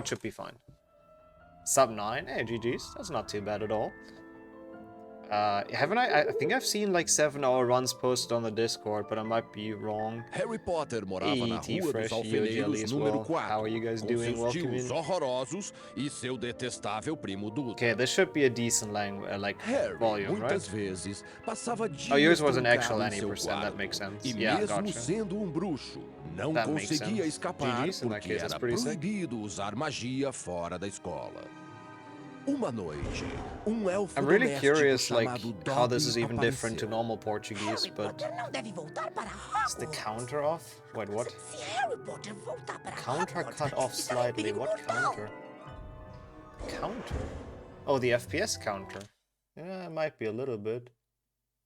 it should be fine. Sub 9? Hey, GG's. That's not too bad at all. Haven't I think I've seen like 7-hour runs posted on the Discord, but I might be wrong. Harry Potter morava na Hey, Rua dos Fresh, Alfeneiros, número 4, how are you guys com doing? seus Welcome tios in. horrorosos e seu detestável primo Duda. Okay, this should be a decent Harry, volume, muitas right? vezes, passava dias Oh, yours was an actual trancado em seu 90%, that quarto. makes sense. E Yeah, mesmo gotcha. sendo bruxo, não That makes conseguia sense. escapar GG's in that porque case, that's era pretty sick. proibido usar magia fora da escola. Uma noite, elfo I'm really doméstico curious, chamado how this is Dobby even different to apareceu. normal Portuguese, but não deve voltar para is the counter off? Wait, what? Se Harry Potter voltar para Counter Hogwarts, cut off estará em slightly. perigo What mortal. counter? Counter? Oh, the FPS counter. Yeah, it might be a little bit.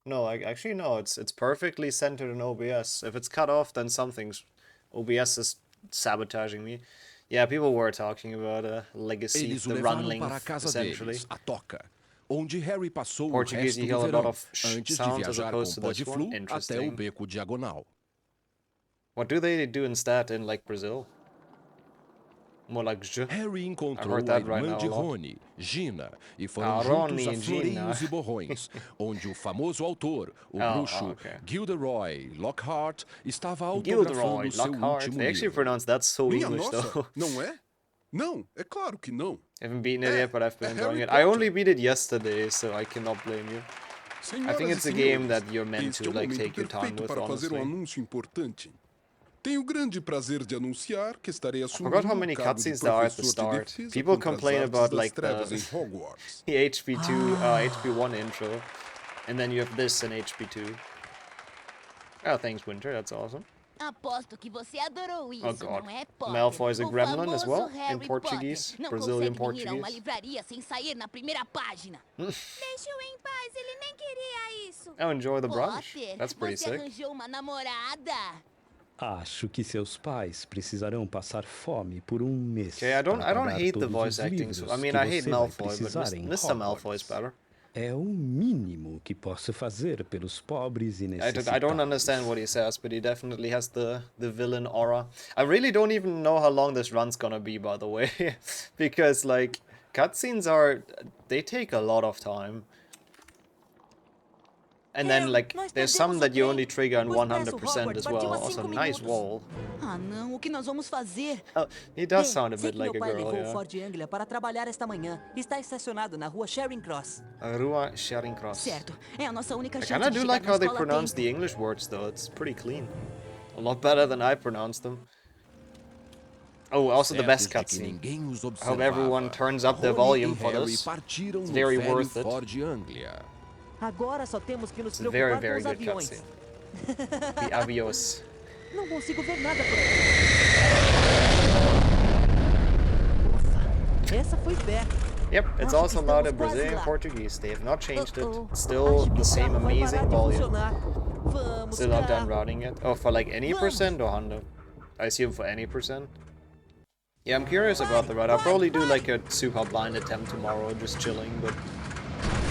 No, actually no. It's perfectly centered in OBS. If it's cut off, then something's OBS is sabotaging me. Yeah, people were talking about legacy, Eles o the run levaram length, para a casa essentially. deles, a Toca, onde Harry passou Portuguese, o resto you do hear a lot verão, of antes de sounds as viajar opposed com to this Podflu one. até o Interesting. beco diagonal. What do they do instead in Brazil? More like je. Harry encontrou heard a that right irmã now de a lot. Rony, Gina, e foram Rony juntos a e Gina. Floreios e Borrões, onde o famoso autor, o bruxo okay. Gilderoy Lockhart, estava Gilderoy autografando seu Lockhart. último They actually livro. pronounce that so Minha English nossa, though. não é? Não, é claro que não. Haven't beaten it yet, but I've been É enjoying Harry it. I Potter. only beat it yesterday, so I cannot blame you. I think Senhoras it's e a game senhores, that you're meant este to é o momento take your time perfeito with, para fazer um honestly. anúncio importante. Tenho o grande prazer de anunciar que estarei I forgot how assumindo many o cargo de cutscenes there are at the professor de start. defesa People contra as complain artes about das trevas em Hogwarts. the HP1 intro, and then you have this in HP2. Oh, thanks, Winter. That's awesome. Aposto que você adorou isso, Oh God, não é, Potter? Malfoy is a O gremlin as well famoso in Harry Portuguese, Potter não Brazilian consegue ir a uma Portuguese. livraria sem sair na primeira página. Deixe-o em paz, ele nem queria isso. Oh, enjoy the brunch. Potter, That's pretty você sick. arranjou uma namorada. Acho que seus pais precisarão passar fome por mês. Okay, I don't para pagar hate the todos voice os acting. livros I mean, que I hate você vai Malfoy, but precisar em Mr. Malfoy is Hogwarts. better. É o mínimo que posso fazer pelos pobres e necessitados. I don't understand what he says, but he definitely has the villain aura. I really don't even know how long this run's gonna be, by the way, because like cutscenes they take a lot of time. And then like there's some that you only trigger on 100% as well. Also, nice wall. Ah, não, o que nós vamos fazer? Oh, he does Bem, sound a sei bit que like meu a pai girl, levou o yeah. Ford Anglia para trabalhar esta manhã. Está estacionado na rua Charing Cross. Rua Charing Cross. Certo, é a nossa única I chance kinda de do chegar like na how they escola a pronounce tempo. the English words though, it's pretty clean. A lot better than I pronounce them. Oh, also the best Certos de que cutscene. ninguém os I hope observava, everyone turns up their Rony volume e for Harry this. partiram It's no very velho worth it. Ford Anglia. Agora só temos que nos It's a very, preocupar com very os good aviões. cutscene. The avios. Não consigo ver nada por aqui. Ufa, essa foi perto. Yep, it's Acho also que loud in estamos quase Brazilian lá. Portuguese. They have not changed it. Uh-oh. It's still Acho que the o same carro vai parar amazing de volume. funcionar. Vamos, Still not done carro. routing it. Oh, for like any percent or 100? I assume for any percent. Yeah, I'm curious about the route. I'll probably do like a super blind attempt tomorrow, just chilling, but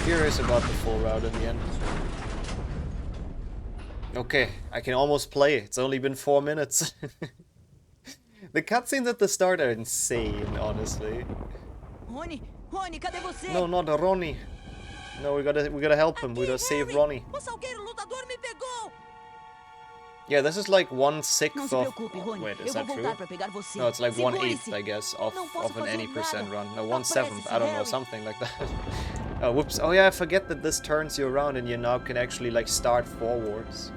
curious about the full route in the end. Okay, I can almost play. It's only been 4 minutes. The cutscenes at the start are insane, honestly. Rony, cadê você? No, not Ronnie. No, we gotta help him. We gotta save Ronnie. O salgueiro lutador me pegou. Yeah, this is like Não 1/6 se of. preocupe, Oh, Rony. wait, Eu is vou that true? voltar para pegar você. No, it's like 1/8, Segure-se. I guess, of Não posso an fazer any percent nada. run. No, 1/7. Apresse-se, I don't know, Harry. something like that. Oh, whoops. Oh yeah, I forget that this turns you around and you now can actually like start forwards.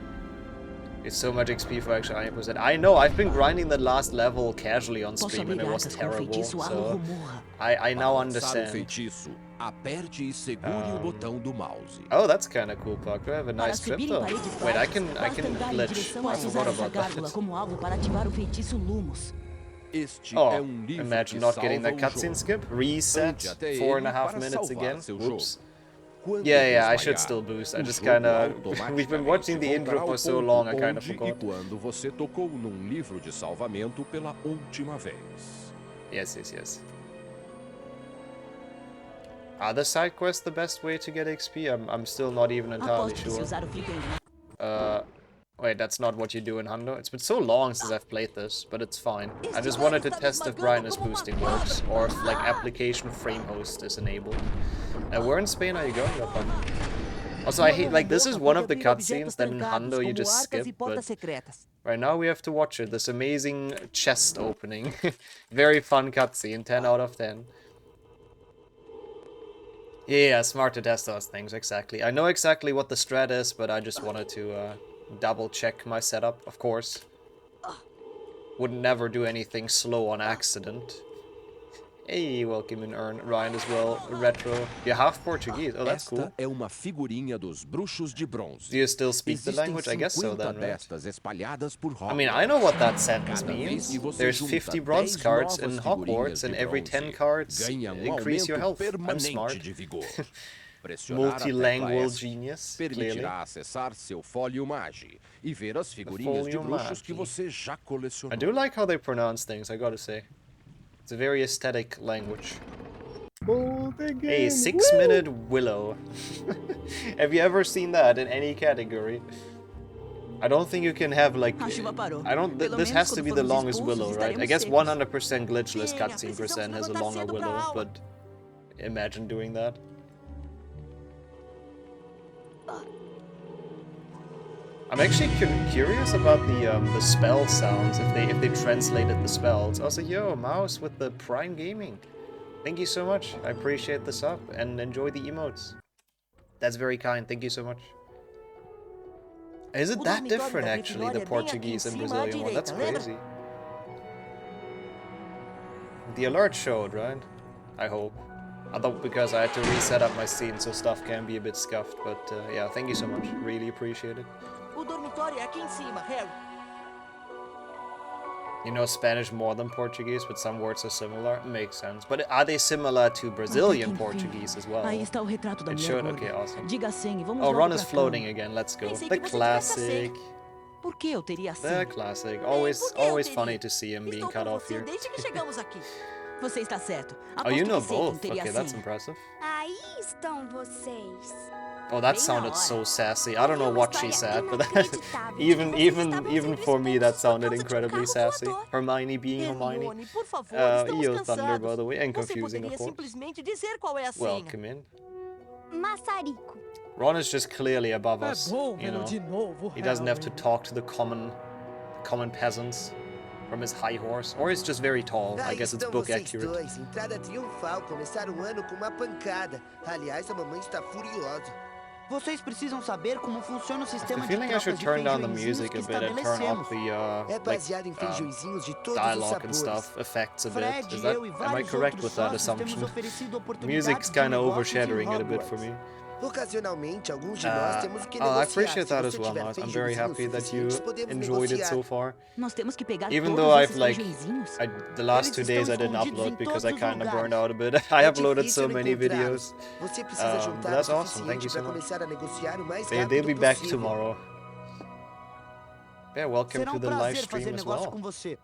It's so much XP for actually 100%. I know, I've been grinding the last level casually on Posso stream and abrir it was asas com terrible. feitiço So Alorrumorra. I now Para lançar o understand. feitiço, aperte e segure o botão do mouse. Oh, that's kind of cool, Puck. Do I have a Para nice trip subir em though? paredes Wait, I baixas, can basta andar em glitch. direção I a usar forgot essa about gárgula that. como alvo para ativar o feitiço Lumos. Este Oh, é livro imagine que not getting salva that o cutscene jogo. skip. Reset, Ande até 4.5 ele minutes para again. salvar seu Whoops. jogo. Quando Yeah, I should desmaiar, still boost. I o just jogo kinda... We've been automaticamente watching the intro voltará for ao so ponto long, I kinda onde e forgot. quando você tocou num livro de salvamento pela última vez. Yes. Are the side quests the best way to get XP? I'm still not even entirely Aposto que se sure. usar o flip Wait, that's not what you do in Hundo? It's been so long since I've played this, but it's fine. I just wanted to test if brightness boosting works, or if, like, application frame host is enabled. Where in Spain are you going, Japan? Also, I hate, like, this is one of the cutscenes that in Hundo you just skip, but right now we have to watch it. This amazing chest opening. Very fun cutscene, 10 out of 10. Yeah, smart to test those things, exactly. I know exactly what the strat is, but I just wanted to double check my setup, of course. Would never do anything slow on accident. Hey, welcome in Ryan as well. Retro. You're half Portuguese. Oh, that's cool. Esta é uma figurinha dos bruxos de bronze. Do you still speak the language? I guess so then, right? Destas espalhadas por I mean, I know what that sentence Cada vez means. que você There's junta 50 bronze 10 cards in novas Hogwarts, figurinhas and de every bronze, 10 cards ganha increase your health. I'm permanente smart. de vigor. Pressionar a Multilingual tecla S genius, clearly. permitirá acessar seu folio mage e ver as figurinhas de folio bruxos que mage. você já colecionou. I do like how they pronounce things, I gotta say. It's a very aesthetic language. Hey, 6-minute Willow. Have you ever seen that in any category? I don't think you can have, like, I don't, this has to be the longest Willow, right? I guess 100% glitchless cutscene percent has a longer Willow, but imagine doing that. I'm actually curious about the spell sounds, if they translated the spells. Also, yo, Mouse with the Prime Gaming. Thank you so much. I appreciate the sub and enjoy the emotes. That's very kind. Thank you so much. Is it that different, actually, the Portuguese and Brazilian one? That's crazy. The alert showed, right? I hope. Although, because I had to reset up my scene, so stuff can be a bit scuffed. But yeah, thank you so much. Really appreciate it. O dormitório é aqui em cima, Harry. You know Spanish more than Portuguese, but some words are similar. Makes sense. But are they similar to Brazilian Portuguese as well? Aí está o retrato da It mulher should. gorda. Okay, awesome. Diga a senha e vamos Oh, logo Ron pra is cama. floating again. Let's go. Pensei The que você tivesse a classic. senha. Por que eu teria a The senha? classic. Bem, Always, por que eu always teria? funny to see him being Estou cut com off você here. desde que chegamos aqui. Você está certo. Oh, Aposto you know que sei quem both. teria Okay, a that's senha. impressive. Aí estão vocês. Oh, that Bem na sounded hora. so sassy. I don't know what she said, but that, Inacreditável de even que vocês estavam even sendo for me, that expulsos por sounded causa de incredibly carro sassy. voador. Hermione being Hermione. Hermione, por favor, estamos EO cansados. Thunder, by the way, and Você confusing, poderia of course. simplesmente dizer qual é a senha. Welcome in. Maçarico. Ron is just clearly above us, bom you vê-lo know. de novo, He doesn't have to Harry. talk to the common peasants from his high horse, or he's just very tall. I Aí guess it's estão book vocês accurate. dois, entrada triunfal, começaram o ano com uma pancada. Aliás, a mamãe está furiosa. Vocês precisam saber como funciona o I have sistema the de feeling I should trocas de turn down the feijõezinhos music que a bit and turn up estabelecemos. the É baseado em feijõezinhos de todos os dialogue and sabores. stuff effects a bit. Fred, Is that, eu e am I vários correct outros with that sócios temos assumption? oferecido oportunidades Music's de kind of negócios em overshadowing it a bit for Hogwarts. me. Ocasionalmente, alguns de nós temos que I negociar. appreciate Se that você as well, tiver Mars. I'm very happy feijõezinhos that you suficientes, podemos enjoyed it negociar. so far. Nós temos que pegar Even todos though I've esses like, feijõezinhos. the last Eles 2 days I estão didn't escondidos upload em because I todos os kind of lugares. burned out a bit. I É uploaded difícil so many encontrá-los. videos. Você precisa But juntar that's o awesome. Thank you suficiente so para much. começar a negociar o mais They'll rápido be back possível. tomorrow. Yeah, welcome Será to the live prazer stream fazer as negócio well. com você.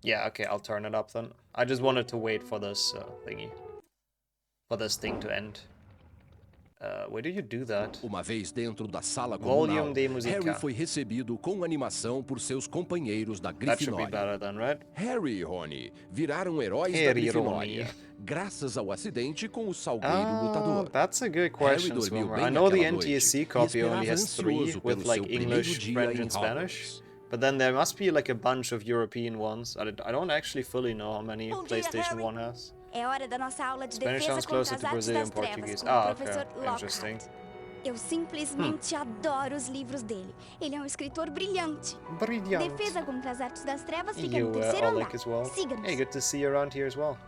Yeah, okay, I'll turn it up then. I just wanted to wait for this thingy. For this thing to end. Where do you do that? Uma vez dentro da sala Volume comunal, de musica. Harry foi recebido com animação por seus companheiros da That should be Grifinória. better then, right? Harry e Rony viraram heróis da Harry e Grifinória, Rony. graças ao acidente com o salgueiro Oh, lutador. that's a good Harry question, dormiu Swimmer. bem I know the aquela noite NTSC e copy only esperava has 3 ansioso with pelo like seu primeiro English, dia French, em and Spanish. Hogwarts. But then there must be like a bunch of European ones. I don't actually fully know how many Bom dia, PlayStation Harry. 1 has. É hora da nossa aula de Spanish defesa sounds contra closer as to artes Brazilian das trevas Portuguese. com Ah, o okay. professor Interesting. Lockhart. Eu simplesmente adoro os livros dele. Ele é um escritor brilhante. Brilliant. Defesa contra as artes das trevas fica You, no terceiro andar. Oleg as well. Siga-nos. Hey, good to see you around here as well.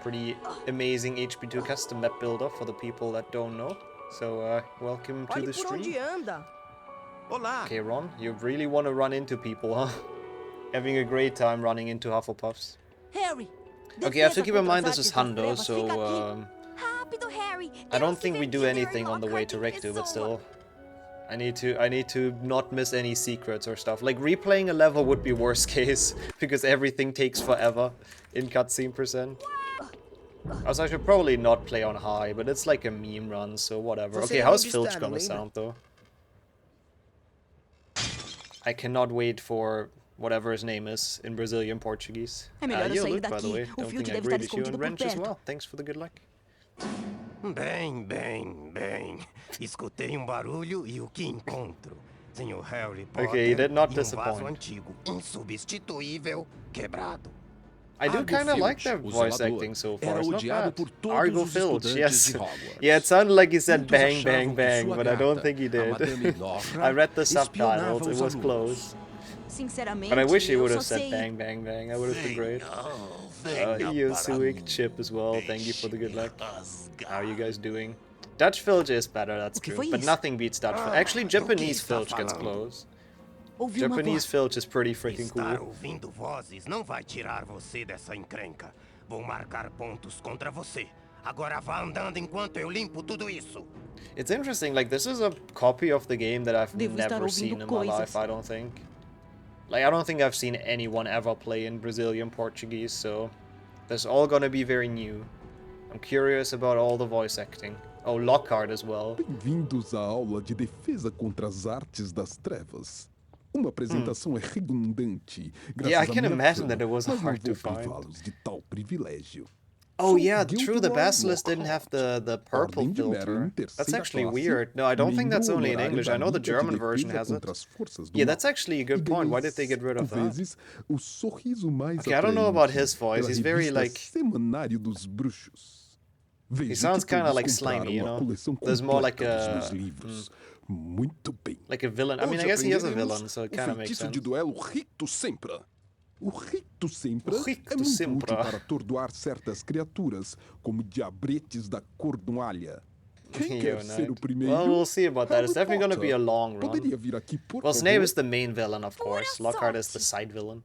Pretty amazing HP2 custom map builder for the people that don't know. So, welcome to Olhe the por onde stream. anda. Olá. Okay, Ron, you really want to run into people, huh? Having a great time running into Hufflepuffs. Harry. Okay, I have to defesa keep in contra mind as this is artes das Hundo, trevas so fica aqui. Rápido, Harry. I don't Temos que think we ver do Harry anything on the way Lockhart to em Recto, but pessoa. still. I need to not miss any secrets or stuff. Like replaying a level would be worst case because everything takes forever in cutscene percent. Also, I should probably not play on high, but it's like a meme run, so whatever. Okay, how's Filch gonna sound, though? I cannot wait for whatever his name is in Brazilian Portuguese. You, Luke, by the way. Don't think I greeted you, and Wrench as well. Thanks for the good luck. Bem. Escutei barulho e o que encontro? Senhor Harry Potter, Okay, he did not vaso disappoint. antigo, insubstituível, quebrado. I do kind of like their o voice zelador, acting so far. era It's not odiado bad. por todos Argo os Filch, estudantes yes. de Hogwarts. Yeah, it sounded like he said Muitos bang, achavam bang, que bang, sua but I don't gata, think he a did. Madame Nofra, I read the espionava subtitles, it os was alunos. close. Sinceramente, But I wish he eu would só have said sei... bang, bang, bang. That would have been great. Venha Io para Suik mim. Chip as well. Thank you for the good luck. Rasgar. How are you guys doing? Dutch Filch is better, that's que true. foi But isso? nothing beats Dutch Filch. Actually, Japanese está Filch gets falando? close. Ouvi uma Japanese voz. Filch is pretty freaking Estar cool. ouvindo vozes não vai tirar você dessa encrenca. Vou marcar pontos contra você. Agora vá andando enquanto eu limpo tudo isso. It's interesting, like, this is a copy of the game that I've Devo estar never ouvindo seen in my coisas. life, I don't think. Like, I don't think I've seen anyone ever play in Brazilian Portuguese, so this is all gonna be very new. I'm curious about all the voice acting. Oh, Lockhart as well. Bem-vindos à aula de defesa contra as artes das trevas. Uma apresentação é redundante. Yeah, I graças à can minha imagine fama, that it was mas não hard to vou find. privá-los de tal privilégio. Oh Sou yeah, true, the Gilderoy Basilisk didn't have the purple Ordem de filter. Memerun, That's terceira actually classe, weird. No, I don't think that's membro only in honorário English. da I know the Liga de German version Defesa has it. contra as forças do Yeah, mal. that's actually a good E point. Why ganhei did they get rid of 5 that? vezes o sorriso mais Okay, I don't know about atraente his voice. pela He's very, revista like... Semanário dos Bruxos. Vejo He sounds que kinda todos like compraram slimy, you a know? coleção There's more like completa a- dos meus livros. Muito bem. Like a villain. I mean, I Hoje guess he is a aprenderemos villain, so it o kind of makes feitiço sense. de duelo Ricto Sempra. O Ricto Sempra O Ricto é muito Sempra. útil para atordoar certas criaturas, como diabretes da cornualha. Quem quer ser o primeiro? Well, we'll see about that. It's Harry definitely gonna be a Potter. long run. Poderia vir aqui, por Well, Snape favor? is the main villain, of course. Lockhart is the side villain.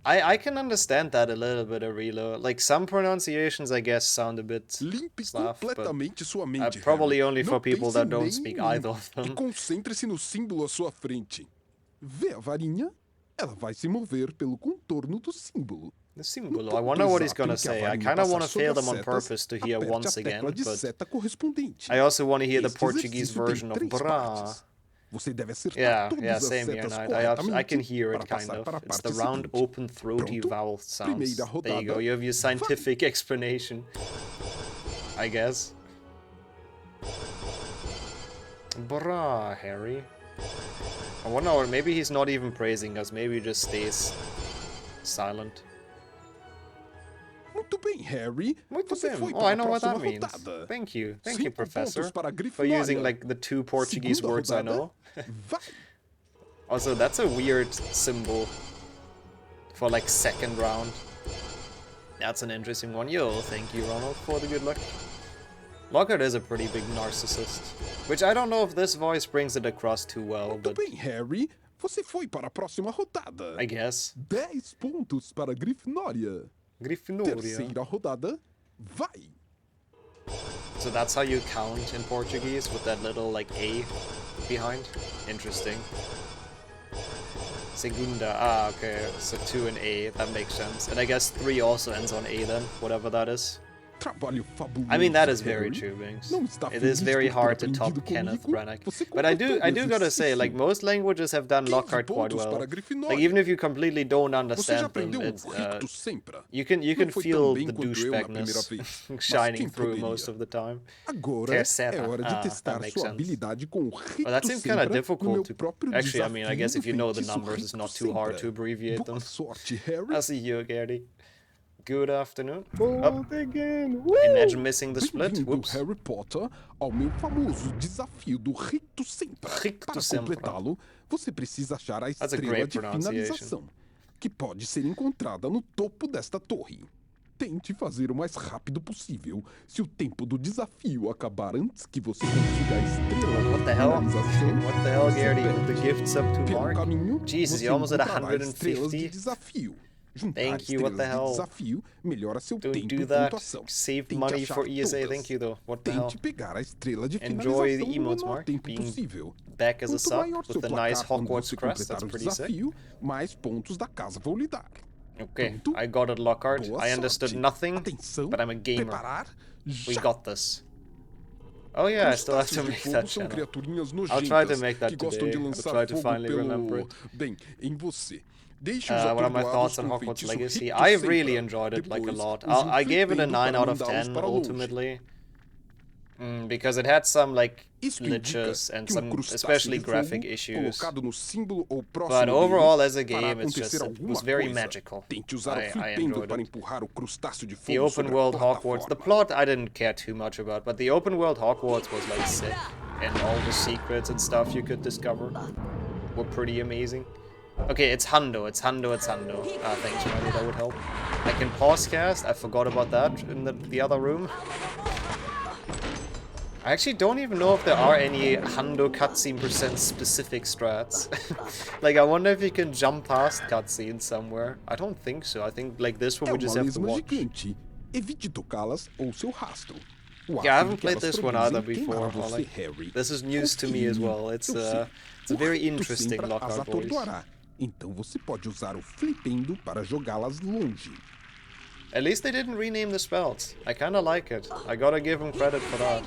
I can understand that a little bit, Arilo. Like, some pronunciations, I guess, sound a bit Limpe slav, but completamente sua mente, probably Harry. only Não for people pense that don't nem speak em either mim. of E them. concentre-se no símbolo à sua frente. Vê a varinha? Ela vai se mover pelo contorno do símbolo. The No symbol. I ponto wonder what he's exato gonna em que a say. I varinha kind of passar want to sobre fail as them on setas, purpose to hear aperte once a again, tecla de but seta correspondente. I also want to hear the Este Portuguese exercício tem version of 3 Bra. partes. Você deve acertar Yeah, todas yeah, as same here, setas Knight. I can corretamente hear it, para kind passar of. para a It's the parte round, seguinte. open, throaty Pronto? vowel sounds. Primeira There you rodada. go. You have your scientific explanation, I guess. Bra, Harry. I wonder, or maybe he's not even praising us. Maybe he just stays silent. Muito bem, Harry. Muito Você bem. foi Oh, para I a know what that próxima means. rodada. Thank you, 5 Professor, pontos para a for using Grifinória. like the 2 Portuguese Segunda words I rodada. know. Vai. Also, that's a weird symbol for like second round. That's an interesting one. Yo, thank you, Ronald, for the good luck. Lockhart is a pretty big narcissist, which I don't know if this voice brings it across too well, Muito but bem, Harry. Você foi para a próxima rodada. I guess. 10 pontos para a Grifinória. Gryffindor. Terceira rodada. Vai. So that's how you count in Portuguese, with that little like A behind. Interesting. Segunda. Ah, okay. So 2 and A. That makes sense. And I guess 3 also ends on A then, whatever that is. Trabalho fabuloso. I mean, that is very Harry. true, Binks. Não está It is feliz very por ter hard to top aprendido Kenneth comigo? Branagh. Você But I completou do o gotta say, like, exercício. most languages have done 15 Lockhart quite pontos para a well. Grifinória. Like, even if you completely don't Você já understand them, aprendeu it's, o ricto sempre. you can Não foi feel tão bem the quanto eu na primeira douchebagness vez, mas shining quem through poderia? most of the time. Agora Terceira. é hora de Ah, testar that makes sua sense. habilidade com o ricto Well, that seems kind of sempre no meu difficult to... próprio Actually, I mean, I guess desafio if you know the feitiço numbers, it's ricto not too hard to sempre. abbreviate Boa them. sorte, Harry. I'll see you, Gary. Good afternoon. Again. Imagine missing the split. Bem-vindo, Whoops. Harry Potter, ao meu famoso desafio do ricto sempre. Ricto Para sempre. completá-lo, você precisa achar a That's a estrela great de pronunciation. finalização, que pode ser encontrada no topo desta torre. Tente fazer o mais rápido possível. Se o tempo do desafio acabar antes que você consiga a estrela What the de hell? finalização, What the hell, você Gary? perde. The gifts up to Pelo Mark? caminho, Jesus, você you're almost at encontrará estrelas de 150. desafio. Juntar Thank you, what the estrelas de hell? desafio melhora seu Don't tempo do e that. pontuação. Save Tente money achar for ESA. todas. Thank you, though. What the hell? Tente pegar a estrela de Enjoy the finalização no emotes, menor Mark. tempo Being possível. back as a Quanto sub maior with seu the placar nice quando Hogwarts você crest. completar That's o pretty sick. desafio, mais pontos da casa vou lhe dar. Okay, Pronto? I got it, Lockhart. Boa I understood sorte. nothing, Atenção. but I'm a gamer. Preparar. We Já. got this. Oh yeah, I still have to Crustáceos de make fogo that são channel. criaturinhas I'll try to nojentas make that que gostam today. de I'll lançar try to fogo finally remember pelo... it. Bem, em você. Deixe-os What are my atordoados thoughts on com Hogwarts feitiço Legacy? ricto I sempre. really enjoyed it like a Depois, lot. use I gave it a flipendo 9 para out of mandá-los 10 para longe. ultimately. Because it had some like Isto indica glitches and que some crustáceo especially de graphic fogo, issues. colocado no símbolo ou próximo But overall dele, as a fará game it acontecer was alguma very coisa. magical. Tente usar o I flipendo enjoyed para it. empurrar o crustáceo de The fogo open sobre a world Hogwarts, the plataforma. plot I didn't care too much about, but the open world Hogwarts was like sick. And all the secrets and stuff you could discover were pretty amazing. Okay, it's Hundo, it's Hundo, it's Hundo. Thanks, Riley, that would help. I can pause cast, I forgot about that in the other room. I actually don't even know if there are any Hundo cutscene % specific strats. Like, I wonder if you can jump past cutscenes somewhere. I don't think so. I think, like, this one É we just uma have to lesma watch. gigante. Evite tocá-las ou seu rastro. O Yeah, I ácido haven't que played elas this one produzem either queimará before, você, Ollie. Harry. This is news to me Confie as em mim. well. It's Eu sei. a very O rito interesting sempre as Lockhart voice. atordoará. Então você pode usar o flipendo para jogá-las longe. At least they didn't rename the spells. I kinda like it. I gotta give them credit for that.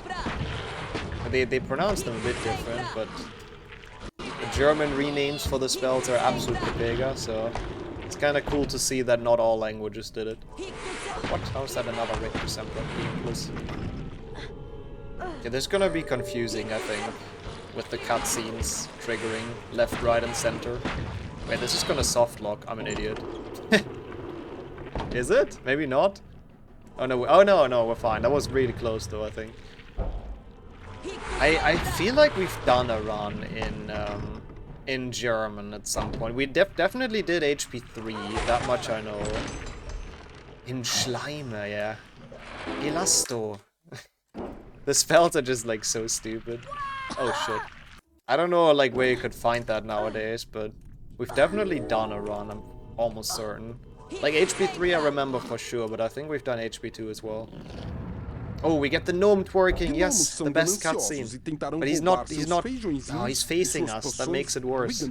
They pronounce them a bit different, but the German renames for the spells are absolutely bigger, so it's kinda cool to see that not all languages did it. What? How is that another Rectus Sampler? Plus. Yeah, this is gonna be confusing, I think, with the cutscenes triggering left, right, and center. Wait, this is gonna soft lock. I'm an idiot. Is it? Maybe not? Oh no, no, we're fine. That was really close though, I think. I feel like we've done a run in German at some point. We definitely did HP 3, that much I know. In Schleimer, yeah. Elasto. The spells are just like so stupid. Oh shit. I don't know like where you could find that nowadays, but we've definitely done a run, I'm almost certain. Like HP 3 I remember for sure, but I think we've done HP 2 as well. Oh, we get the gnome twerking, yes, the best cutscene. But he's not, oh, he's facing us, that makes it worse.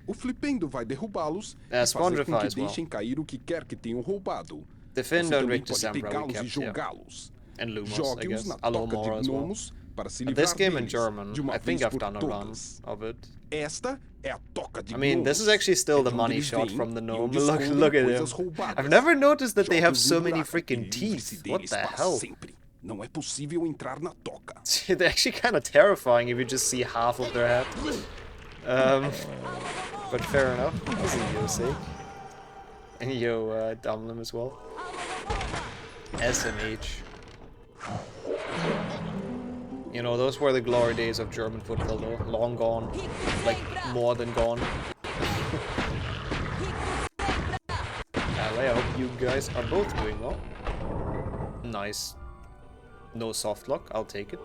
O flipendo vai derrubá-los e fazer Spongify com que as well. deixem cair o que quer que tenham roubado. Defend Você and também Rictus pode Sampler we pegá-los e kept, yeah. jogá-los. And Lumos, I Jogue-os guess. na toca de Alomor as well. gnomos para se But livrar this game in deles, German, de uma I think vez I've por done a run todas. of it. Esta é a toca de I mean, this is gnomos. actually still É the de onde money eles shot vêm from the e gnome. onde Look escondem at him. coisas roubadas. I've never noticed that they have Jogue-os so no many buraco freaking e livre-se teeth. What deles the para hell? sempre. Não é possível entrar na toca. They're actually kind of terrifying if you just see half of their head. But fair enough. This is Yosei. And Yo Dumlum as well. SMH. You know, those were the glory days of German football though. Long gone. Like, more than gone. I hope you guys are both doing well. Nice. No soft lock, I'll take it.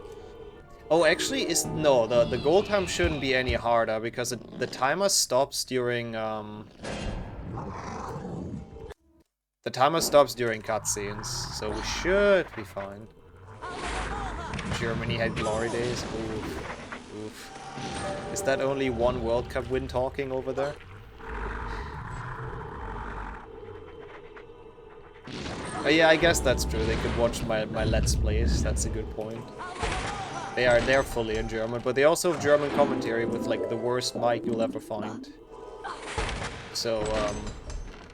Oh, actually, no, the goal time shouldn't be any harder because the timer stops during the timer stops during cutscenes, so we should be fine. Germany had glory days. Oof, oof. Is that only one World Cup win talking over there? Oh yeah, I guess that's true. They could watch my Let's Plays. That's a good point. They're fully in German, but they also have German commentary with like the worst mic you'll ever find. So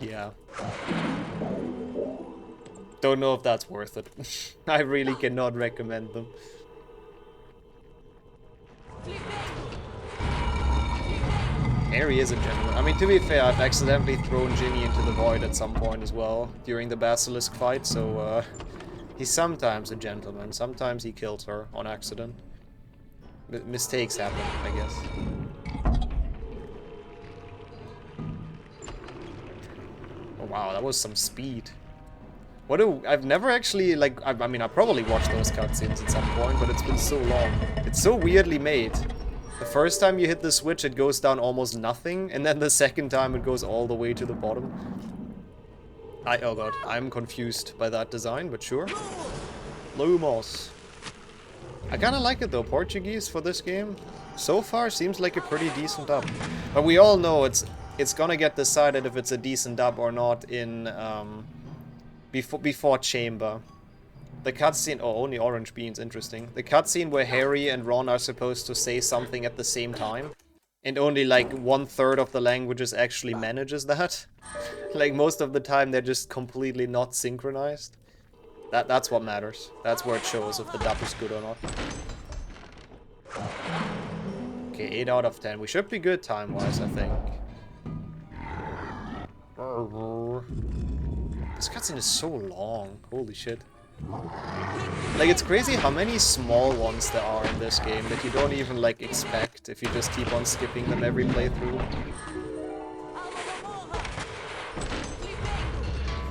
yeah. Don't know if that's worth it. I really cannot recommend them. Harry is a gentleman. I mean, to be fair, I've accidentally thrown Ginny into the void at some point as well during the Basilisk fight, so he's sometimes a gentleman. Sometimes he kills her on accident. Mistakes happen, I guess. Oh, wow, that was some speed. I've never actually, like, I mean, I probably watched those cutscenes at some point, but it's been so long. It's so weirdly made. The first time you hit the switch, it goes down almost nothing, and then the second time it goes all the way to the bottom. Oh god, I'm confused by that design, but sure. Lumos. I kinda like it though, Portuguese for this game. So far seems like a pretty decent up. But we all know it's it's gonna get decided if it's a decent dub or not in before Chamber. The cutscene, oh, only orange beans, interesting. The cutscene where Harry and Ron are supposed to say something at the same time, and only like 1/3 of the languages actually manages that. Like most of the time they're just completely not synchronized. That's what matters. That's where it shows if the dub is good or not. Okay, 8 out of 10. We should be good time-wise, I think. This cutscene is so long. Holy shit. Like, it's crazy how many small ones there are in this game that you don't even, like, expect if you just keep on skipping them every playthrough.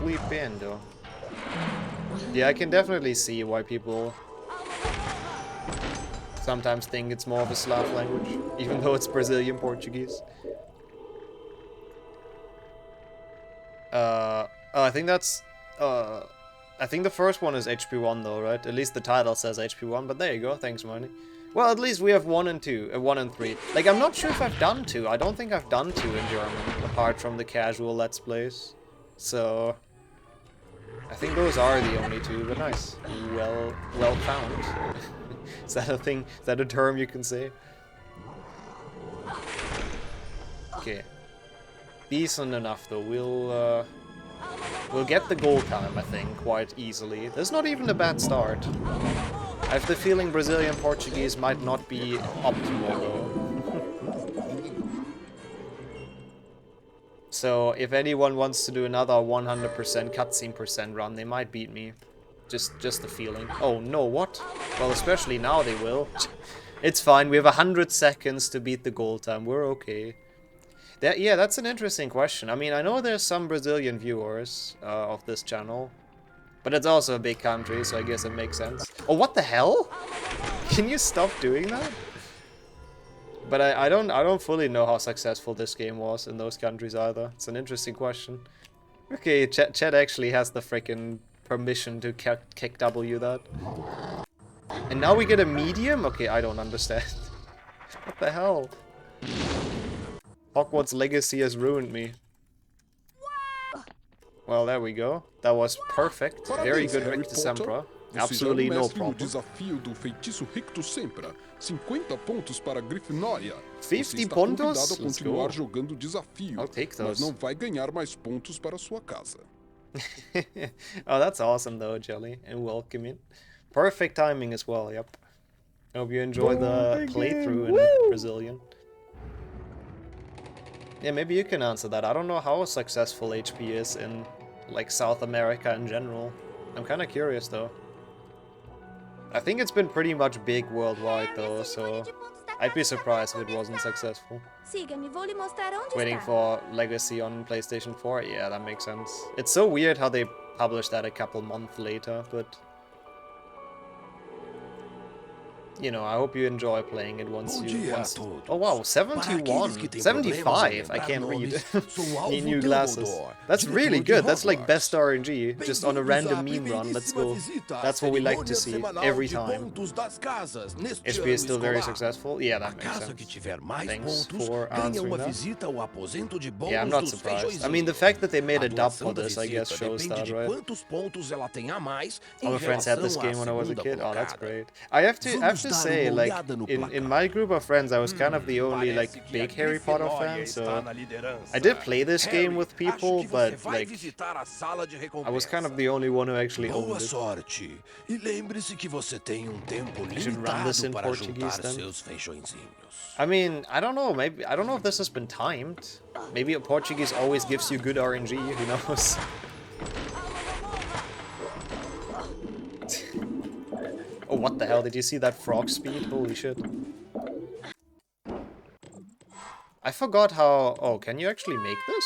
Flipendo. Yeah, I can definitely see why people sometimes think it's more of a Slav language, even though it's Brazilian Portuguese. I think that's, I think the first one is HP1 though, right? At least the title says HP1, but there you go, thanks Money. Well, at least we have 1 and 2, 1 and 3. Like, I'm not sure if I've done 2. I don't think I've done 2 in German, apart from the casual Let's Plays. So, I think those are the only 2, but nice. Well found. Is that a thing? Is that a term you can say? Okay. Decent enough though. We'll get the goal time, I think, quite easily. There's not even a bad start. I have the feeling Brazilian Portuguese might not be optimal though. So if anyone wants to do another 100% cutscene percent run, they might beat me. Just the feeling. Oh no, what? Well, especially now they will. It's fine, we have 100 seconds to beat the goal time, we're okay. Yeah, that's an interesting question. I mean, I know there's some Brazilian viewers of this channel, but it's also a big country, so I guess it makes sense. Oh, what the hell? Can you stop doing that? But I don't fully know how successful this game was in those countries either. It's an interesting question. Okay, Chet actually has the freaking permission to kick W that. And now we get a medium? Okay, I don't understand. What the hell? Hogwarts Legacy has ruined me. Well, there we go. That was perfect. Very good Rictus Sempra. Absolutely no problem. Desafio do feitiço Rictus Sempra. 50 pontos para a Grifinória. 50 pontos? Você está convidado a continuar jogando o desafio. I'll take Mas those. não vai ganhar mais pontos para sua casa. Oh, that's awesome though, Jelly, and welcoming. Perfect timing as well, yep. Hope you enjoy the playthrough in Brazilian. Yeah, maybe you can answer that. I don't know how successful HP is in, like, South America in general. I'm kinda curious, though. I think it's been pretty much big worldwide, though, so I'd be surprised if it wasn't successful. Siga-me, vou lhe mostrar onde Waiting está. for Legacy on PlayStation 4? Yeah, that makes sense. It's so weird how they published that a couple months later, but... You know, I hope you enjoy playing it once you... Oh wow, 71! 75! I can't read. Need new glasses. That's really good, that's like best RNG, just on a random meme run, let's go. That's what we like to see, every time. HP is still very successful? Yeah, that makes sense. Thanks for answering that. Yeah, I'm not surprised. I mean, the fact that they made a dub for this, I guess, shows that, right? All my friends had this game when I was a kid. Oh, that's great. I have to say, like, in my group of friends, I was kind of the only, like, big Harry Potter fan, so I did play this game with people, but, like, I was kind of the only one who actually owned it. I should run this in Portuguese then. I mean, I don't know, maybe, I don't know if this has been timed. Maybe Portuguese always gives you good RNG, who knows? Oh, what the hell? Did you see that frog speed? Holy shit. I forgot how... Oh, can you actually make this?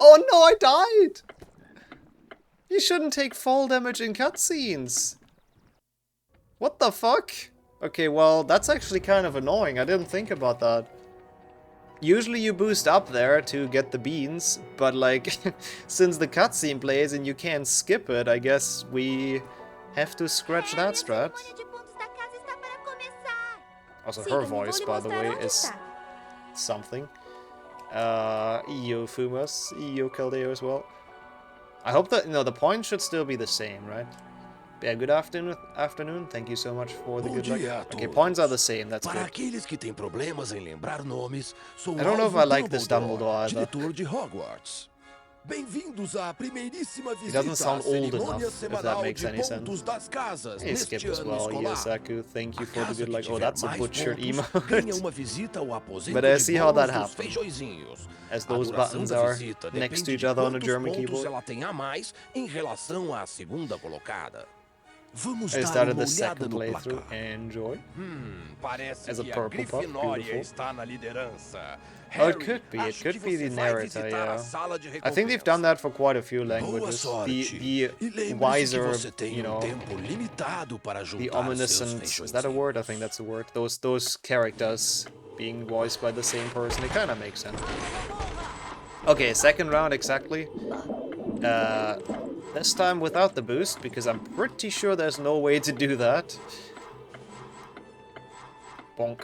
Oh no, I died! You shouldn't take fall damage in cutscenes. What the fuck? Okay, well, that's actually kind of annoying. I didn't think about that. Usually you boost up there to get the beans, but like, since the cutscene plays and you can't skip it, I guess we have to scratch that strat. Also, her voice, by the way, is something. Io Fumas, Io Caldeo as well. I hope that, the points should still be the same, right? Yeah, good afternoon. Thank you so much for the good luck. Okay, points are the same, that's Para good. aqueles que têm problemas em lembrar nomes, sou I don't know if I Alvo like this Dumbledore, Dumbledore either. diretor de Hogwarts. Bem-vindos à primeiríssima He doesn't visita sound à old cerimônia enough, if that semanal makes de any sense. pontos das casas Hey, neste Skip as ano well, escolar. Yosaku, thank you for A the good casa luck. que Oh, tiver that's a mais butchered pontos ganha emote. uma visita ao aposento But I de see how that bolos dos happened. feijõezinhos. As A those duração buttons da are visita next to depende each de other on a quantos German pontos keyboard. ela tem a mais em relação à segunda colocada. Vamos I dar started uma the olhada second no playthrough. placar. Enjoy. Parece As a que a purple puff, Grifinória beautiful. está na liderança. Oh, it Harry, could be. It acho could que be the você vai narrator, visitar yeah. a sala de I think they've done that for quite a few Boa languages. sorte. The E lembre-se que wiser, você tem tempo limitado para the juntar omniscient, is that a word? I think that's a word. Those characters being voiced by the same person, it kind of makes sense. Okay, second round exactly. This time without the boost, because I'm pretty sure there's no way to do that. Bonk.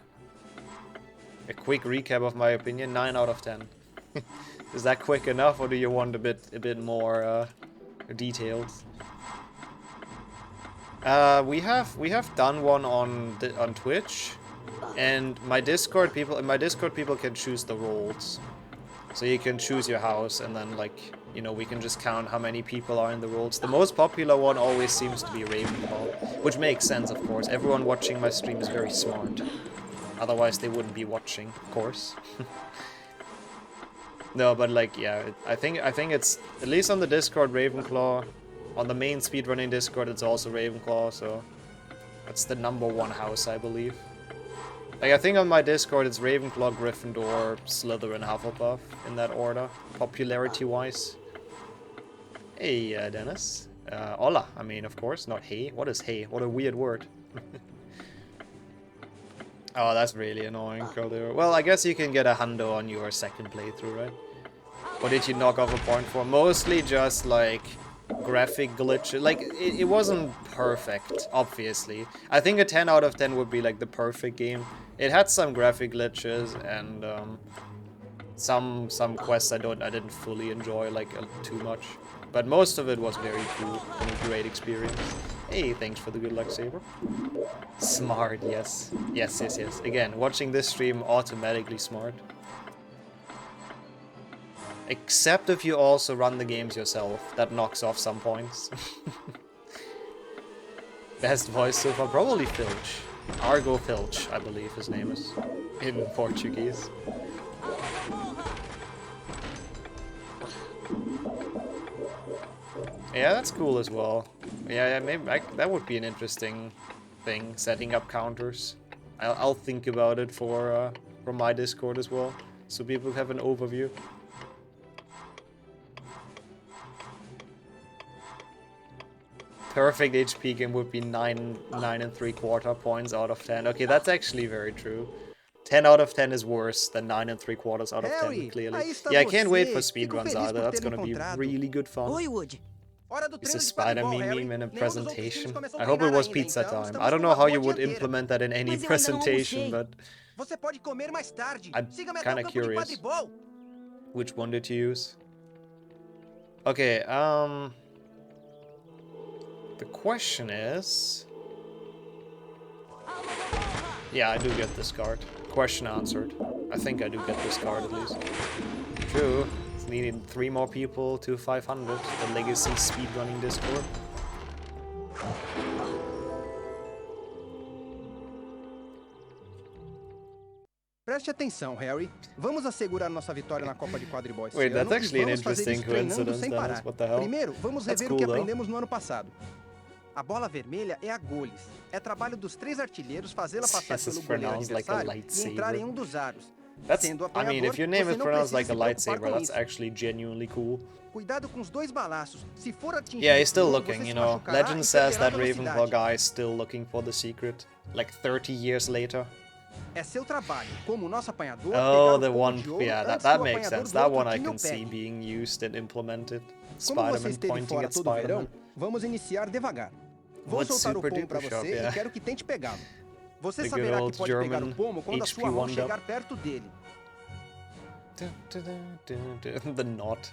A quick recap of my opinion, 9 out of 10. Is that quick enough, or do you want a bit more details? We have done one on Twitch, and in my Discord people can choose the roles. So you can choose your house, and then we can just count how many people are in the roles. The most popular one always seems to be Ravenclaw, which makes sense, of course. Everyone watching my stream is very smart. Otherwise they wouldn't be watching, of course. No, but yeah, I think it's at least on the Discord Ravenclaw. On the main speedrunning Discord it's also Ravenclaw, so that's the #1 house, I believe. I think on my Discord it's Ravenclaw, Gryffindor, Slytherin, Hufflepuff, in that order, popularity-wise. Hey, Dennis. Hola, I mean, of course, not hey. What is hey? What a weird word. Oh, that's really annoying, Caldero. Well, I guess you can get a hundo on your second playthrough, right? What did you knock off a point for? Mostly just, graphic glitches. It wasn't perfect, obviously. I think a 10 out of 10 would be, the perfect game. It had some graphic glitches, and, some quests I didn't fully enjoy, too much. But most of it was very cool and a great experience. Hey, thanks for the good luck, Saber. Smart, yes. Yes. Again, watching this stream, automatically smart. Except if you also run the games yourself. That knocks off some points. Best voice so far, probably Filch. Argo Filch, I believe his name is, in Portuguese. Yeah, that's cool as well. Yeah, maybe that would be an interesting thing, setting up counters. I'll think about it for my Discord as well, so people have an overview. Perfect HP game would be 9 3/4 points out of 10. Okay, that's actually very true. 10 out of 10 is worse than 9 3/4 out of 10, clearly. Yeah, I can't wait for speedruns either. That's gonna be really good fun. Oi, Woody. It's a Spider-Man meme in a presentation. I hope it was pizza time. I don't know how you would implement that in any presentation, but I'm kind of curious. Which one did you use? Okay, the question is... Yeah, I do get this card. Question answered. I think I do get this card at least. True. It's needing 3 more people to 500. The Legacy Speedrunning Discord. Preste atenção, Harry. Vamos assegurar nossa vitória na Copa de Quadribol esse Wait, ano that's actually e an vamos fazer interesting isso treinando coincidence, sem Dennis. parar. What the hell? Primeiro, vamos That's rever cool, o que though. aprendemos no ano passado. A bola vermelha é a goles. É trabalho dos 3 artilheiros fazê-la passar This is pelo goleiro pronounced like a adversário e entrar em lightsaber. um dos aros. That's, Sendo I apanhador, mean, if your name você is não pronounced precisa like a se preocupar lightsaber, com that's isso. actually genuinely cool. Cuidado com os 2 balaços. Se for atingido Yeah, he's still por um, looking, você you se know. machucará Legend e says perderá that Ravenclaw velocidade. guy is still looking for the secret. Like 30 years later. É seu trabalho, como nosso apanhador, Oh, pegar the o pomo one, de ouro yeah, antes that que o makes apanhador sense. do That outro one I time o can see pegue. being used and implemented. Como você Spider-Man esteve pointing fora at todo o verão, Spider-Man. vamos iniciar devagar. Vou What's soltar o super pomo para duper você sharp, yeah. e quero que tente pegá-lo. Você The good saberá que old pode pegar German o pomo quando a HP sua mão one-up. chegar perto dele. The knot.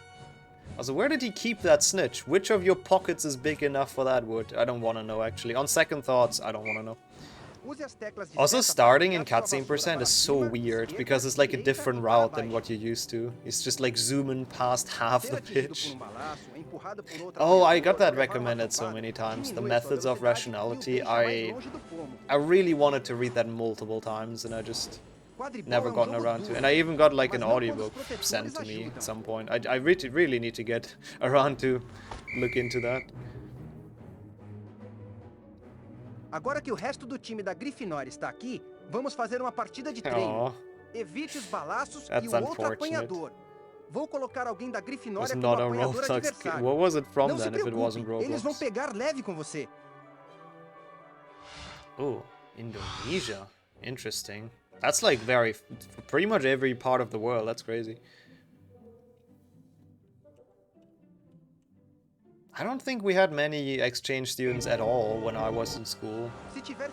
Also, where did he keep that snitch? Which of your pockets is big enough for that wood? I don't want to know, actually. On second thoughts, I don't want to know. Also, starting in cutscene percent is so weird, because it's like a different route than what you're used to. It's just like zooming past half the pitch. Oh, I got that recommended so many times. The Methods of Rationality. I really wanted to read that multiple times, and I just never gotten around to it. And I even got like an audiobook sent to me at some point. I really need to get around to look into that. Agora que o resto do time da Grifinória está aqui, vamos fazer uma partida de treino. Evite os balaços e o outro apanhador. Vou colocar alguém da Grifinória como apanhador adversário. What was it from Não then if it wasn't Roblox? Eles vão pegar leve com você. Oh, Indonesia. Interesting. That's like pretty much every part of the world. That's crazy. I don't think we had many exchange students at all when I was in school.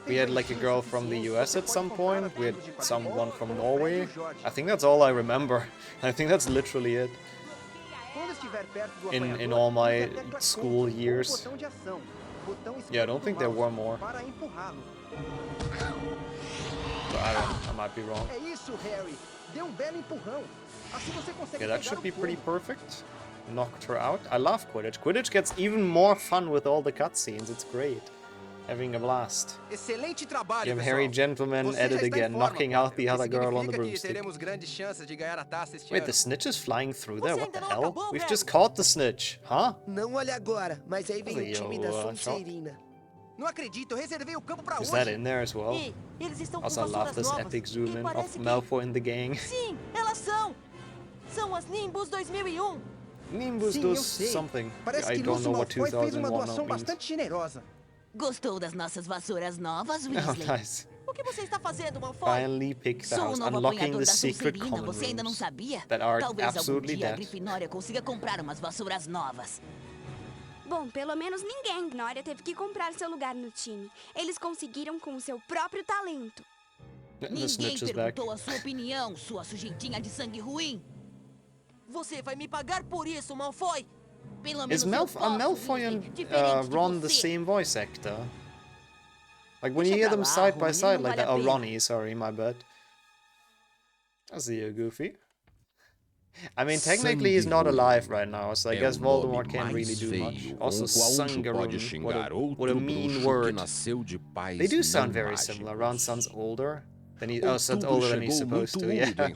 We had like a girl from the US at some point. We had someone from Norway. I think that's all I remember. I think that's literally it. In all my school years. Yeah, I don't think there were more. So I might be wrong. Yeah, that should be pretty perfect. Knocked her out. I love Quidditch. Quidditch gets even more fun with all the cutscenes. It's great. Having a blast. You have Harry Gentleman at it again, knocking out the other girl on the broomstick. Wait, the snitch is flying through there? What the hell? We've just caught the snitch, huh? Não olha agora, mas aí vem o time da Sonserina. Não acredito, eu reservei o campo pra Is hoje. that in there as well? Eles estão com Also, I love vassouras this novas. epic zoom E in parece of que- Malfoy and the gang. Sim, elas são. São as Nimbus 2001. Nimbus Sim, eu does sei. something. Parece I que don't know what Lúcio Malfoy fez uma 2001 doação means. bastante generosa. Gostou das nossas vassouras novas, Oh, Weasley? nice. O que você está fazendo, Malfoy? Finally pick the Sou o house, novo unlocking apanhador the da secret Sonserina, common você ainda não rooms sabia? that are Talvez algum absolutely dia a dead. Grifinória consiga comprar umas vassouras novas. Bom, pelo menos ninguém, Glória, teve que comprar seu lugar no time. Eles conseguiram com o seu próprio talento. The Ninguém snitch is back. perguntou a sua opinião, sua sujeitinha de sangue ruim. Você vai me pagar por isso, Malfoy. Pelo Is menos eu posso, Malfoy Weasley, and diferente de Ron the você. same voice actor? Like when you Deixa hear pra them lá, side by Rony, side não like vale a that. Oh, pena. Ronnie, sorry, my bad. I see you, Goofy. I mean, technically he's not alive right now, so I guess Voldemort can't really do much. Also, Sangaroon, what a mean word. They do sound very similar. Ron sounds older than he sounds older than he's supposed to. Yeah.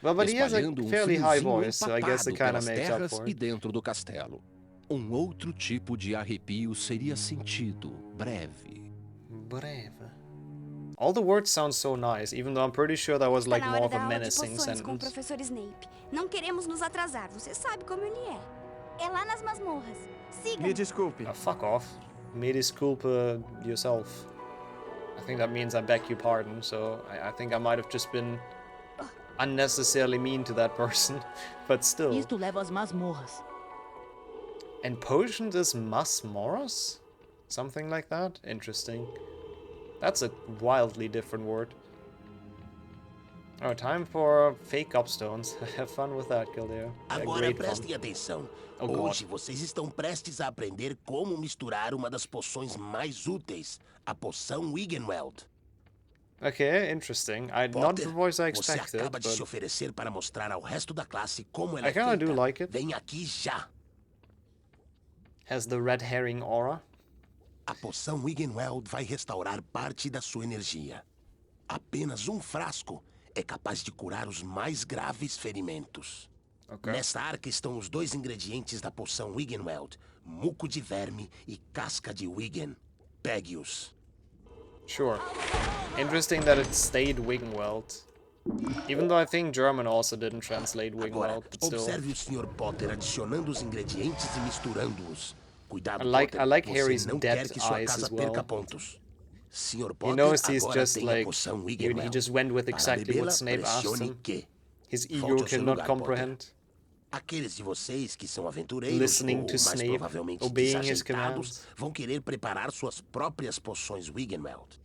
Well, but he has a fairly high voice, so I guess it kind of makes up for E it. dentro do castelo. Outro tipo de arrepio seria sentido, breve. Breve. All the words sound so nice, even though I'm pretty sure that was Está like na more hora of da a aula de menacing poções com o sentence. professor Snape. Não queremos nos atrasar, você sabe como ele é. É lá nas masmorras. Siga. Me desculpe. Fuck off. Me disculpa yourself. I think that means I beg your pardon, so I think I might have just been unnecessarily mean to that person, but still. Isto leva às masmorras. And potions is masmoras? Something like that? Interesting. That's a wildly different word. Oh, time for fake upstones. Have fun with that, Kildare. Agora Great prestem fun. atenção. Oh, God. Hoje vocês estão prestes a aprender como misturar uma das poções mais úteis, a poção Wiggenweld. Okay, interesting. Not Potter, the voice I você expected, acaba de se but oferecer para mostrar ao resto da classe como ela I é kinda feita. do like it. Vem aqui já. has the red herring aura. A poção Wiggenweld vai restaurar parte da sua energia. Apenas um frasco é capaz de curar os mais graves ferimentos. Okay. Nesta arca estão os dois ingredientes da poção Wiggenweld: muco de verme e casca de Wiggen. Pegue-os. Sure. Interesting that it stayed Wiggenweld. Even though I think German also didn't translate Agora, Wiggenweld, but still. observe o Sr. Potter adicionando os ingredientes e misturando-os. Cuidado, I like Potter. Harry's Você não dead quer que sua eyes casa as well. perca pontos. Sr. He Potter knows he's agora just tem a like, poção he Wiggenweld. just went with Para exactly what bebê-la, Snape asked pressione him. Q. His Volte ego ao seu cannot lugar, comprehend. Potter. Aqueles de vocês que são aventureiros Listening ou to mais Snape, provavelmente obeying his desajeitados, commands. vão querer preparar suas próprias poções Wiggenweld.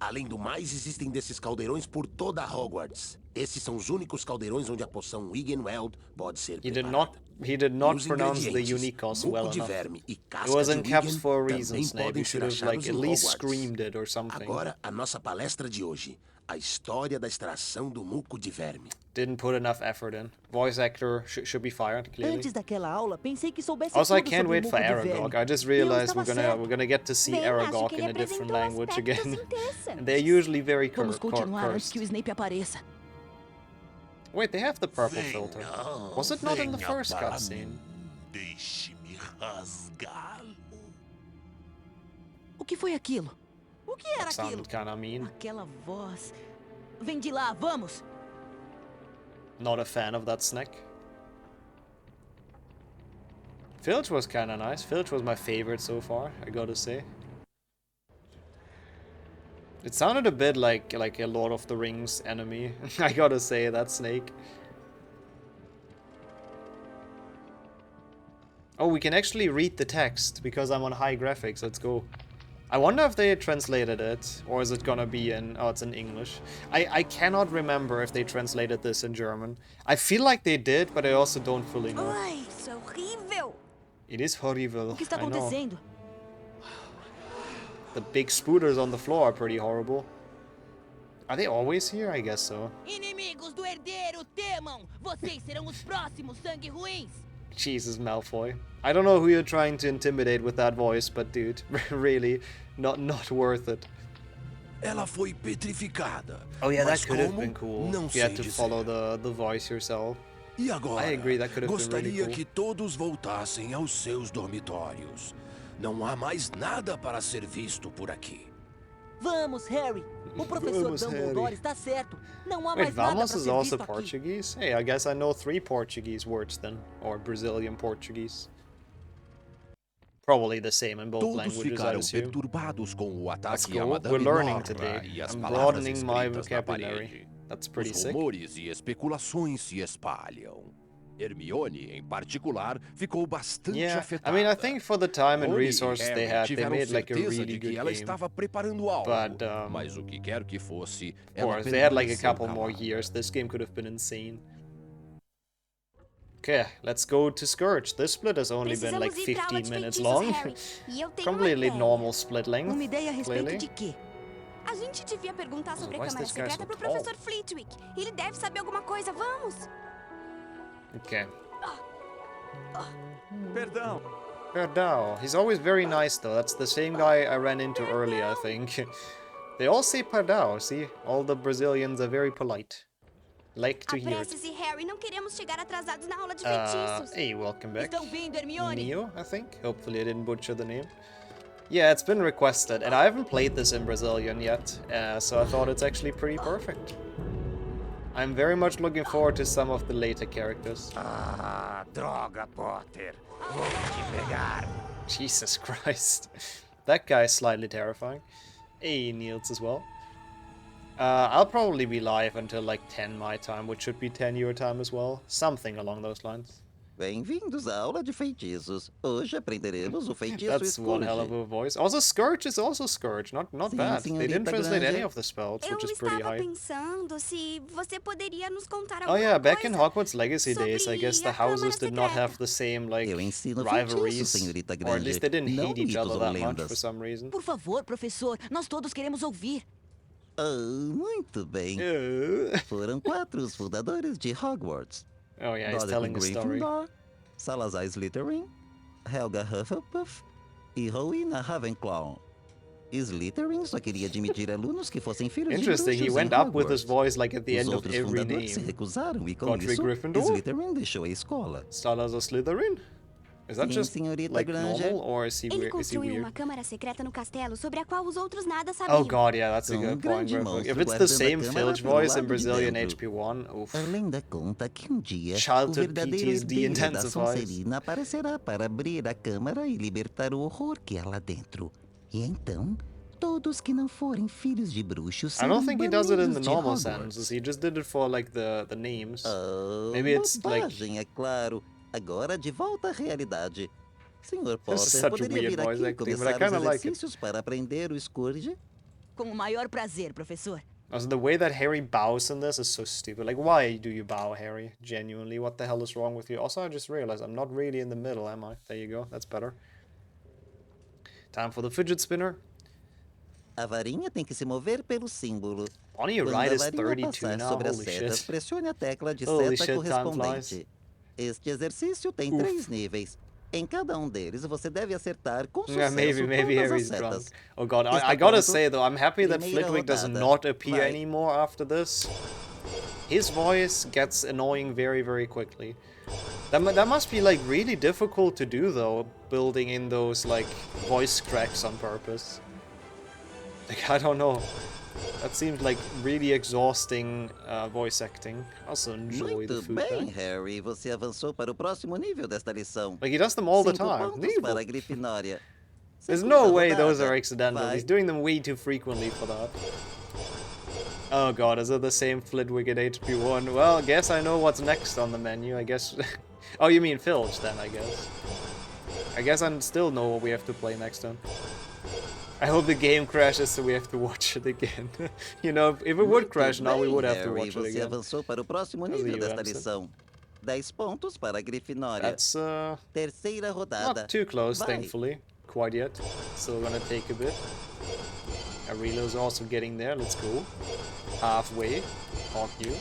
Além do mais, existem desses caldeirões por toda Hogwarts. Esses são os únicos caldeirões onde a poção Wiggenweld pode ser preparada. He did not E os pronounce the ingredientes, Unicos muco well de enough. verme e It casca was de in caps Wiggen for a também reason, Snape. You podem ser should have achados like at em least Hogwarts. screamed it or something. Agora, a nossa palestra de hoje. A história da extração do muco de verme. Didn't put enough effort in. Voice actor should be fired, clearly. Antes daquela aula, pensei que soubesse Also, I tudo can't sobre wait o for muco de Aragog. verme. I just E eu realized estava we're certo. gonna get to see Bem, acho Aragog que in ele a different apresentou language aspectos again. interessantes. And they're usually very Vamos continuar antes que o cursed. Snape apareça. Wait, they have the purple filter. Was it not in the first cutscene? Deixe-me rasgá-lo. O que foi aquilo? O que era That aquilo? sounded kinda mean. Aquela voz. Vem de lá, vamos! Not a fan of that snack. Filch was kinda nice. Filch was my favorite so far, I gotta say. It sounded a bit like a Lord of the Rings enemy. I gotta say, that snake. Oh, we can actually read the text because I'm on high graphics. Let's go. I wonder if they translated it, or is it gonna be in... Oh, it's in English. I cannot remember if they translated this in German. I feel like they did, but I also don't fully know. Ai, isso é horrível. It is horrible. O que está I know. acontecendo? The big spooters on the floor are pretty horrible. Are they always here? I guess so. Inimigos do herdeiro, temam! Vocês serão os próximos sangue ruins! Jesus, Malfoy. I don't know who you're trying to intimidate with that voice, but dude, really, not worth it. Ela foi petrificada. Oh yeah, Mas that could have como? been cool. Não If you had sei to dizer. follow the voice yourself. E agora? I agree, that could have been really Gostaria cool. que todos voltassem aos seus dormitórios. Não há mais nada para ser visto por aqui. Vamos, Harry! O professor Vamos, Dumbledore Harry. está certo. Não há Wait, mais nada para vamos ser is also visto aqui. Portuguese? Hey, I guess I know 3 Portuguese words then. Or Brazilian Portuguese. Probably the same in both Todos languages, I ficaram assume. perturbados com o Let's ataque a go. Madame We're learning Norra today. e as I'm palavras broadening my escritas na vocabulary. parede. That's pretty Os sick. rumores e especulações se espalham. Hermione, em particular, ficou bastante Yeah, I afetada. mean, I think for the time and Rony e resources they Harry had, they tiveram made like a certeza really de que good ela game. estava preparando algo, But, mas o que quer que fosse, Of ela course, they had like a permaneceu couple more calada. years. This game could have been insane. Okay, let's go to Scourge. This split has only been like Precisamos ir pra aula 15 de minutes feitiços, long. Harry. E eu tenho uma Completely ideia. normal split length, Uma ideia a respeito clearly. de quê? A gente devia perguntar sobre Why a is Câmara this guy Secreta so pro tall? professor Flitwick. Ele deve saber alguma coisa, vamos! Okay. Perdão. Perdão. He's always very nice though. That's the same guy I ran into earlier, I think. They all say perdão, see? All the Brazilians are very polite. Like to hear it. Apresse-se, Harry. Não queremos chegar atrasados na aula de feitiços. Hey, welcome back. Estão vindo, Hermione! Neo, I think. Hopefully I didn't butcher the name. Yeah, it's been requested, and I haven't played this in Brazilian yet, so I thought it's actually pretty perfect. I'm very much looking forward to some of the later characters. Ah, droga, Potter. Vou te pegar. Jesus Christ. That guy is slightly terrifying. Hey, Niels as well. I'll probably be live until like 10 my time, which should be 10 your time as well. Something along those lines. Bem-vindos à aula de feitiços. Hoje aprenderemos o feitiço That's one hell of a voice. Also, Scourge is also Scourge. Not Sim, bad. They didn't senhorita translate any Granger. of the spells, Eu which is pretty estava high. pensando se você poderia nos contar Oh alguma yeah, back in coisa Hogwarts Legacy days, I guess sobre the a houses Câmara did not Secreta. have the same, like, Eu ensino rivalries. feitiços, senhorita Or at Granger. least they didn't Não hate each mitos other ou that much lendas. for some reason. Por favor, professor, nós todos queremos ouvir. Muito bem. Oh Foram 4 os fundadores de Hogwarts. yeah, he's Dorothy telling a story. Gryffindor, Salazar Slytherin, Helga Hufflepuff e Rowena Ravenclaw. Slytherin só queria admitir alunos que fossem filhos de Interesting, he bruxos went em up with his Hogwarts. voice like at the Os end of outros every fundadores se name. recusaram e com Godric isso, Gryffindor? Slytherin deixou a escola. Salazar Slytherin? Is that Sim, just senhorita like Granger. normal, or is he Ele is he construiu weird? uma câmara secreta no castelo sobre a qual os outros nada sabiam. Oh god, yeah, that's a Com good point. grande Griffin. monstro If it's the guardando a same câmara Filch pelo voice in lado de Brazilian dentro. HP1, oof. A lenda conta que dia o Childhood verdadeiro PTSD herdeiro da intensifies. Sonserina aparecerá para abrir a câmara e libertar o horror que há lá dentro. E então, todos que não forem filhos de bruxos I serão don't think he does it in the banidos de normal Hogwarts. sentences. He just did it for like the names. Maybe it's like bobagem, é claro. Agora de volta à realidade. Senhor This is Potter, such a poderia weird vir voice aqui acting, but I começar os kinda like it. exercícios para aprender o Scourge? Com o maior prazer, professor. Also, the way that Harry bows in this is so stupid. Like, why do you bow, Harry? Genuinely, what the hell is wrong with you? Also, I just realized I'm not really in the middle, am I? There you go, that's better. Time for the fidget spinner. A varinha tem que se mover pelo símbolo. Bonnie, your Quando ride a is varinha 32 passar now, sobre as holy setas, shit. pressione a tecla de Holy seta shit, time flies. correspondente. Este exercício tem 3 níveis. Em cada deles, você deve acertar com sucesso maybe todas as Harry's setas. drunk. Oh god, Está I gotta pronto? say though, I'm happy that Primeira Flitwick does rodada. not appear Vai. anymore after this. His voice gets annoying very, very quickly. That must be like really difficult to do though, building in those like voice cracks on purpose. Like, I don't know. That seems like really exhausting voice acting. Also enjoy the Muito food bem, bags. Harry. Você avançou para o próximo nível desta lição. Like, he does them all the 5 time. pontos para a Grifinória. There's Segunda no way those rodada. are accidental. Vai. He's doing them way too frequently for that. Oh god, is it the same Flitwick at HP1? Well, I guess I know what's next on the menu, I guess. Oh, you mean Filch then, I guess. I guess I still know what we have to play next time. I hope the game crashes so we have to watch it again. You know, if it would crash now, we would have to watch it Você again. avançou para o próximo How's nível you, desta Amson? lição. 10 pontos para a Grifinória. That's Terceira rodada. not too close, Vai. thankfully. Quite yet. Still gonna take a bit. Arilo's also getting there. Let's go. Halfway. Hawk you.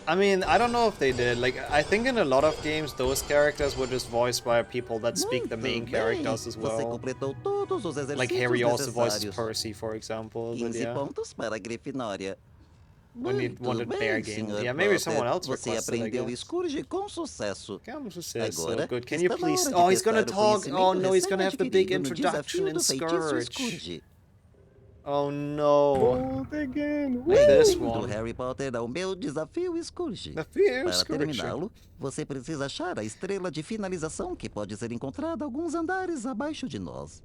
I mean, I don't know if they did. Like, I think in a lot of games, those characters were just voiced by people that speak the main Muito characters as bem. Você well. completou todos os exercícios Like Harry also voices necessários. Percy, for example. But 15 yeah, pontos para a Grifinória. when you Muito wanted bem, bear game. Sr. Yeah, maybe Potter. someone else Você requested, I aprendeu guess. Scourge com sucesso. Camus says so Agora, good. Can you está na please? hora de Oh, he's gonna testar o talk. Oh conhecimento no, he's gonna have the big recém-adquirido no introduction desafio in do feitiço Scourge. Scourge. Oh no. Again. Like this Do one. Harry Potter ao meu desafio Scourge. The fear Para Scourge. terminá-lo, você precisa achar a estrela de finalização que pode ser encontrada alguns andares abaixo de nós.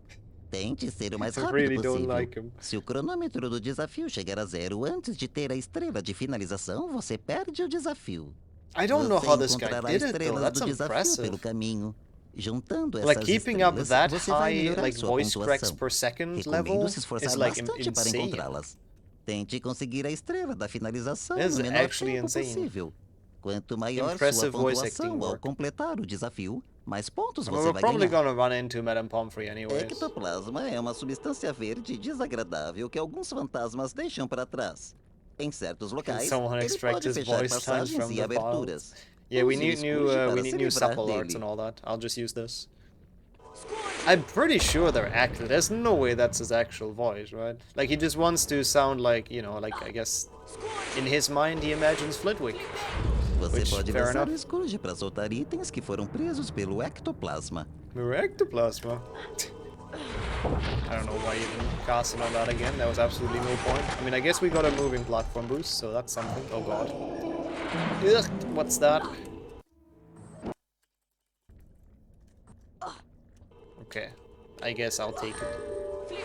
Tente ser o mais I rápido really don't possível. like him. Se o cronômetro do desafio chegar a 0 antes de ter a estrela de finalização, você perde o desafio. I don't know Você how this guy encontrará did it though. estrelas That's do desafio impressive. pelo caminho. Juntando essas Like keeping up estrelas, that você vai high melhorar like sua voice cracks pontuação. per second Recomendo level se esforçar is like bastante para insane. encontrá-las. Tente conseguir a estrela da finalização This is no menor actually tempo insane. possível. Quanto maior Impressive sua voice acting pontuação ao work. completar o desafio, mais pontos Well, você we're vai probably ganhar. gonna run into Madame Pomfrey anyways. Ectoplasma é uma substância verde desagradável que alguns fantasmas deixam para trás. Em certos locais, Someone ele extract pode his fechar voice lines passagens from e the aberturas. Yeah, we Use need o new Scourge para we need se new livrar supple arts dele. and all that. I'll just use this. I'm pretty sure they're acted. There's no way that's his actual voice, right? Like he just wants to sound like, you know, like I guess in his mind he imagines Flitwick. Você Which, pode fair lançar enough. o Scourge para soltar itens que foram presos pelo ectoplasma. Ectoplasma. I don't know why even casting on that again. There was absolutely no point. I mean, I guess we got a moving platform boost, so that's something. Oh god. Ugh, what's that? Okay, I guess I'll take it.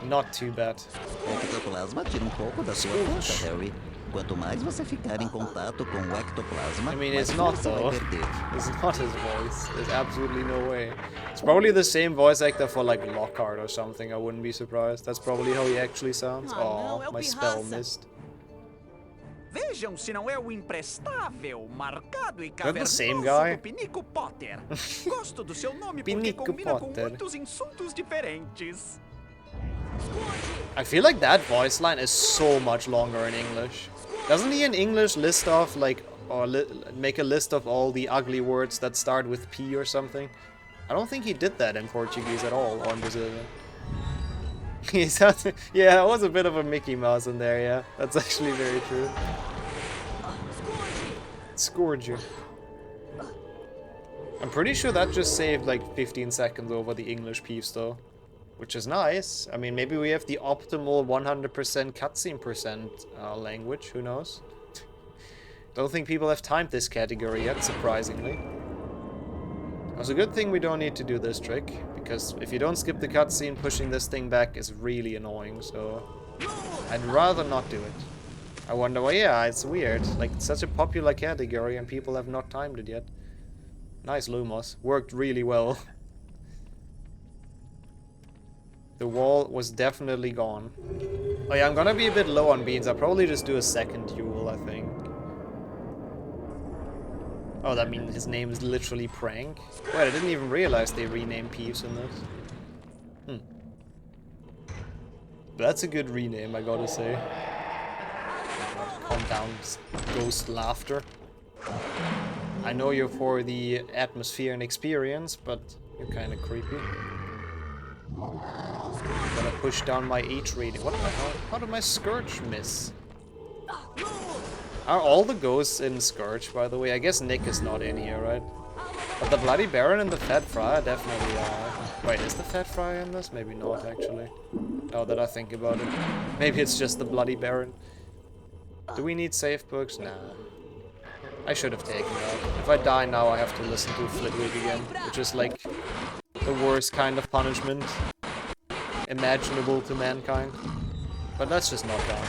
Not too bad. O ectoplasma tira pouco da sua força, Harry. Quanto mais você ficar em contato com o ectoplasma, I mean, mais it's not força vai though. perder. It's not his voice. There's absolutely no way. It's probably the same voice actor for like Lockhart or something. I wouldn't be surprised. That's probably how he actually sounds. não, Oh, é o my spell Pirraça. missed. Vejam se não é o imprestável, marcado e That the same cavernoso guy? do Pinico Potter. Gosto do seu nome porque Pinico combina com Potter. muitos insultos diferentes. I feel like that voice line is so much longer in English. Doesn't he in English list off like, or make a list of all the ugly words that start with P or something? I don't think he did that in Portuguese at all, or in Brazilian. Yeah, it was a bit of a Mickey Mouse in there, yeah. That's actually very true. Scourge you. I'm pretty sure that just saved like 15 seconds over the English piece though. Which is nice. I mean, maybe we have the optimal 100% cutscene percent language, who knows? Don't think people have timed this category yet, surprisingly. It's a good thing we don't need to do this trick, because if you don't skip the cutscene, pushing this thing back is really annoying, so I'd rather not do it. I wonder why, yeah, it's weird. Like, it's such a popular category and people have not timed it yet. Nice Lumos. Worked really well. The wall was definitely gone. Oh yeah, I'm gonna be a bit low on beans. I'll probably just do a second duel, I think. Oh, that means his name is literally Prank? Wait, I didn't even realize they renamed Peeves in this. That's a good rename, I gotta say. Calm down, ghost laughter. I know you're for the atmosphere and experience, but you're kinda creepy. Gonna push down my H rating. What the hell? How did my Scourge miss? Are all the ghosts in Scourge, by the way? I guess Nick is not in here, right? But the Bloody Baron and the Fat Friar definitely are. Wait, is the Fat Friar in this? Maybe not, actually. Now that I think about it. Maybe it's just the Bloody Baron. Do we need save books? Nah. I should have taken that. If I die now, I have to listen to Flitwick again, which is like the worst kind of punishment imaginable to mankind. But let's just knock down.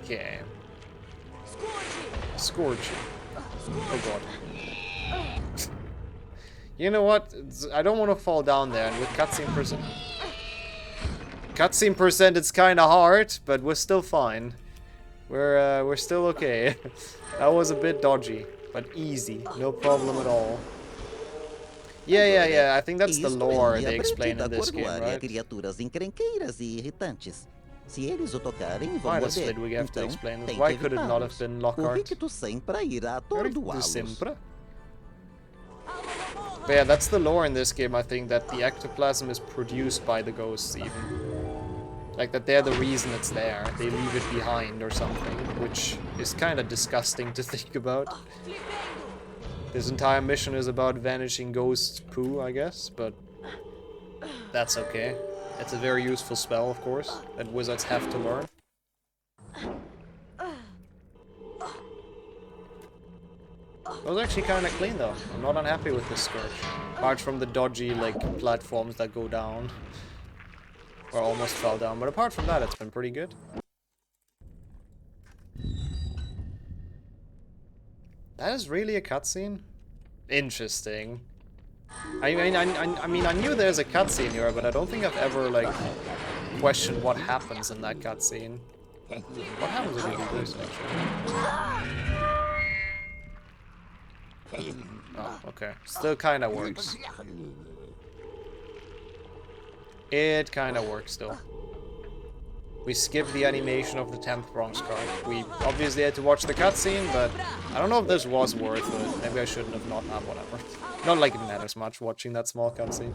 Okay. Scourge. Oh god. You know what? I don't want to fall down there, and with cutscene percent, it's kind of hard, but we're still fine. We're still okay. That was a bit dodgy, but easy, no problem at all. Yeah. I think that's the lore they explain in this game, right? Why does Flitwick have to explain this? Why could it not have been Lockhart? But yeah, that's the lore in this game, I think, that the ectoplasm is produced by the ghosts even. Like that they're the reason it's there. They leave it behind or something, which is kind of disgusting to think about. This entire mission is about vanishing ghost poo, I guess, but that's okay. It's a very useful spell, of course, that wizards have to learn. It was actually kind of clean though. I'm not unhappy with this Scourge. Apart from the dodgy, like, platforms that go down. Or almost fell down, but apart from that, it's been pretty good. That is really a cutscene? Interesting. I mean, I knew there's a cutscene here, but I don't think I've ever, like, questioned what happens in that cutscene. What happens if you do this, actually? Oh, okay. Still kinda works. It kinda works still. We skipped the animation of the 10th Bronze card. We obviously had to watch the cutscene, but I don't know if this was worth it. Maybe I shouldn't have not, whatever. Not like it matters much watching that small cutscene.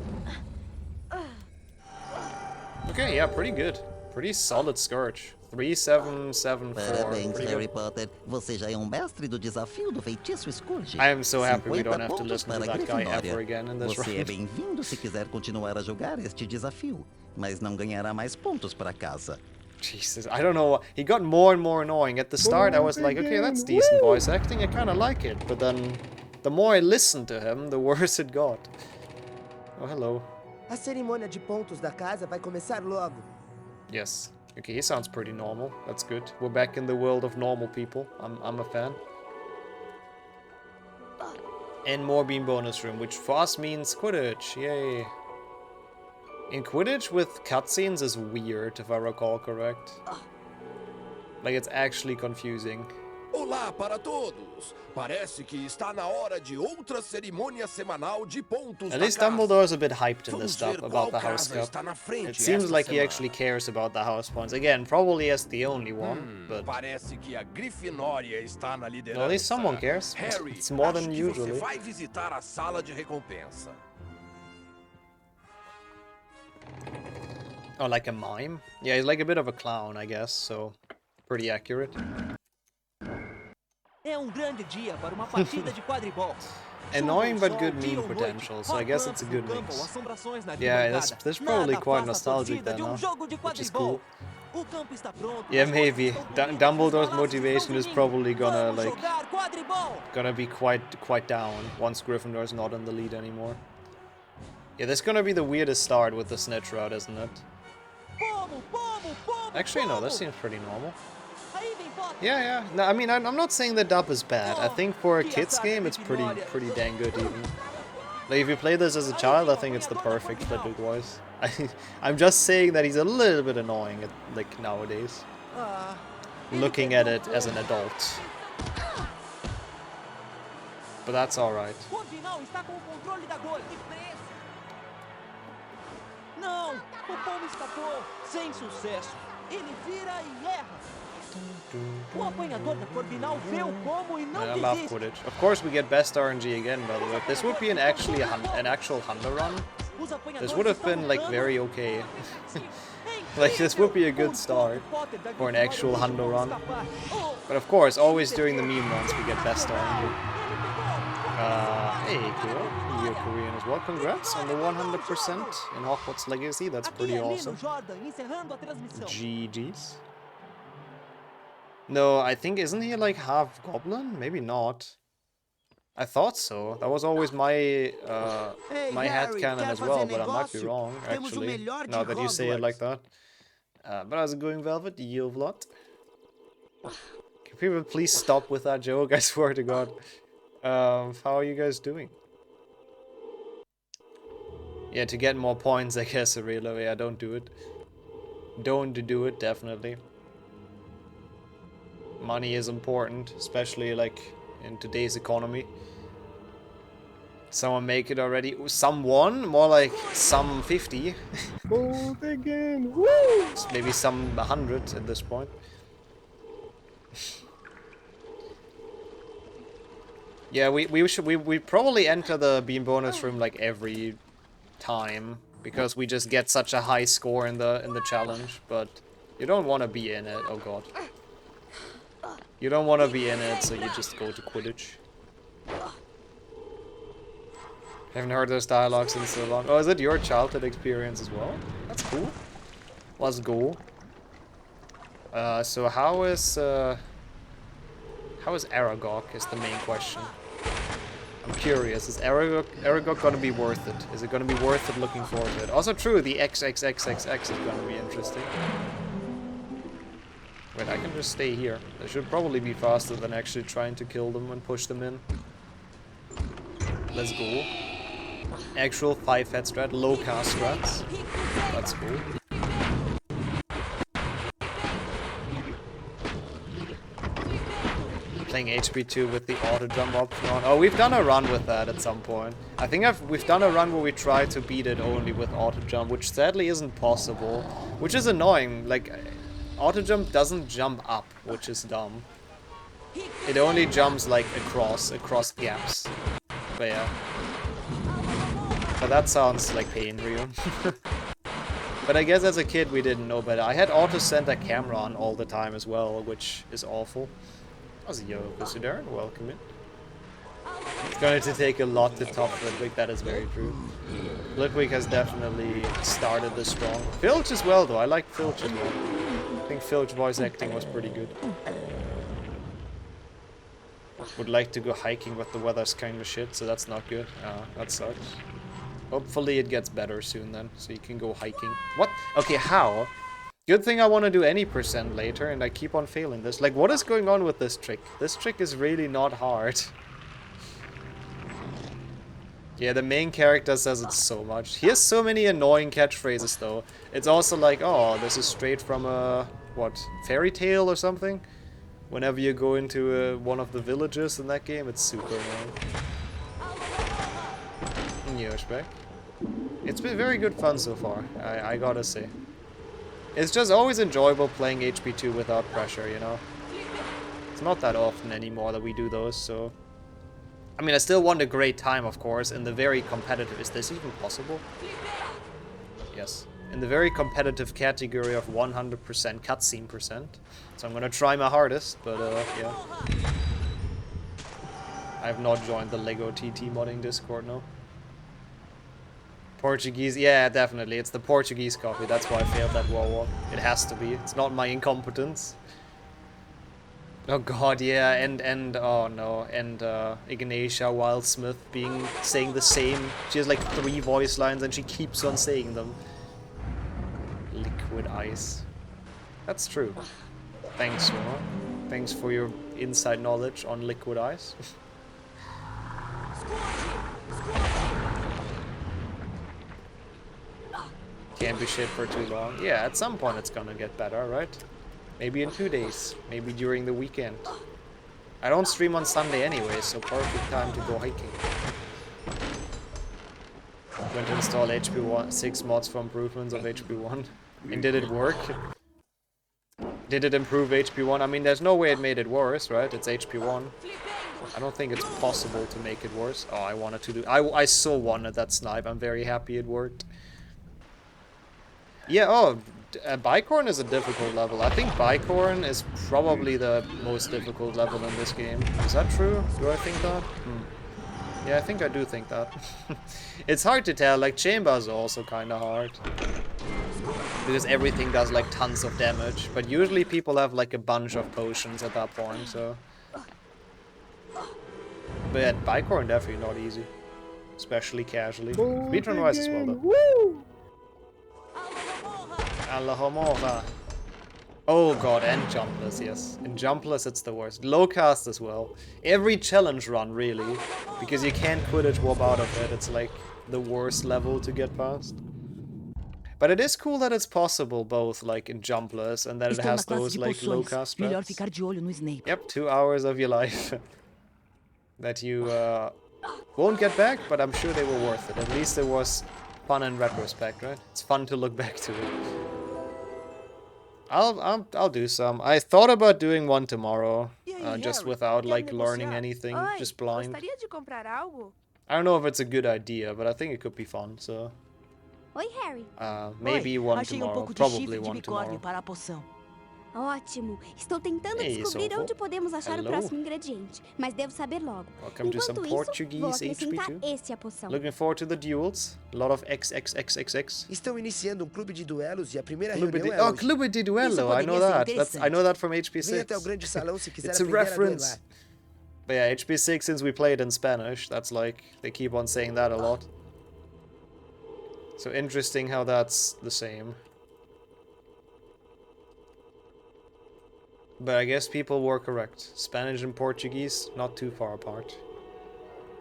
Okay, yeah, pretty good. Pretty solid Scourge. 3774. Parabéns, Harry Potter. Você já é mestre do desafio do feitiço Scourge. I am so happy we don't have to listen to that guy ever again in this Você é bem-vindo se quiser continuar a jogar este desafio, mas não ganhará mais pontos para casa. Jesus, I don't know. He got more and more annoying. At the start, I was like, okay, that's decent voice acting. I kind of like it. But then, the more I listened to him, the worse it got. Oh, hello. A cerimônia de pontos da casa vai começar logo. Yes. Okay, he sounds pretty normal. That's good. We're back in the world of normal people. I'm a fan. And more beam bonus room, which for us means Quidditch. Yay. In Quidditch with cutscenes is weird, if I recall correct. Like, it's actually confusing. Olá para todos! Parece que está na hora de outra cerimônia semanal de pontos. At least Dumbledore's a bit hyped in this stuff about the House Cup. It seems like he actually cares about the house points. Again, probably as the only one, but... Parece que a Grifinória está na liderança. Well, at least someone cares. Harry, it's more than usually. Você vai visitar a sala de recompensa. Oh, like a mime? Yeah, he's like a bit of a clown, I guess, so pretty accurate. Annoying but good meme potential, so I guess it's a good mix. Yeah, that's probably quite nostalgic then, huh? Which is cool. Yeah, maybe. Dumbledore's motivation is probably gonna be quite down once Gryffindor's not in the lead anymore. Yeah, that's gonna be the weirdest start with the snitch route, isn't it? Actually, no, that seems pretty normal. Yeah. No, I mean, I'm not saying that dub is bad. I think for a kids game, it's pretty dang good even. Like, if you play this as a child, I think it's the perfect Flitwick voice. I'm just saying that he's a little bit annoying, like, nowadays. Looking at it as an adult. But that's alright. Não! O Paulo escapou! Sem sucesso! Ele vira e erra! O apanhador da Corvinal vê o como e não I love desiste! Quidditch. Of course we get best RNG again, by the way. If this would be an actual Hunter run, this would have been, like, very okay. Like, this would be a good start for an actual Hunter run. But of course, always during the meme runs we get best RNG. Hey, cool. You're Korean as well. Congrats on the 100% in Hogwarts Legacy. That's pretty awesome. GG's. No, I think, isn't he like half goblin? Maybe not. I thought so. That was always my my headcanon as well, but I might be wrong, actually. Now that you say it like that. But how's it going, Velvet? You lot? Can people please stop with that joke? I swear to God. How are you guys doing? Yeah, to get more points, I guess, Aurelio. Yeah, don't do it. Don't do it, definitely. Money is important, especially, like, in today's economy. Someone make it already? Someone? More like some 50. Oh, again! Woo! Maybe some 100 at this point. Yeah, we probably enter the beam bonus room like every time because we just get such a high score in the challenge, but you don't want to be in it. Oh god. You don't want to be in it, so you just go to Quidditch. Haven't heard those dialogues in so long. Oh, is it your childhood experience as well? That's cool. Let's go. So how is Aragog is the main question. I'm curious, is Aragog gonna be worth it? Is it gonna be worth it looking forward to it? Also true, the XXXXX is gonna be interesting. Wait, I can just stay here. I should probably be faster than actually trying to kill them and push them in. Let's go. Actual 5-head strat, low cast strats. That's cool. Playing HP2 with the auto jump option on. Oh, we've done a run with that at some point. I think we've done a run where we tried to beat it only with auto jump, which sadly isn't possible, which is annoying. Like, auto jump doesn't jump up, which is dumb. It only jumps like across gaps. But yeah. But that sounds like pain for you. But I guess as a kid we didn't know better. I had auto center camera on all the time as well, which is awful. How's yo, Darren? Welcome in. It's going to take a lot to top Flitwick, that is very true. Flitwick has definitely started this strong. Filch as well though, I like Filch as well. I think Filch voice acting was pretty good. Would like to go hiking, but the weather's kinda shit, so that's not good. That sucks. Hopefully it gets better soon then, so you can go hiking. What? Okay, how? Good thing I want to do any percent later, and I keep on failing this. Like, what is going on with this trick? This trick is really not hard. Yeah, the main character says it so much. He has so many annoying catchphrases, though. It's also like, oh, this is straight from a, what, fairy tale or something? Whenever you go into one of the villages in that game, it's super annoying. Yoshback. It's been very good fun so far, I gotta say. It's just always enjoyable playing HP2 without pressure, you know? It's not that often anymore that we do those, so... I mean, I still want a great time, of course, in the very competitive... Is this even possible? Yes. In the very competitive category of 100% cutscene percent. So I'm gonna try my hardest, but yeah. I have not joined the LEGO TT modding Discord, no. Portuguese, yeah, definitely. It's the Portuguese copy. That's why I failed that war. It has to be. It's not my incompetence. Oh god, yeah, and oh no, and Ignatia Wildsmith saying the same. She has like 3 voice lines and she keeps on saying them. Liquid ice. That's true. Thanks, Roma. Thanks for your inside knowledge on liquid ice. Can't be shit for too long. Yeah, at some point it's gonna get better, right? Maybe in 2 days. Maybe during the weekend. I don't stream on Sunday anyway, so perfect time to go hiking. Went to install HP 6 mods for improvements of HP1. And did it work? Did it improve HP1? I mean, there's no way it made it worse, right? It's HP1. I don't think it's possible to make it worse. Oh, I wanted to do... I so wanted that snipe. I'm very happy it worked. Yeah, oh, Bicorn is a difficult level. I think Bicorn is probably the most difficult level in this game. Is that true? Do I think that? Yeah, I think I do think that. It's hard to tell. Like, Chambers are also kind of hard. Because everything does, like, tons of damage. But usually people have, like, a bunch of potions at that point, so... But yeah, Bicorn definitely not easy. Especially casually. Speedrun-wise as well, though. Woo! Allahumma. Oh god, and jumpless, yes. In jumpless it's the worst. Low cast as well. Every challenge run, really. Because you can't Quidditch warp out of it. It's like the worst level to get past. But it is cool that it's possible both, like, in jumpless, and that it has those, like, low cast strats. Yep, 2 hours of your life. That you won't get back, but I'm sure they were worth it. At least it was fun in retrospect, right? It's fun to look back to it. I'll do some. I thought about doing one tomorrow, just without, like, learning anything, just blind. I don't know if it's a good idea, but I think it could be fun, so... Oi, Harry. Maybe one tomorrow, probably one tomorrow. Ótimo. Estou tentando descobrir onde podemos achar o próximo ingrediente, mas devo saber logo. Welcome to some Portuguese HP2. Esse à poção. Looking forward to the duels. A lot of XXXXX. Estão iniciando clube de duelos e a primeira reunião é Oh, hoje. Clube de Duelo. I know that. I know that from HP6. Venha até o grande salão se quiser It's a aprender reference. a duelar. But yeah, HP6, since we played in Spanish, that's like, they keep on saying that a lot. So interesting how that's the same. But I guess people were correct. Spanish and Portuguese, not too far apart.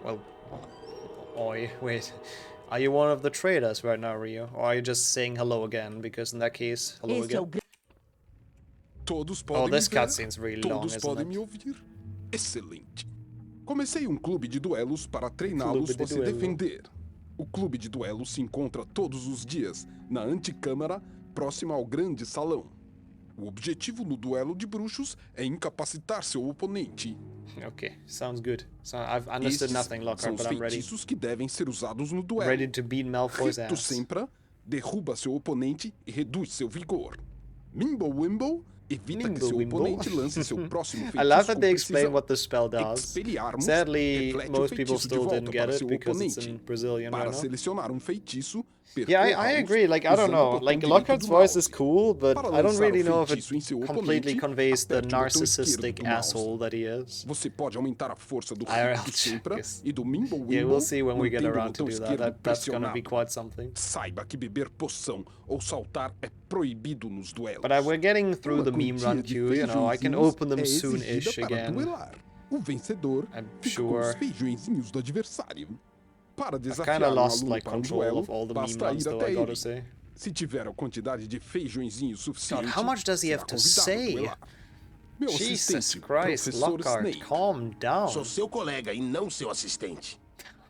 Well, oi, wait. Are you one of the traders right now, Rio? Or are you just saying hello again? Because in that case, hello again. Oh, this cutscene's really long, isn't it? Me ouvir? Excelente. Comecei clube de duelos para treiná-los a se defender. O clube de duelos se encontra todos os dias na antecâmara, próxima ao grande salão. O objetivo no duelo de bruxos é incapacitar seu oponente. Okay, sounds good. So I've understood nothing, Lockhart, but I'm ready. São os feitiços que devem ser usados no duelo. Ready to beat Malfoy's Rito ass. sempre derruba seu oponente e reduz seu vigor. Mimble Wimble evita que seu oponente lance seu próximo feitiço. I love that they explain what the spell does. Sadly, most people still didn't get it because it's in Brazilian right now. Selecionar feitiço. Yeah, I agree. Like, I don't know. Like, Lockhart's voice is cool, but I don't really know if it completely conveys the narcissistic asshole that he is. Você pode aumentar a força do Rito sempre e do Mimble Wimble. Yeah, we'll see when we get around to do that. That's gonna be quite something. Saiba que beber poção ou saltar é proibido nos duelos. But we're getting through the meme run queue, you know. I can open them soon-ish again. O vencedor fica com os feijõezinhos do adversário. Para desafiar uma luta para duelo, basta ir até ele. Se tiver a quantidade de feijõezinhos suficiente, God, how much does he have to say? Jesus Christ, Lockhart, calm down. Sou seu colega e não seu assistente.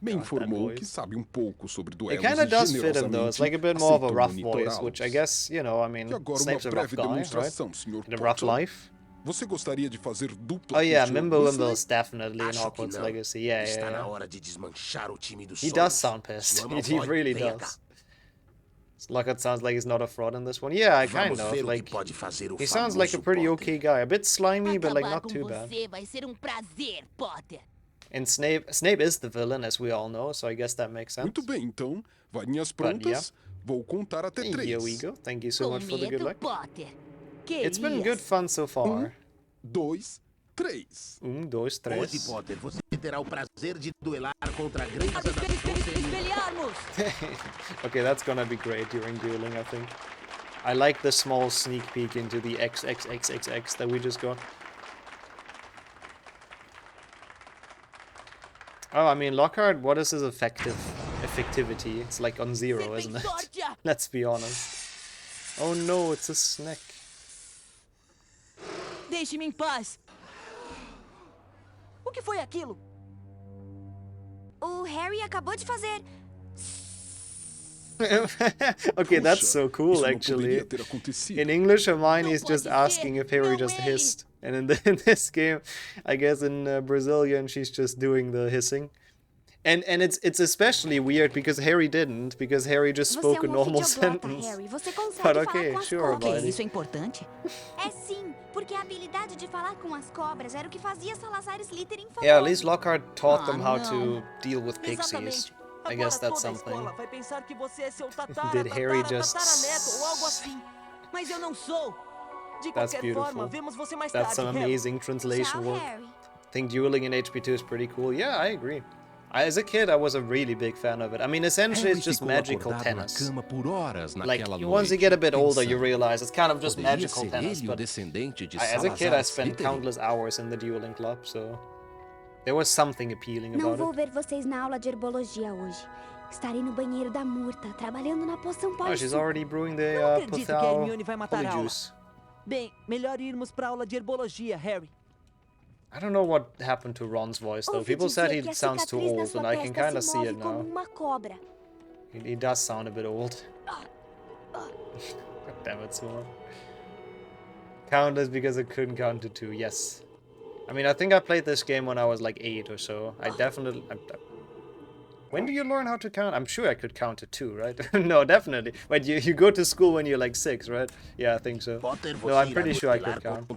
Me informou que sabe pouco sobre duelos. It kind of does fit him though. It's like a bit more of a rough voice, which I guess, you know, I mean, Snape's a rough guy, right? In a rough life. Você gostaria de fazer dupla? Oh yeah, Mimble is definitely in Hogwarts Legacy. Yeah, Está na hora de desmanchar o time dos He does sound pissed. He really does. Lockhart sounds like he's not a fraud in this one. Yeah, I kind of. Like, he sounds like a pretty okay guy. A bit slimy, but like not too bad. And Snape is the villain, as we all know, so I guess that makes sense. Muito bem, então, varinhas prontas. Vou contar até 3. Here we go. Thank you so much for the good luck. It's been good fun so far. 2, 3. 1, 2, 3. Hoje, Potter, você terá o prazer de duelar contra grandes Okay, that's gonna be great during dueling, I think. I like the small sneak peek into the XXXXX that we just got. Oh, I mean, Lockhart, what is his effective effectivity. It's like on 0, isn't it? Let's be honest. Oh no, it's a snack. Deixe-me em paz. O que foi aquilo? O Harry acabou de fazer. Okay, that's so cool, actually. In English, Hermione is just asking if Harry just hissed. And in this game, I guess in Brazilian, she's just doing the hissing. And it's especially weird because Harry didn't, because Harry just spoke a normal sentence. But okay, sure, Hermione. Isso é importante? É sim, porque a habilidade de falar com as cobras era o que fazia Salazar Slytherin famoso. Yeah, at least Lockhart taught them how to deal with pixies. I guess that's something. Did Harry just... Mas eu não sou. De That's qualquer beautiful. forma, vemos você mais That's tarde, some amazing translation work. I think dueling in HP2 is pretty cool. Yeah, I agree. As a kid, I was a really big fan of it. I mean, essentially, it's just magical tennis. Like, once you get a bit older, you realize it's kind of just magical tennis. But as a kid, I spent countless hours in the dueling club, so there was something appealing Não about vou it. ver vocês na aula de herbologia hoje. Estarei no banheiro da Murta, trabalhando na poção Oh, she's already brewing the Polyjuice. Bem, melhor irmos para aula de herbologia, Harry. I don't know what happened to Ron's voice, though. People said he sounds too old, and I can kind of see it now. He does sound a bit old. God damn it, Swan. Countless because I couldn't count to 2, yes. I mean, I think I played this game when I was like 8 or so. I definitely... When do you learn how to count? I'm sure I could count to 2, right? No, definitely. Wait, you go to school when you're like 6, right? Yeah, I think so. No, I'm pretty sure I could count.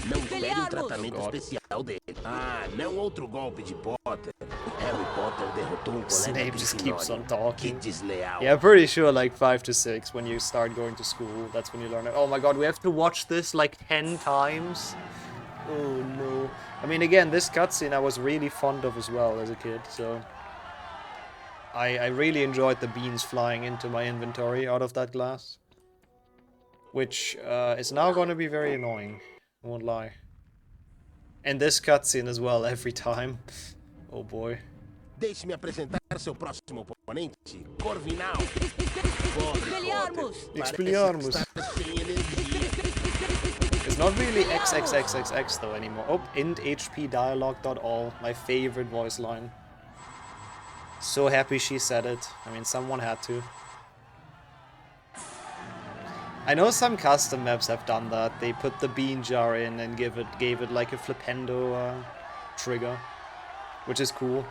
Não tolere tratamento especial dele. Ah, não outro golpe de Potter. Harry Potter derrotou colega Snape just keeps on talking. Desleal. Yeah, I'm pretty sure like 5 to 6 when you start going to school. That's when you learn it. Oh my god, we have to watch this like 10 times? Oh no. I mean, again, this cutscene I was really fond of as well as a kid, so... I really enjoyed the beans flying into my inventory out of that glass. Which is now going to be very annoying. I won't lie. And this cutscene as well, every time. Oh boy. Deixe-me apresentar seu próximo oponente, Corvinal. Expelliarmus. It's not really XXXXX though anymore. Oh, int HP dialogue.all, my favorite voice line. So happy she said it. I mean, someone had to. I know some custom maps have done that. They put the bean jar in and gave it like a flipendo trigger, which is cool.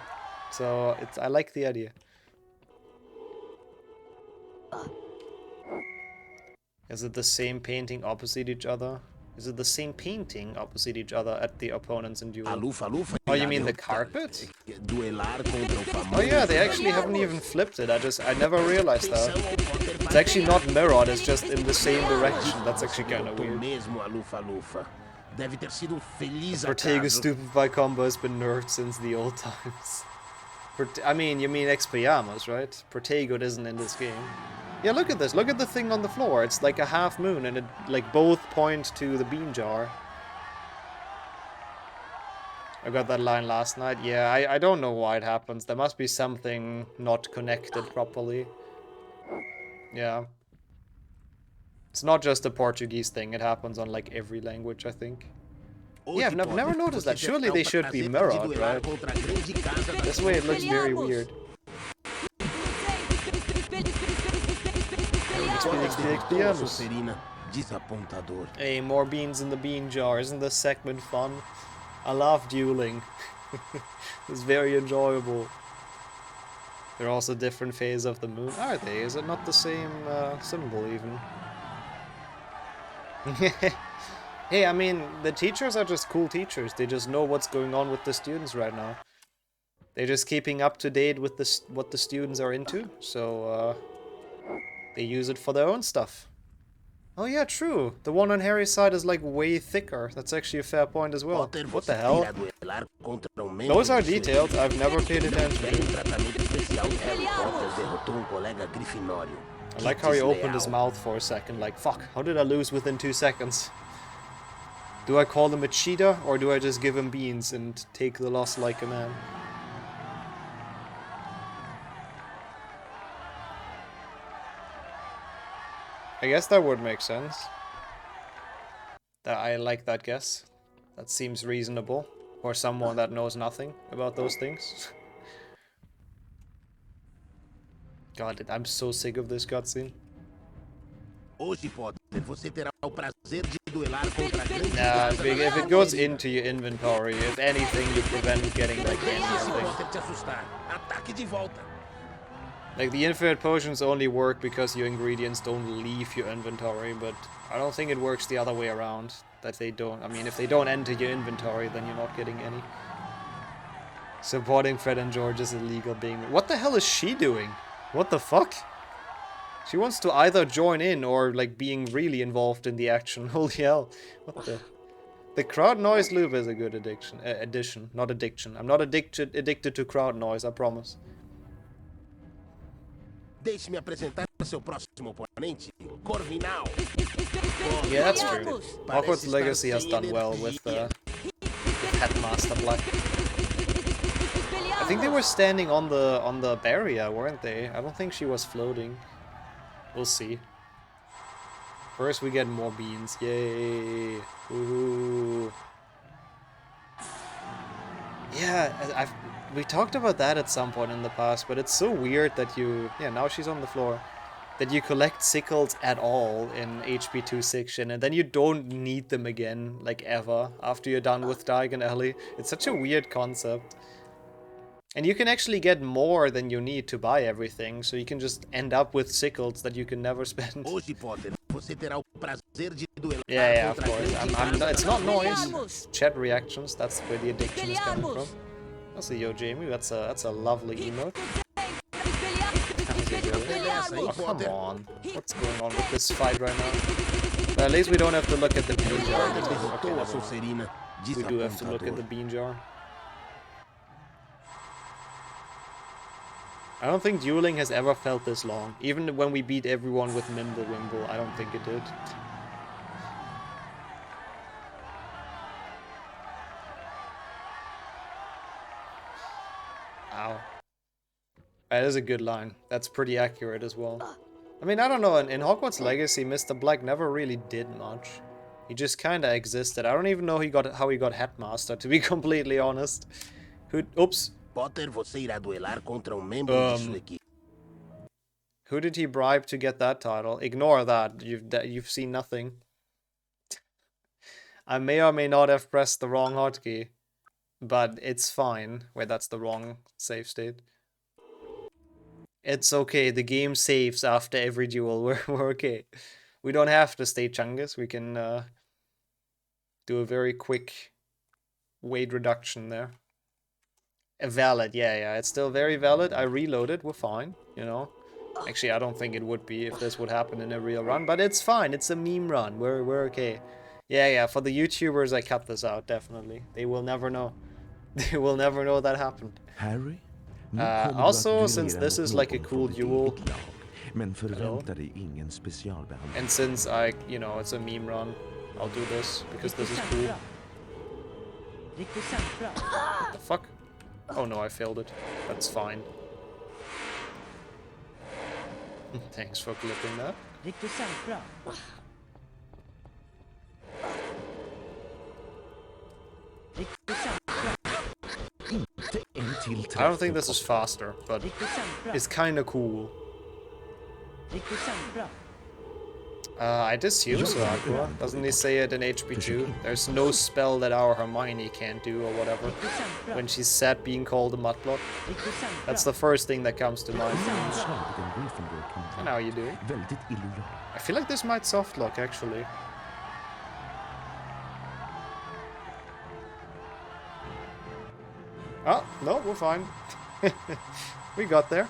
So I like the idea. Is it the same painting opposite each other? Is it the same painting opposite each other at the opponents in duel? Oh, you mean the carpet? Oh yeah, they actually haven't even flipped it. I never realized that. It's actually not mirrored, it's just in the same direction. That's actually kind of weird. Portuguese stupefy combo has been nerfed since the old times. I mean, you mean Expelliarmus, right? Protego isn't in this game. Yeah, look at this. Look at the thing on the floor. It's like a half moon, and it like both point to the bean jar. I got that line last night. Yeah, I don't know why it happens. There must be something not connected properly. Yeah. It's not just a Portuguese thing. It happens on like every language, I think. Yeah, I've never noticed that. Surely they should be mirrored, right? This way it looks very weird. Hey, more beans in the bean jar. Isn't this segment fun? I love dueling. It's very enjoyable. They're also different phases of the moon. Are they? Is it not the same symbol even? Hey, I mean, the teachers are just cool teachers. They just know what's going on with the students right now. They're just keeping up to date with what the students are into. So, they use it for their own stuff. Oh yeah, true. The one on Harry's side is like way thicker. That's actually a fair point as well. What the hell? Those are detailed. I've never paid attention to. I like how he opened his mouth for a second, like, fuck, how did I lose within 2 seconds? Do I call him a cheater, or do I just give him beans and take the loss like a man? I guess that would make sense. I like that guess. That seems reasonable for someone that knows nothing about those things. God, I'm so sick of this cutscene. Hoje, Potter, você terá o prazer de duelar contra grandes Nah, if it goes into your inventory, if anything, you prevent getting like anything. Ataque de volta. Like the infinite potions only work because your ingredients don't leave your inventory, but I don't think it works the other way around. That they don't. I mean, if they don't enter your inventory, then you're not getting any. Supporting Fred and George is illegal being. What the hell is she doing? What the fuck? She wants to either join in or like being really involved in the action. Holy hell! What the? The crowd noise loop is a good addition, not addiction. I'm not addicted to crowd noise. I promise. Deixe-me apresentar seu próximo oponente, Corvinal. Yeah, that's true. Hogwarts Legacy has done well with Headmaster Black. I think they were standing on the barrier, weren't they? I don't think she was floating. We'll see. First, we get more beans. Yay! Ooh. Yeah, we talked about that at some point in the past, but it's so weird that you... Yeah, now she's on the floor. That you collect sickles at all in HP 2 section, and then you don't need them again, like ever, after you're done with Diagon Alley. It's such a weird concept. And you can actually get more than you need to buy everything, so you can just end up with sickles that you can never spend. Yeah, of course. It's not noise. It's chat reactions. That's where the addiction is coming from. I'll see yo, Jamie. That's a lovely emote. Oh, come on. What's going on with this fight right now? Well, at least we don't have to look at the bean jar. Okay, we do have to look at the bean jar. I don't think dueling has ever felt this long. Even when we beat everyone with Mimblewimble, I don't think it did. Ow. That is a good line. That's pretty accurate as well. I mean, I don't know, in Hogwarts Legacy, Mr. Black never really did much. He just kinda existed. I don't even know how he got Headmaster, to be completely honest. Oops. Potter, você irá duelar contra membro de sua equipe. Who did he bribe to get that title? Ignore that. You've seen nothing. I may or may not have pressed the wrong hotkey, but it's fine. Wait, that's the wrong save state. It's okay. The game saves after every duel. We're okay. We don't have to stay Chungus. We can do a very quick weight reduction there. Valid, yeah, it's still very valid. I reloaded, we're fine, you know. Actually, I don't think it would be if this would happen in a real run, but it's fine. It's a meme run. We're okay. Yeah, for the YouTubers, I cut this out, definitely. They will never know. They will never know that happened. Harry? Also, since this is like a cool duel, hello? And since it's a meme run, I'll do this because this is cool. What the fuck? Oh no, I failed it. That's fine. Thanks for clipping that. I don't think this is faster, but it's kinda cool. I assume so, Aqua. Doesn't he say it in HP 2? There's no spell that our Hermione can't do or whatever. When she's sad being called a mudblot. That's the first thing that comes to mind. And how are you doing? I feel like this might softlock, actually. Oh, no, we're fine. We got there.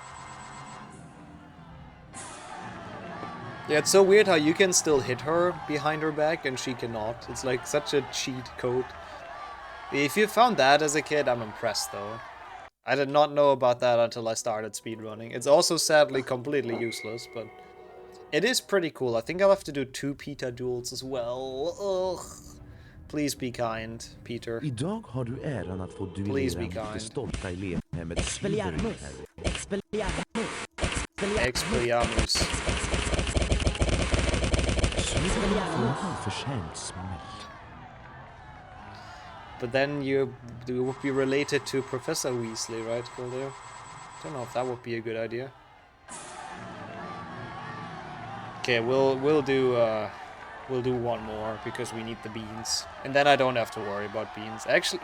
Yeah, it's so weird how you can still hit her behind her back and she cannot. It's like such a cheat code. If you found that as a kid, I'm impressed though. I did not know about that until I started speedrunning. It's also sadly completely useless, but it is pretty cool. I think I'll have to do 2 Peter duels as well. Ugh. Please be kind, Peter. Idag har du äran att få duellera med det stolta elevhemmet Expelliarmus. But then you would be related to Professor Weasley, right, Kildare? Don't know if that would be a good idea. Okay, we'll do one more because we need the beans, and then I don't have to worry about beans. Actually,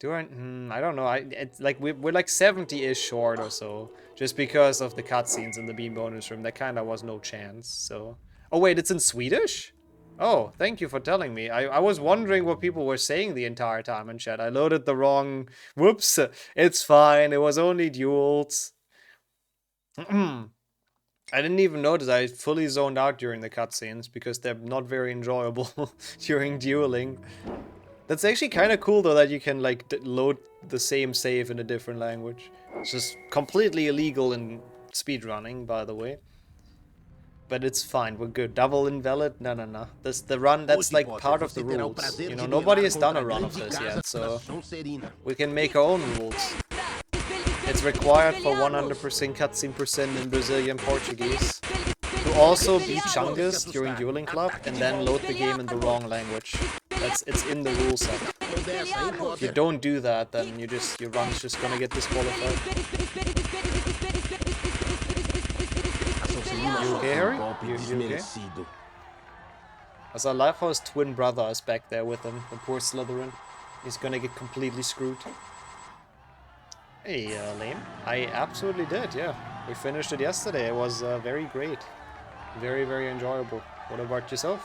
I don't know. It's like we're like 70-ish short or so, just because of the cutscenes in the bean bonus room. There kind of was no chance. So, oh wait, it's in Swedish. Oh, thank you for telling me. I was wondering what people were saying the entire time in chat. I loaded the wrong... Whoops. It's fine. It was only duels. I didn't even notice. I fully zoned out during the cutscenes because they're not very enjoyable during dueling. That's actually kind of cool though that you can like load the same save in a different language. It's just completely illegal in speedrunning, by the way. But it's fine, we're good. Double invalid? No. The run, that's like part of the rules. You know, nobody has done a run of this yet, so we can make our own rules. It's required for 100% cutscene percent in Brazilian Portuguese. To also beat Chungus during Dueling Club and then load the game in the wrong language. It's in the rule set. If you don't do that, then your run's just gonna get disqualified. You okay, Harry? You okay? As I love how his twin brother is back there with him, the poor Slytherin. He's gonna get completely screwed. Hey, Lane. I absolutely did, yeah. We finished it yesterday. It was very great. Very, very enjoyable. What about yourself?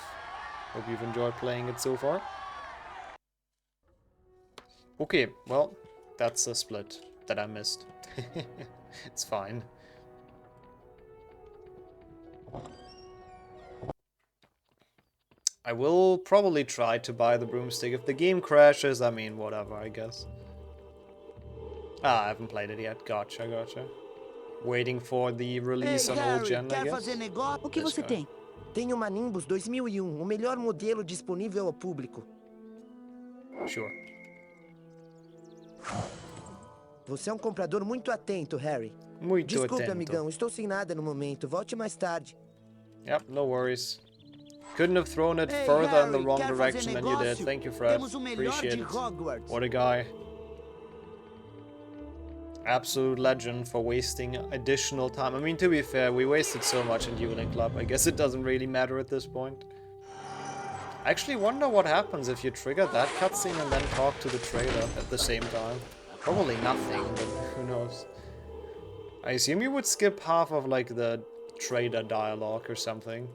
Hope you've enjoyed playing it so far. Okay, well, that's a split that I missed. It's fine. I will probably try to buy the broomstick. If the game crashes, I mean, whatever, I guess. Ah, I haven't played it yet. Gotcha. Waiting for the release on old gen, I guess. O que você tem? Tenho uma Nimbus 2001, o melhor modelo disponível ao público. Sure. Você é um comprador muito atento, Harry. Muito Desculpe, atento. amigão, estou sem nada no momento. Volte mais tarde. Yep, no worries. Couldn't have thrown it further in the wrong direction than you did. Thank you, Fred. Appreciate it. What a guy. Absolute legend for wasting additional time. I mean, to be fair, we wasted so much in Dueling Club. I guess it doesn't really matter at this point. I actually wonder what happens if you trigger that cutscene and then talk to the trader at the same time. Probably nothing, but who knows. I assume you would skip half of like the trader dialogue or something.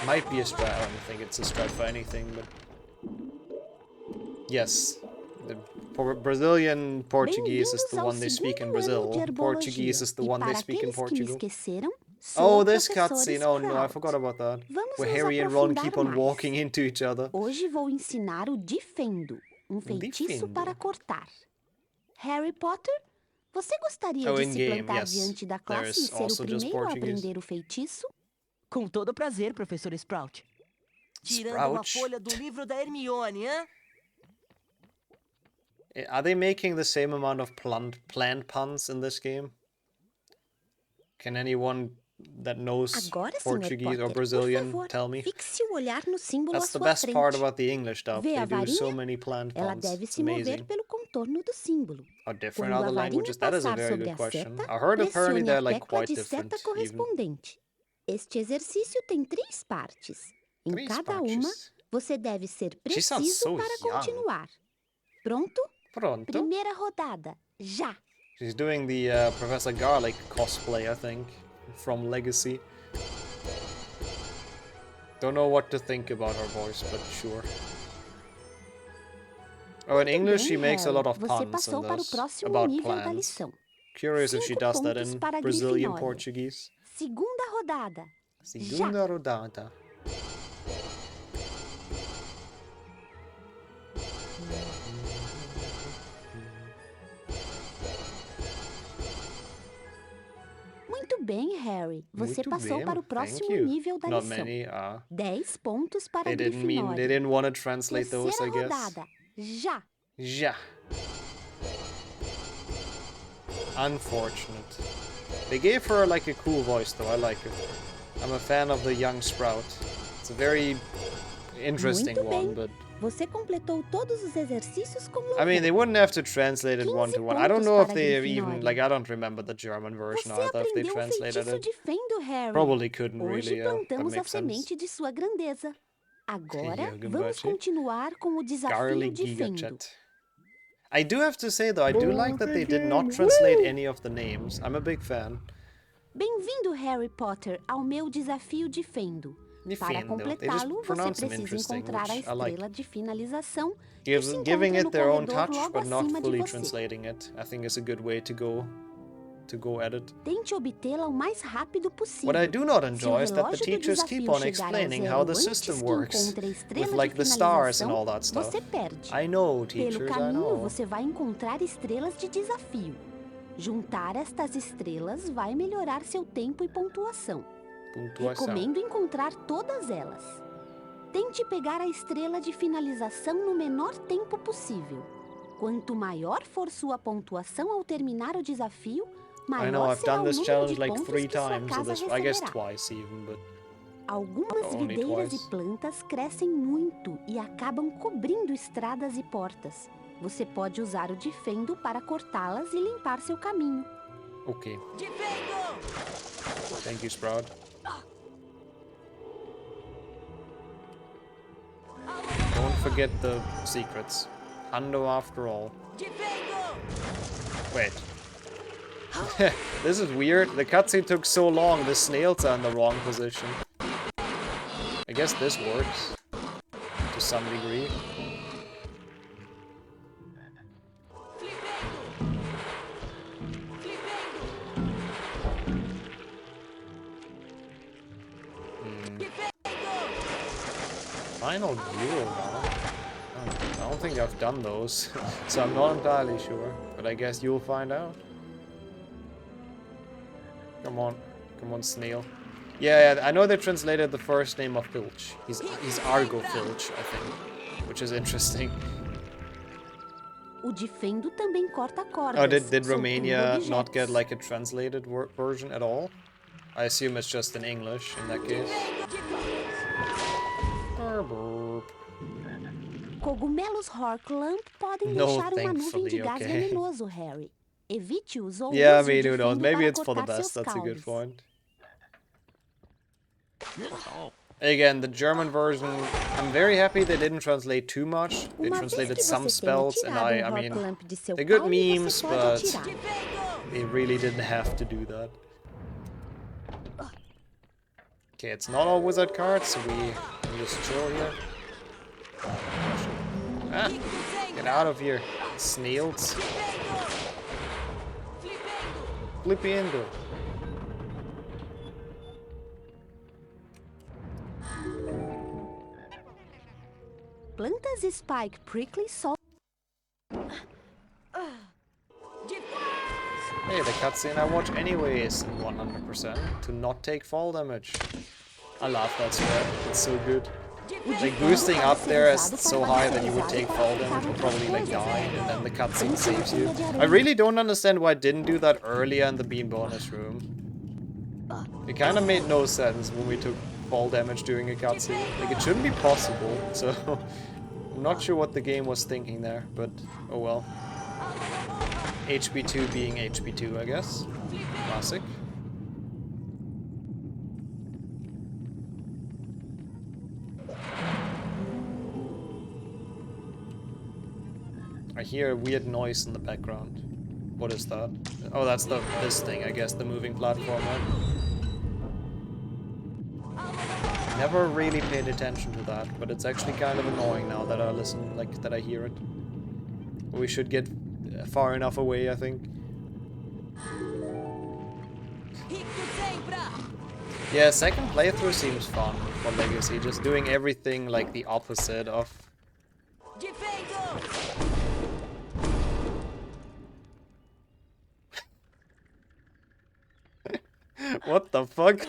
Might be a strat. I don't think it's a strat for anything, but yes, the Brazilian Portuguese is the one they speak in Brazil. Portuguese is the one they speak in Portugal. Oh, this cutscene! Oh no, I forgot about that. Where Harry and Ron keep on walking into each other. Hoje vou ensinar o Defendo, feitiço para cortar. Harry Potter, você gostaria de se plantar diante da classe e ser o primeiro a aprender o feitiço? Com todo prazer, professor Sprout. Tirando uma folha do livro da Hermione, hein? Are they making the same amount of planned puns in this game? Can anyone that knows Portuguese or Brazilian tell me? That's the best part about the English stuff. They do so many planned puns. It's amazing. Are different other languages? That is a very good question. I heard apparently they're like quite different. Este exercício tem 3 partes. Em cada uma, você deve ser preciso para continuar. Pronto? Pronto. Primeira rodada. Já. She's doing the Professor Garlic cosplay, I think, from Legacy. Don't know what to think about her voice, but sure. Oh, in English she makes a lot of puns in this, about plants. Curious if she does that in Brazilian Portuguese. Segunda rodada. Segunda rodada. Muito bem, Harry. Você passou para o próximo nível da lição. 10 pontos para a Grifinória. They didn't want to translate those, I guess. Rodada. Já. Já. Unfortunate. They gave her like a cool voice though, I like it. I'm a fan of the young Sprout. It's a very interesting one, but... Você completou todos os exercícios com louvor. I mean, they wouldn't have to translate it one-to-one. I don't know if they even... Like, I don't remember the German version either, if they translated it. Probably couldn't really, yeah. That makes sense. De sua grandeza. Agora, vamos continuar com o desafio de Fendo. I do have to say, though, I do like that they did not translate any of the names. I'm a big fan. Bem-vindo, Harry Potter, ao meu desafio de Fendo. Para completá-lo, você precisa encontrar a estrela de finalização que se encontra no corredor logo acima de você. Translating it, I think is a good way to go at it. Tente obtê-la o mais rápido possível. What I do not enjoy is that the teachers keep on explaining how the system works, with like the stars and all that stuff. Você perde. I know, teachers, Pelo caminho, você vai encontrar estrelas de desafio. Juntar estas estrelas vai melhorar seu tempo e pontuação. Recomendo encontrar todas elas. Tente pegar a estrela de finalização no menor tempo possível. Quanto maior for sua pontuação ao terminar o desafio, maior será o número de pontos que sua casa receberá. Algumas videiras e plantas crescem muito e acabam cobrindo estradas e portas. Você pode usar o Defendo para cortá-las e limpar seu caminho. Ok. Thank you, Sprout. Don't forget the secrets. Hundo after all. Wait. This is weird. The cutscene took so long, the snails are in the wrong position. I guess this works. To some degree. Final duel now. I don't think I've done those, so I'm not entirely sure. But I guess you'll find out. Come on, Snail. Yeah, I know they translated the first name of Filch. He's Argo Filch, I think, which is interesting. O Defendo também corta cordas. Oh, did Romania not get like a translated version at all? I assume it's just in English in that case. Cogumelos Horklamp podem deixar uma nuvem de gás venenoso, Harry. Evite-os ou yeah, I mean, who knows? Maybe it's for the best. That's a good point. Again, the German version, I'm very happy they didn't translate too much. They translated some spells, and I mean, they're good memes, but they really didn't have to do that. Okay, it's not all wizard cards, so we can just chill here. Ah, get out of here, snails. Flipendo. Plantas Spike Prickly Salt. Hey, the cutscene I watch anyways in 100% to not take fall damage. I love that strat, it's so good. Like boosting up there is so high that you would take fall damage and probably like die, and then the cutscene saves you. I really don't understand why I didn't do that earlier in the beam bonus room. It kind of made no sense when we took fall damage during a cutscene. Like it shouldn't be possible, so I'm not sure what the game was thinking there, but oh well. HP2 being HP2, I guess. Classic. I hear a weird noise in the background. What is that? Oh, that's this thing, I guess, the moving platform one. Never really paid attention to that, but it's actually kind of annoying now that I listen, like, that I hear it. We should get far enough away, I think. Yeah, second playthrough seems fun for Legacy, just doing everything like the opposite of... What the fuck?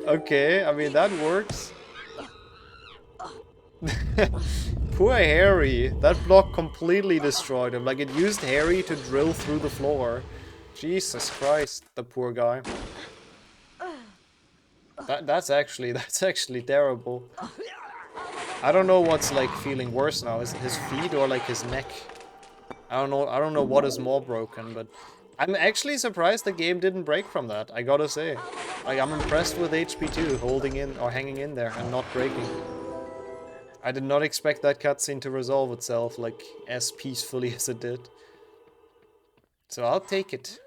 Okay, I mean that works. Poor Harry. That block completely destroyed him. Like it used Harry to drill through the floor. Jesus Christ, the poor guy. That's actually terrible. I don't know what's like feeling worse now. Is it his feet or like his neck? I don't know what is more broken, but I'm actually surprised the game didn't break from that, I gotta say. Like, I'm impressed with HP2 holding in or hanging in there and not breaking. I did not expect that cutscene to resolve itself like as peacefully as it did. So I'll take it.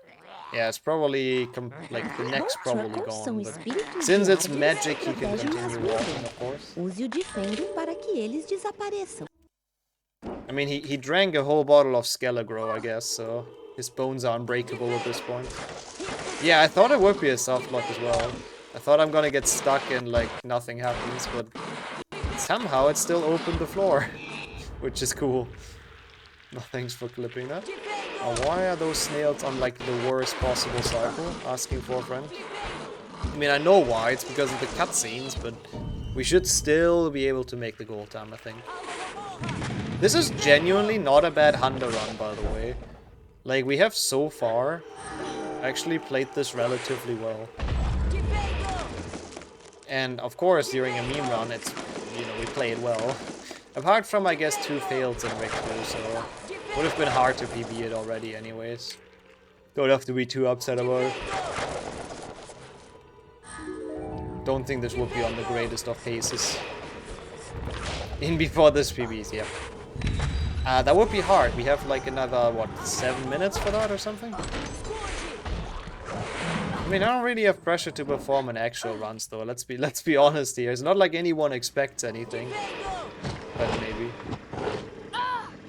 Yeah, it's probably like the neck's probably gone, but since it's magic, he can continue walking, of course. Use o defendo para que eles desapareçam. I mean, he drank a whole bottle of Skelegro, I guess, so his bones are unbreakable at this point. Yeah, I thought it would be a soft lock as well. I thought I'm gonna get stuck and like nothing happens, but somehow it still opened the floor, which is cool. No, thanks for clipping that. Why are those snails on like the worst possible cycle? Asking for a friend. I mean, I know why. It's because of the cutscenes, but we should still be able to make the goal time, I think. This is genuinely not a bad Hunter run, by the way. Like, we have so far actually played this relatively well. And of course, during a meme run, it's, you know, we play it well. Apart from, I guess, 2 fails in Rick 2, so would have been hard to PB it already anyways. Don't have to be too upset about it. Don't think this would be on the greatest of paces. In before this PBs, yeah. That would be hard. We have like another, what, 7 minutes for that or something? I mean, I don't really have pressure to perform in actual runs though, let's be honest here. It's not like anyone expects anything. But maybe.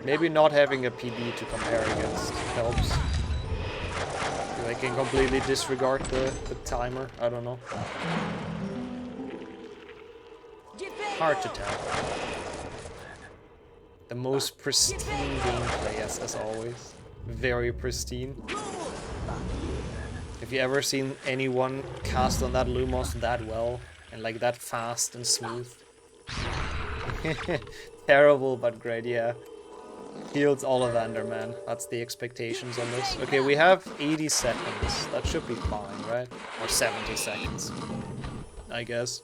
Maybe not having a PB to compare against helps. I can completely disregard the timer, I don't know. Hard to tell. The most pristine gameplay, as always. Very pristine. Have you ever seen anyone cast on that Lumos that well? And like that fast and smooth? Terrible, but great, yeah. Heals Ollivander, man. That's the expectations on this. Okay, we have 80 seconds. That should be fine, right? Or 70 seconds, I guess.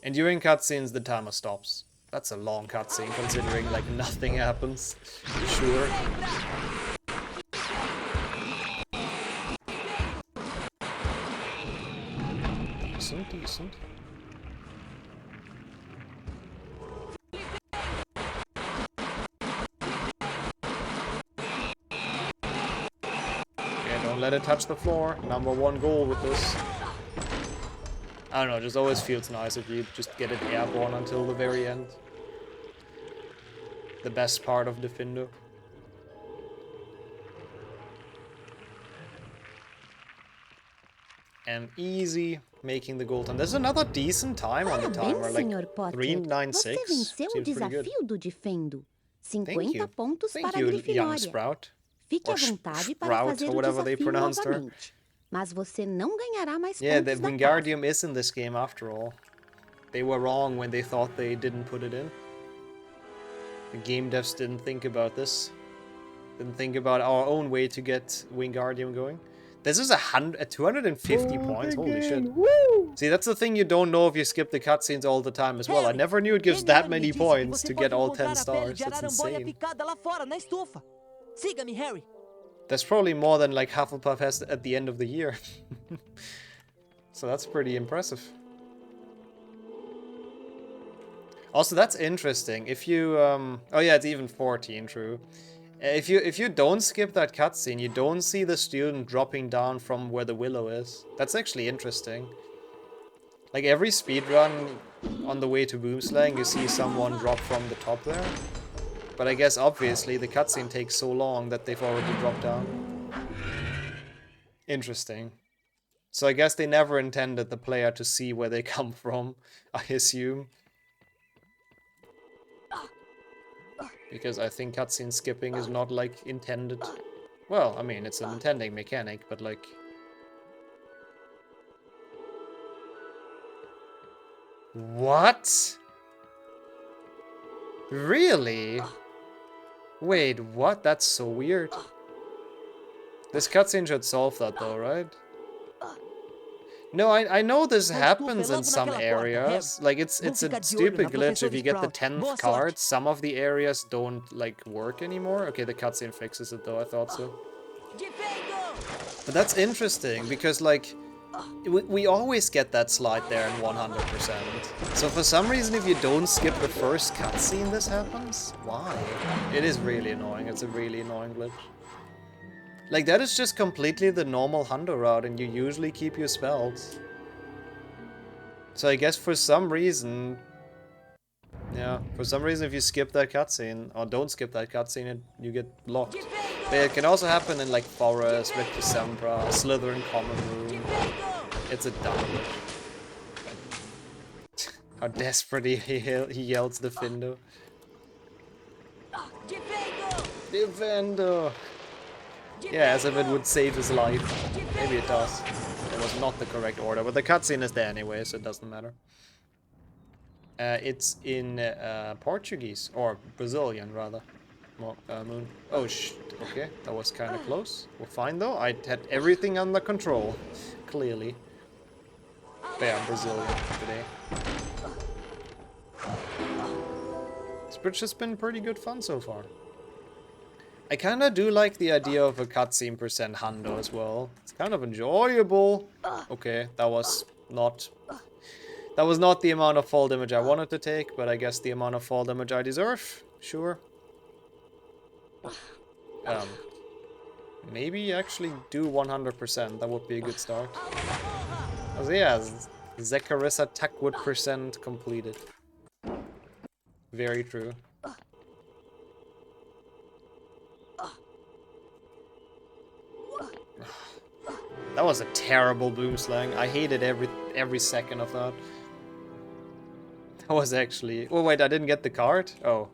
And during cutscenes, the timer stops. That's a long cutscene, considering like nothing happens. Sure. Decent, decent. Okay, don't let it touch the floor. Number 1 goal with this. I don't know, it just always feels nice if you just get it airborne until the very end. The best part of Defendo. And easy making the goal time. There's another decent time on the timer, like 3:96. Você venceu o desafio do Defendo. 50 pontos para a young Sprout. Fique à vontade para fazer o desafio novamente. Mas você não ganhará mais Yeah, pontos the da Wingardium is in this game after all. They were wrong when they thought they didn't put it in. The game devs didn't think about this. Didn't think about our own way to get Wingardium going. This is 250 points, holy shit. Woo! See, that's the thing you don't know if you skip the cutscenes all the time as well. I never knew it gives that many points to get all 10 stars. That's insane. Siga-me, Harry. That's probably more than like Hufflepuff has at the end of the year. So that's pretty impressive. Also, that's interesting. If you oh yeah, it's even 14, true. If you don't skip that cutscene, you don't see the student dropping down from where the willow is. That's actually interesting. Like every speedrun on the way to Boomslang, you see someone drop from the top there. But I guess obviously the cutscene takes so long that they've already dropped down. Interesting. So I guess they never intended the player to see where they come from, I assume. Because I think cutscene skipping is not like intended. Well, I mean, it's an intending mechanic, but like... What? Really? Wait, what? That's so weird. This cutscene should solve that though, right? No, I know this happens in some areas. Like, it's a stupid glitch. If you get the 10th card, some of the areas don't, like, work anymore. Okay, the cutscene fixes it, though. I thought so. But that's interesting, because, like, we always get that slide there in 100%. So for some reason, if you don't skip the first cutscene, this happens? Why? It is really annoying. It's a really annoying glitch. Like, that is just completely the normal Hundo route, and you usually keep your spells. So I guess for some reason... Yeah, for some reason if you skip that cutscene, or don't skip that cutscene, you get blocked. But it can also happen in, like, Forest, Red Decembra, Slytherin Common Room. It's a dumb glitch. How desperate he yells Defendo. Defendo! Yeah, as if it would save his life. Maybe it does. It was not the correct order, but the cutscene is there anyway, so it doesn't matter. It's in Portuguese, or Brazilian rather. Moon. Oh, okay, that was kind of close. We're fine though. I had everything under control, clearly. But yeah, I'm Brazilian today. This bridge has been pretty good fun so far. I kind of do like the idea of a cutscene % Hundo as well. It's kind of enjoyable. Okay, that was not the amount of fall damage I wanted to take, but I guess the amount of fall damage I deserve. Sure. Maybe actually do 100%. That would be a good start. So yeah, Zecharis attack would % completed. Very true. That was a terrible boomslang. I hated every second of that. That was actually... Oh wait, I didn't get the card? Oh.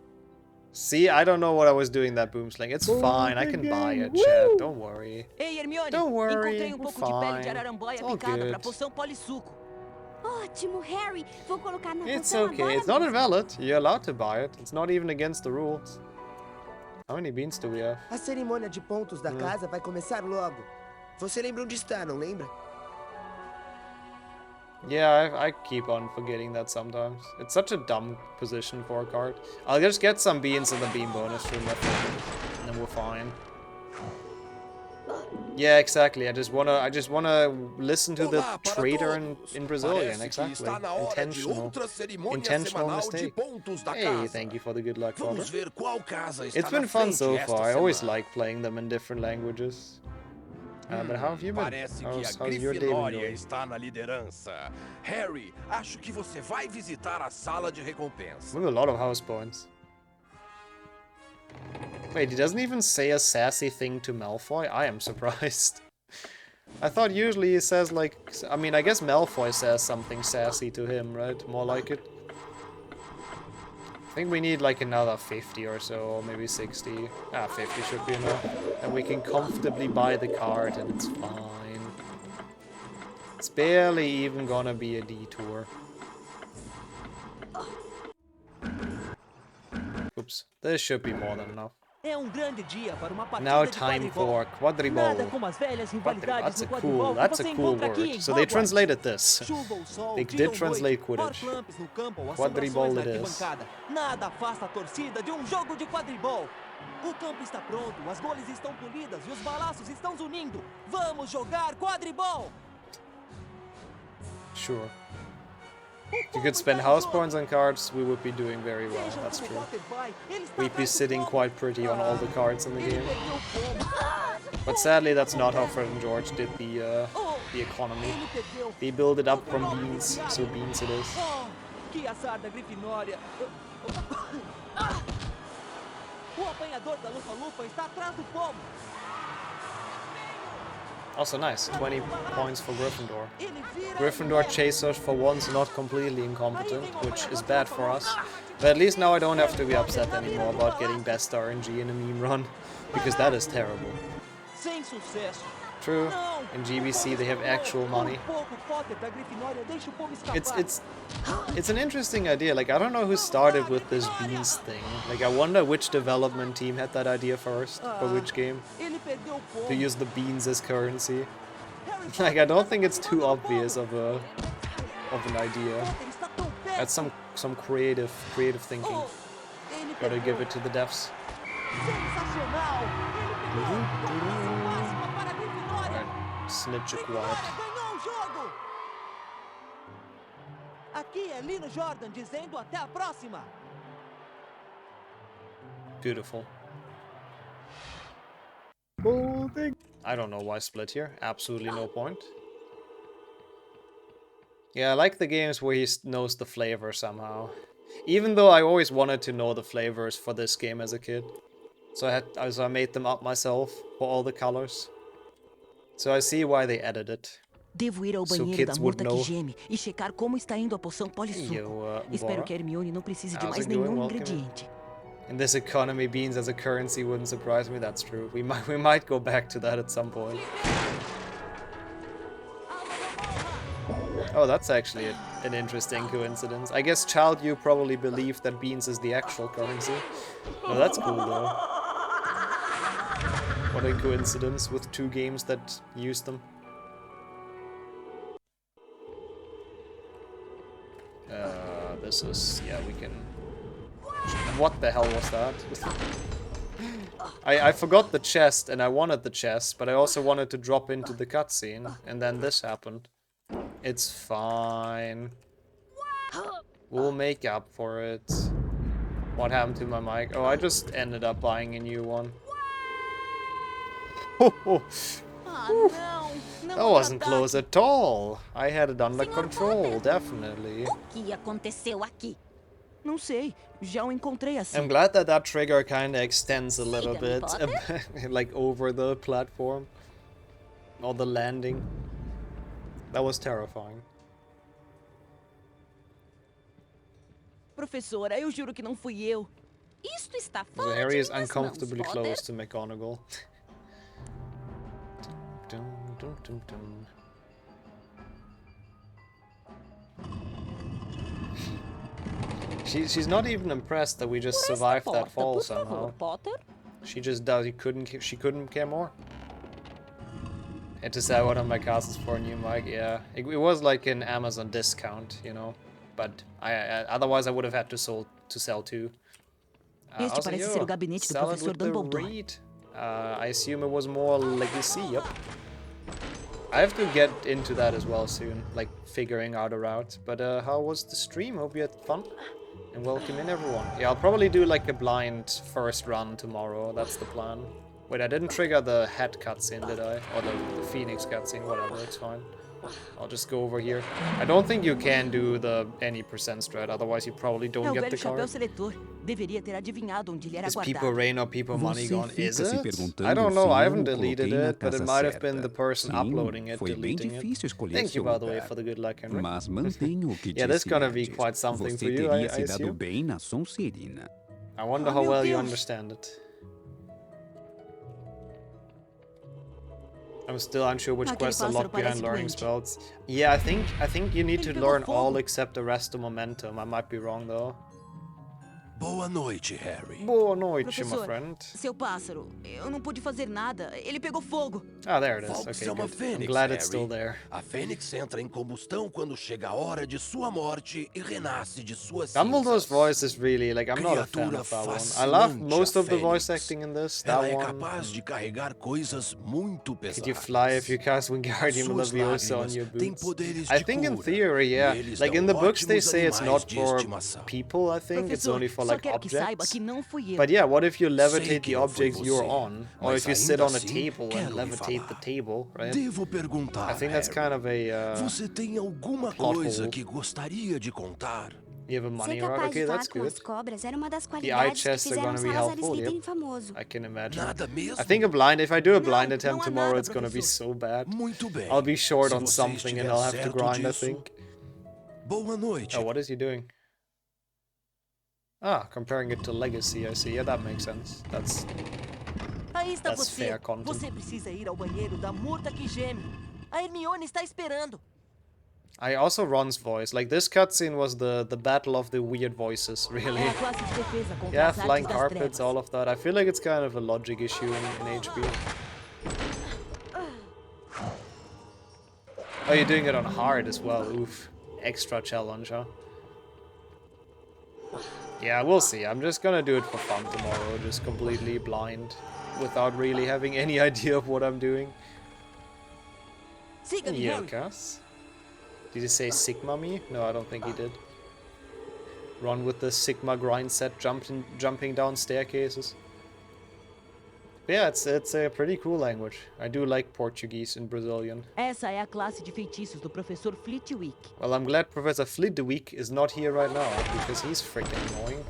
See, I don't know what I was doing that boomslang. It's fine, I can buy it, chat. Don't worry. Hey, Hermione, don't worry, encontrei we're fine. It's all good. Ótimo, Harry. Vou colocar na It's poção okay, agora it's not mesmo. invalid. You're allowed to buy it. It's not even against the rules. How many beans do we have? A cerimônia de pontos da casa vai começar logo. Você lembra onde está, não lembra? Yeah, I keep on forgetting that sometimes. It's such a dumb position for a card. I'll just get some beans in the bean bonus room, and then we're fine. Yeah, exactly. I just wanna listen to the trader in Brazilian. Exactly. Intentional mistake. Hey, thank you for the good luck, Robert. It's been fun so far. I always like playing them in different languages. But how have you been? How's your day been going? Está na liderança. Harry, acho que você vai visitar a sala de recompensa. We have a lot of house points. Wait, he doesn't even say a sassy thing to Malfoy? I am surprised. I thought usually he says like... I mean, I guess Malfoy says something sassy to him, right? More like it. I think we need like another 50 or so, or maybe 60. 50 should be enough. And we can comfortably buy the card and it's fine. It's barely even gonna be a detour. Oops, this should be more than enough. Now time for quadribol. That's a cool word. So they translated this. They did translate Quidditch. Quadribol it is. Nada afasta a torcida de jogo de quadribol. O campo está pronto, as goles estão polidas e os balaços estão zunindo. Vamos jogar quadribol. Sure. If you could spend house points on cards, we would be doing very well, that's true. We'd be sitting quite pretty on all the cards in the game. But sadly, that's not how Fred and George did the economy. They build it up from beans, so beans it is. Que azar da Grifinória. O apanhador da Lufa-Lufa está atrás do pomo. Also nice, 20 points for Gryffindor. Gryffindor chasers for once not completely incompetent, which is bad for us. But at least now I don't have to be upset anymore about getting best RNG in a meme run, because that is terrible. True. In GBC they have actual money. It's an interesting idea. Like, I don't know who started with this beans thing. Like, I wonder which development team had that idea first for which game to use the beans as currency. Like, I don't think it's too obvious of an idea. That's some creative thinking. Gotta give it to the devs. Snitch quiet. Aqui é Lino Jordan dizendo até a próxima. Beautiful. I don't know why split here. Absolutely no point. Yeah, I like the games where he knows the flavor somehow. Even though I always wanted to know the flavors for this game as a kid. So I made them up myself for all the colors. So I see why they added it. Devo ir ao banheiro da morta que geme e checar como está indo a poção polissuco. Espero que Hermione não precise de mais nenhum ingrediente. In this economy, beans as a currency wouldn't surprise me. That's true. We might go back to that at some point. Oh, that's actually an interesting coincidence. I guess Child, you probably believe that beans is the actual currency. No, that's cool though. What a coincidence with two games that use them. This is... yeah, we can... What the hell was that? I forgot the chest and I wanted the chest, but I also wanted to drop into the cutscene, and then this happened. It's fine. We'll make up for it. What happened to my mic? Oh, I just ended up buying a new one. That wasn't close at all. I had it under control, definitely. Não sei, já o encontrei assim. I'm glad that that trigger kind of extends a little bit, like over the platform. Or the landing. That was terrifying. Professora, eu juro que não fui eu. Isto está fora So Harry is uncomfortably close to McGonagall. She's not even impressed that we just survived that fall somehow. She just does. She couldn't care more. Had to sell one of my castles for a new mic. Yeah, it was like an Amazon discount, you know. But otherwise I would have had to sell two. Este parece ser o gabinete do professor Dumbledore. I assume it was more legacy. Yep. I have to get into that as well soon, like figuring out a route. But how was the stream? Hope you had fun. And welcome in everyone. Yeah, I'll probably do like a blind first run tomorrow. That's the plan. Wait, I didn't trigger the head cutscene, did I? Or the Phoenix cutscene, whatever, it's fine. I'll just go over here. I don't think you can do the any percent strat, otherwise you probably don't get the card. Is People Rain or People Money gone? Is it? I don't know, I haven't deleted it, but it might have been the person uploading it, deleting it. Thank you, by the way, for the good luck, Henry. Yeah, this is gonna be quite something for you, I assume. I wonder how well you understand it. I'm still unsure which quests are locked behind learning spells. Yeah, I think you need to learn all except the rest of momentum. I might be wrong though. Boa noite, Harry. Boa noite, my friend. Seu pássaro, eu não pude fazer nada. Ele pegou fogo. Ah, there it is. Okay, good. Fênix, I'm glad Harry. it's still there. A Fênix entra em combustão quando chega a hora de sua morte e renasce de suas Dumbledore's voice is really, like, I'm not a fan of that one. I love most of the voice acting in this. That Ela one. é capaz de carregar coisas muito pesadas. Could you fly if you cast Wingardium Leviosa on your boots? I think in theory, yeah. Like in the books they say it's not for people, I think. It's only for like objects. But yeah, what if you levitate the objects you're on? Or if you sit on a table and levitate the table, right? I think that's kind of a Você tem alguma coisa que gostaria de contar? You have a money Ser route? capaz Okay, de that's falar com good. as cobras era uma das The eye qualidades que chests are fizeram gonna be Salazar helpful, Slytherin yep. famoso. I can imagine. Nada mesmo? I think if I do a blind attempt tomorrow, it's gonna be so bad. Muito bem. I'll be short Se on você something and estiver I'll have to certo grind, I disso, think. Boa noite. Oh, what is he doing? Ah, comparing it to Legacy, I see. Yeah, that makes sense. That's Aí está That's você. fair content. Você precisa ir ao banheiro da murta que geme. A Hermione está esperando. I also Ron's voice. Like, this cutscene was the battle of the weird voices, really. É a classe de defesa contra Yeah, as flying artes das carpets, trevas. all of that. I feel like it's kind of a logic issue in HP. Oh, you're doing it on hard as well. Oof. Extra challenge, huh? Yeah, we'll see. I'm just gonna do it for fun tomorrow, just completely blind, without really having any idea of what I'm doing. Yeah, Cass. Did he say Sigma me? No, I don't think he did. Run with the Sigma grind set, jumping down staircases. But yeah, it's a pretty cool language. I do like Portuguese and Brazilian. Essa é a classe de feitiços do professor Flitwick. Well, I'm glad Professor Flitwick is not here right now, because he's freaking annoying.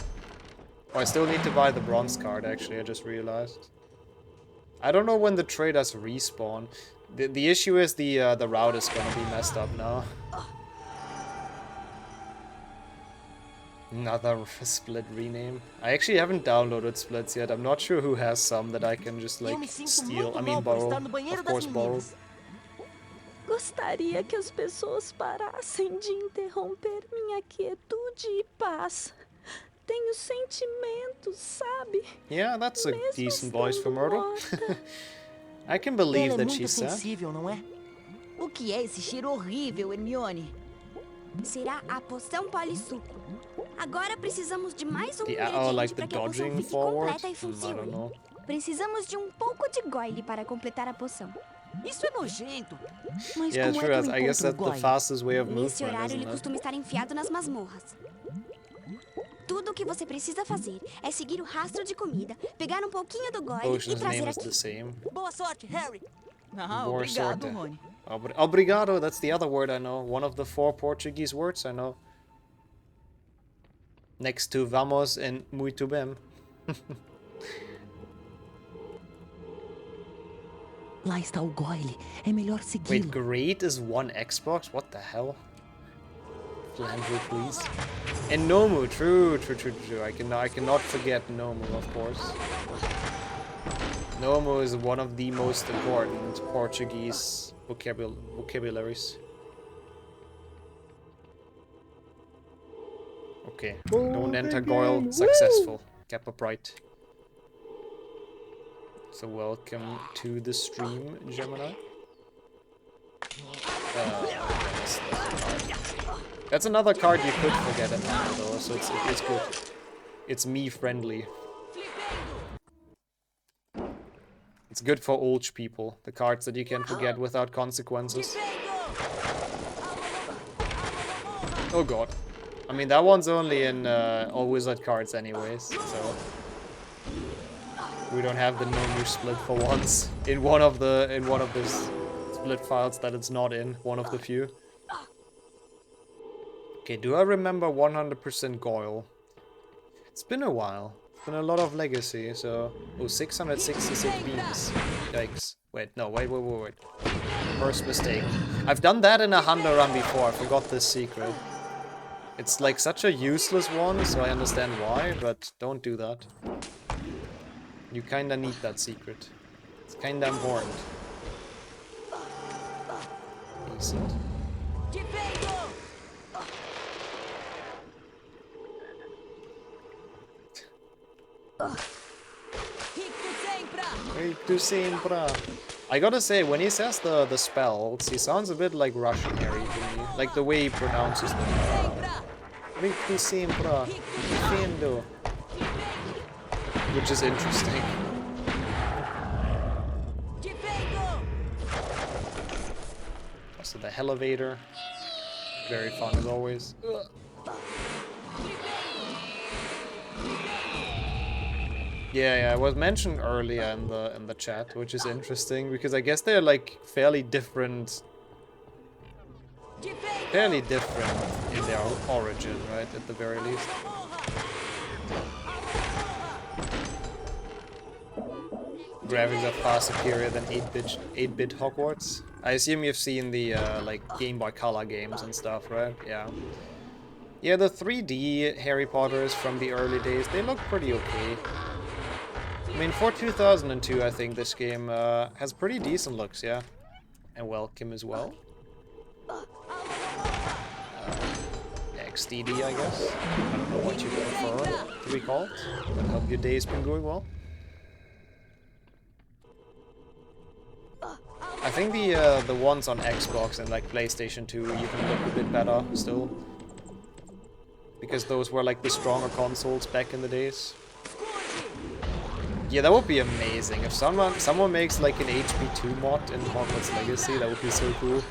Oh, I still need to buy the bronze card, actually, I just realized. I don't know when the traders respawn. The issue is the route is gonna be messed up now. Another split rename. I actually haven't downloaded splits yet. I'm not sure who has some that I can just, like, steal. I mean, borrow. Of course, borrow. Gostaria que as pessoas parassem de interromper minha quietude e paz. Tenho sentimentos, sabe? Yeah, that's a decent voice for Myrtle. I can believe that she's sad. Sensível, não é? O que é esse cheiro horrível, Hermione? Será a poção polissuco. Agora precisamos de mais um ingrediente like para the que a poção dodging fique forward? completa e I don't funcione. know. Precisamos de um pouco de goile para completar a poção. Isso é nojento. Mas Yeah, como true. é que eu I guess encontro o that's the goile? fastest way of Nesse movement, horário ele isn't it? costuma estar enfiado nas masmorras. Tudo o que você precisa fazer é seguir o rastro de comida, pegar um pouquinho do goile e Potion's trazer name is aqui. the same. Boa sorte, Harry. Ah, Boa obrigado, sorte. Rony. Obrigado, that's the other word I know. One of the 4 Portuguese words I know. Next to vamos and muito bem. Lá está o Goyle. É melhor Wait, segui-lo. great is 1 Xbox? What the hell? Flandre, please. And Nomu, true. I cannot forget Nomu, of course. Nomu is one of the most important Portuguese vocabularies. Okay, don't enter Goyle, successful. Cap upright. So welcome to the stream, Gemini. That's another card you could forget at hand though, so it's good. It's me friendly. It's good for old people, the cards that you can forget without consequences. Oh god. I mean, that one's only in all wizard cards anyways, so we don't have the Nomu split for once in one of the split files that it's not in, one of the few. Okay, do I remember 100% Goyle? It's been a while. It's been a lot of legacy, so... Oh, 666 beans. Yikes. Wait, no, wait. First mistake. I've done that in a Hunter run before, I forgot this secret. It's like such a useless one, so I understand why, but don't do that. You kinda need that secret. It's kinda important. Decent. Rictus sempre. I gotta say, when he says the spells, he sounds a bit like Russian Harry to me. Like the way he pronounces them. Rictus sempre. Defendo. Which is interesting. Also the elevator. Very fun as always. Yeah, it was mentioned earlier in the chat, which is interesting because I guess they're like fairly different in their origin, right? At the very least. Graphics are far superior than 8-bit Hogwarts. I assume you've seen the like Game Boy Color games and stuff, right? Yeah. Yeah, the 3D Harry Potters from the early days, they look pretty okay. I mean, for 2002, I think this game has pretty decent looks, yeah. And welcome as well. XDD, I guess. I don't know what you prefer to be called, but hope your day's been going well. I think the ones on Xbox and like PlayStation 2 even look a bit better still. Because those were like the stronger consoles back in the days. Yeah, that would be amazing. If someone makes like an HP2 mod in Hogwarts Legacy, that would be so cool.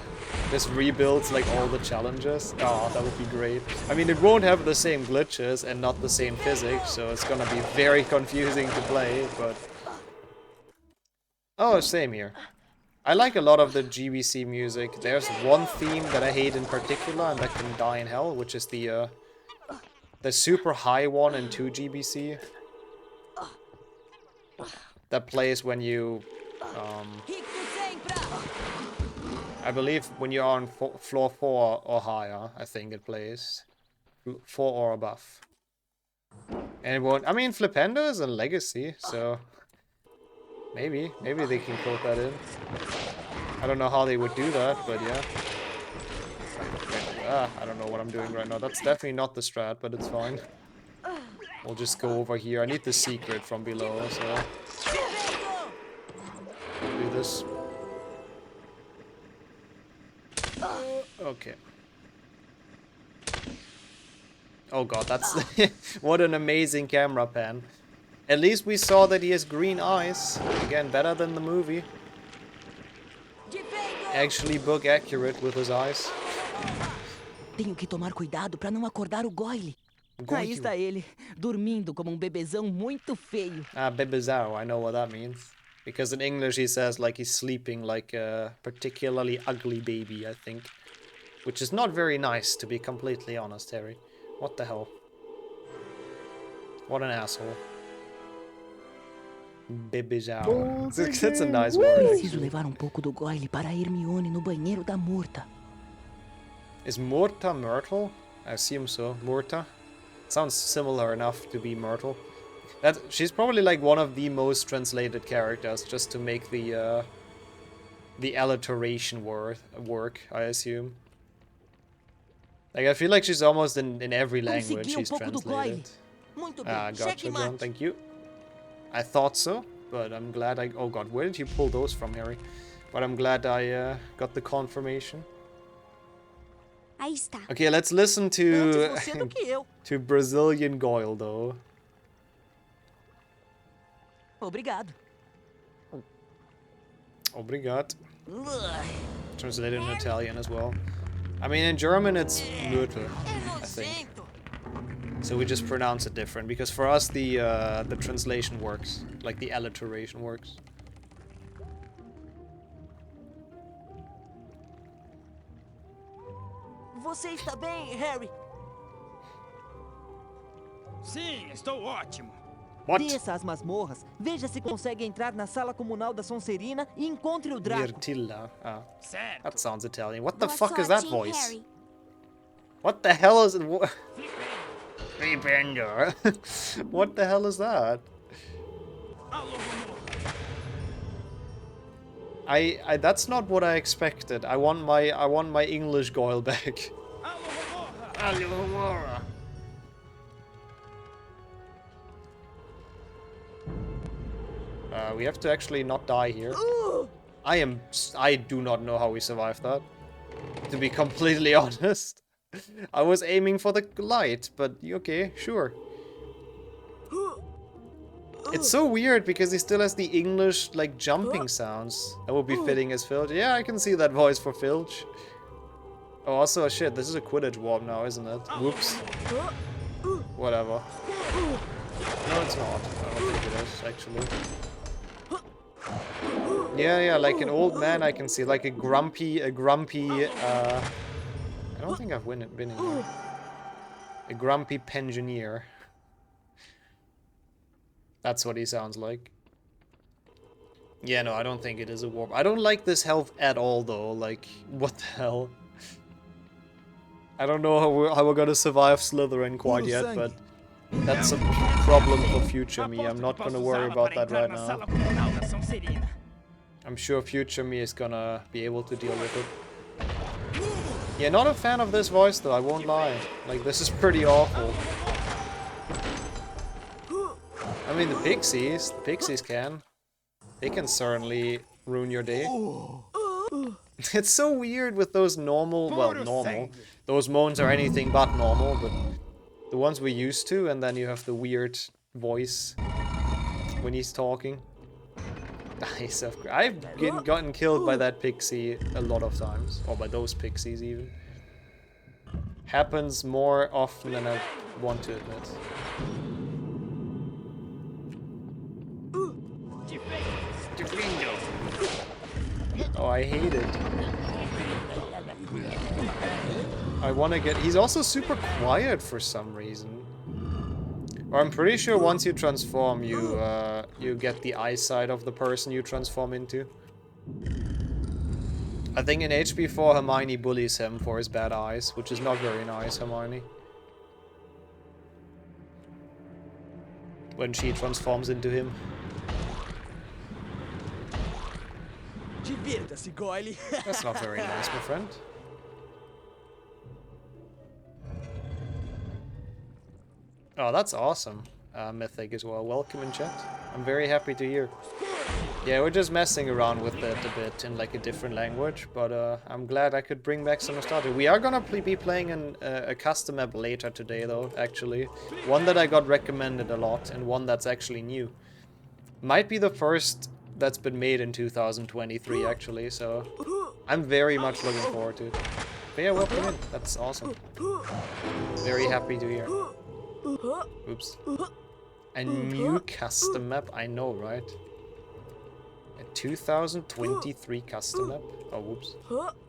Just rebuilds like all the challenges. Oh, that would be great. I mean, it won't have the same glitches and not the same physics, so it's gonna be very confusing to play, but... Oh, same here. I like a lot of the GBC music. There's one theme that I hate in particular, and that can die in hell, which is the super high one in 2 GBC. That plays when you... I believe when you're on floor 4 or higher, I think it plays. 4 or above. And it won't... I mean, Flipendo is a legacy, so... Maybe they can code that in. I don't know how they would do that, but yeah. I don't know what I'm doing right now. That's definitely not the strat, but it's fine. We'll just go over here. I need the secret from below, so... We'll do this. Okay. Oh god, that's... What an amazing camera pan. At least we saw that he has green eyes. Again, better than the movie. Actually book accurate with his eyes. Tenho que tomar cuidado para não acordar o Goyle. Aí está ele, dormindo como bebezão muito feio. Ah, bebezão, I know what that means. Because in English he says like he's sleeping like a particularly ugly baby, I think. Which is not very nice, to be completely honest, Harry. What the hell? What an asshole. Bebezão. That's a nice word. Preciso levar pouco do Goyle para Hermione no banheiro da Murta. Is Murta Myrtle? I assume so. Murta? Sounds similar enough to be Myrtle. She's probably like one of the most translated characters, just to make the alliteration work, I assume. Like, I feel like she's almost in every language she's translated. Ah, gotcha, John, thank you. I thought so, but I'm glad I... Oh god, where did you pull those from, Harry? But I'm glad I got the confirmation. Aí está. Okay, let's listen to to Brazilian Goyle, though. Obrigado. Obrigado. Translated in Italian as well. I mean, in German it's Myrtle, I think. So we just pronounce it different, because for us the translation works, like the alliteration works. Você está bem, Harry? Sim, estou ótimo. What? Desça as masmorras, veja se consegue entrar na sala comunal da Sonserina e encontre o Draco. Mirtilla. Ah, Certo. that sounds Italian. What the Boa fuck is that sorte, voice? Harry. What the hell is it? Flipendo. What the hell is that? That's not what I expected. I want my English Goyle back. We have to actually not die here. I do not know how we survived that, to be completely honest. I was aiming for the light, but okay, sure. It's so weird because he still has the English, like, jumping sounds. That would be fitting as Filch. Yeah, I can see that voice for Filch. Oh, also, shit, this is a Quidditch warp now, isn't it? Whoops. Whatever. No, it's not. I don't think it is, actually. Yeah, like an old man I can see, like a grumpy, I don't think I've been in here. A grumpy pensioner. That's what he sounds like. Yeah, no, I don't think it is a warp. I don't like this health at all, though. Like, what the hell? I don't know how we're gonna survive Slytherin quite yet, but That's a problem for future me. I'm not gonna worry about that right now. I'm sure future me is gonna be able to deal with it. Yeah, not a fan of this voice though, I won't lie. Like, this is pretty awful. I mean, the pixies can. They can certainly ruin your day. It's so weird with those normal, well, normal. Those moans are anything but normal, but the ones we're used to, and then you have the weird voice when he's talking. Nice. I've gotten killed by that pixie a lot of times, or by those pixies even. Happens more often than I want to admit. Oh, I hate it. I want to get... He's also super quiet for some reason. Or I'm pretty sure once you transform, you get the eyesight of the person you transform into. I think in HP 4 Hermione bullies him for his bad eyes, which is not very nice, Hermione. When she transforms into him. That's not very nice, my friend. Oh, that's awesome. Mythic as well. Welcome in chat. I'm very happy to hear. Yeah, we're just messing around with it a bit in like a different language, but I'm glad I could bring back some nostalgia. We are gonna be playing a custom map later today though, actually. One that I got recommended a lot, and one that's actually new. Might be the first that's been made in 2023 actually, so I'm very much looking forward to it. But yeah, welcome in. That's awesome. Very happy to hear. Oops. A new custom map? I know, right? A 2023 custom map? Oh, whoops.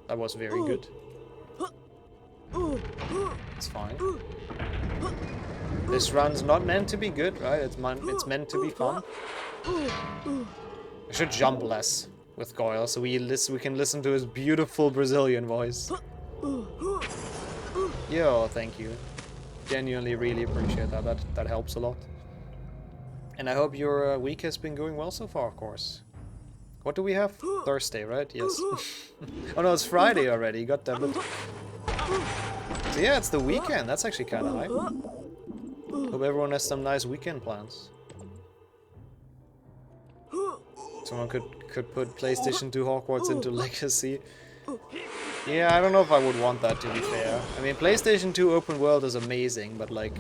That was very good. It's fine. This run's not meant to be good, right? It's meant to be fun. I should jump less with Goyle so we can listen to his beautiful Brazilian voice. Yo, thank you. Genuinely really appreciate that. That helps a lot. And I hope your week has been going well so far, of course. What do we have? Thursday, right? Yes. Oh no, it's Friday already. God damn it. So yeah, it's the weekend. That's actually kind of hype. Hope everyone has some nice weekend plans. Someone could put PlayStation 2 Hogwarts into Legacy. Yeah, I don't know if I would want that, to be fair. I mean, PlayStation 2 open world is amazing, but like...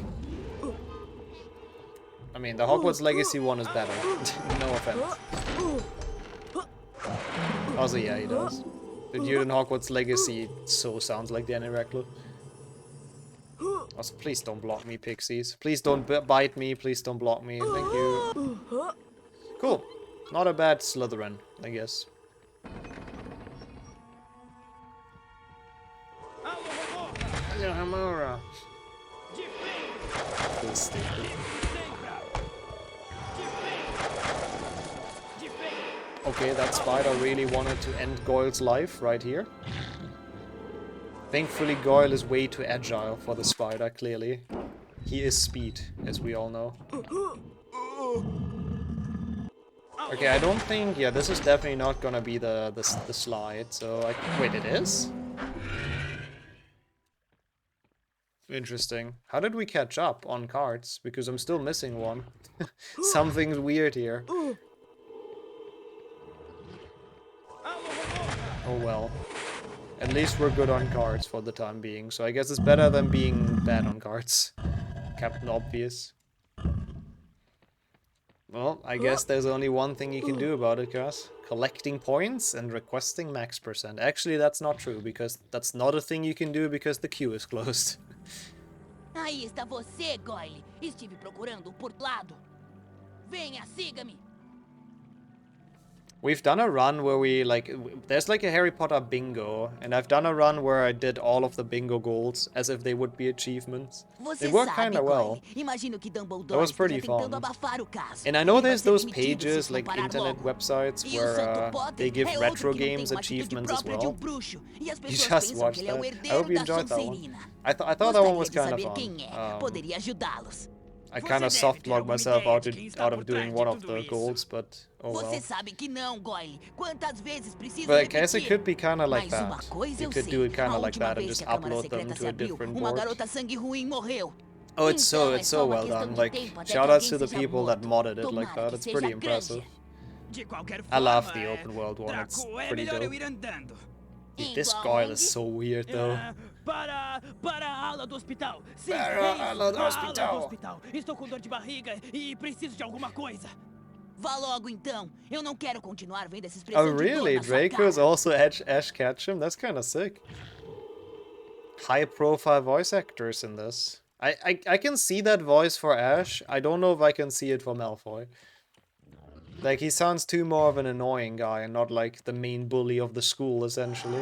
I mean, the Hogwarts Legacy one is better. No offense. Also, yeah, he does. The dude in Hogwarts Legacy so sounds like Danny Radcliffe. Also, please don't block me, pixies. Please don't bite me, please don't block me. Thank you. Cool. Not a bad Slytherin, I guess. Hello, Hamura. This is stupid. Okay, that spider really wanted to end Goyle's life right here. Thankfully, Goyle is way too agile for the spider, clearly. He is speed, as we all know. Okay, I don't think... Yeah, this is definitely not gonna be the slide, so... Wait, it is? Interesting. How did we catch up on cards? Because I'm still missing one. Something's weird here. Oh well. At least we're good on cards for the time being, so I guess it's better than being bad on cards. Captain Obvious. Well, I guess there's only one thing you can do about it, guys. Collecting points and requesting max %. Actually, that's not true, because that's not a thing you can do because the queue is closed. Aí está você, Goyle. Estive procurando por lado. Venha, siga-me. We've done a run where we, like, there's like a Harry Potter bingo, and I've done a run where I did all of the bingo goals as if they would be achievements. It worked kind of well. That was pretty fun. And I know there's those pages, like internet websites, where they give retro games achievements as well. You just watched that. I hope you enjoyed that one. I thought that one was kind of fun. I kind of soft-logged myself out of doing one of the goals, but oh well. Você sabe que não, Goyle. Quantas vezes preciso But I guess it could be kind of like Mas uma that. coisa You eu could sei. do it kind A of like última that and vez just que a Câmara upload them Secreta to se a abriu, different uma board. garota sangue ruim morreu. Oh, it's so Então, é só uma well questão done. de Like, tempo até que shout outs alguém to the seja people that morto. modded it like Tomara that. que It's seja pretty grande. impressive. De qualquer I love forma, the open world one. It's Draco, é pretty melhor eu dope. ir andando. Dude, this Goyle is so weird though. Para a aula do hospital. Sim, Para é isso, a aula do a hospital. aula do hospital. Estou com dor de barriga e preciso de alguma coisa. Vá logo então. Eu não quero continuar vendo essa Oh expressão de dor really? na sua Draco's cara. also Ash Ketchum? That's kind of sick. High profile voice actors in this. I can see that voice for Ash. I don't know if I can see it for Malfoy. Like, he sounds too more of an annoying guy and not like the main bully of the school, essentially.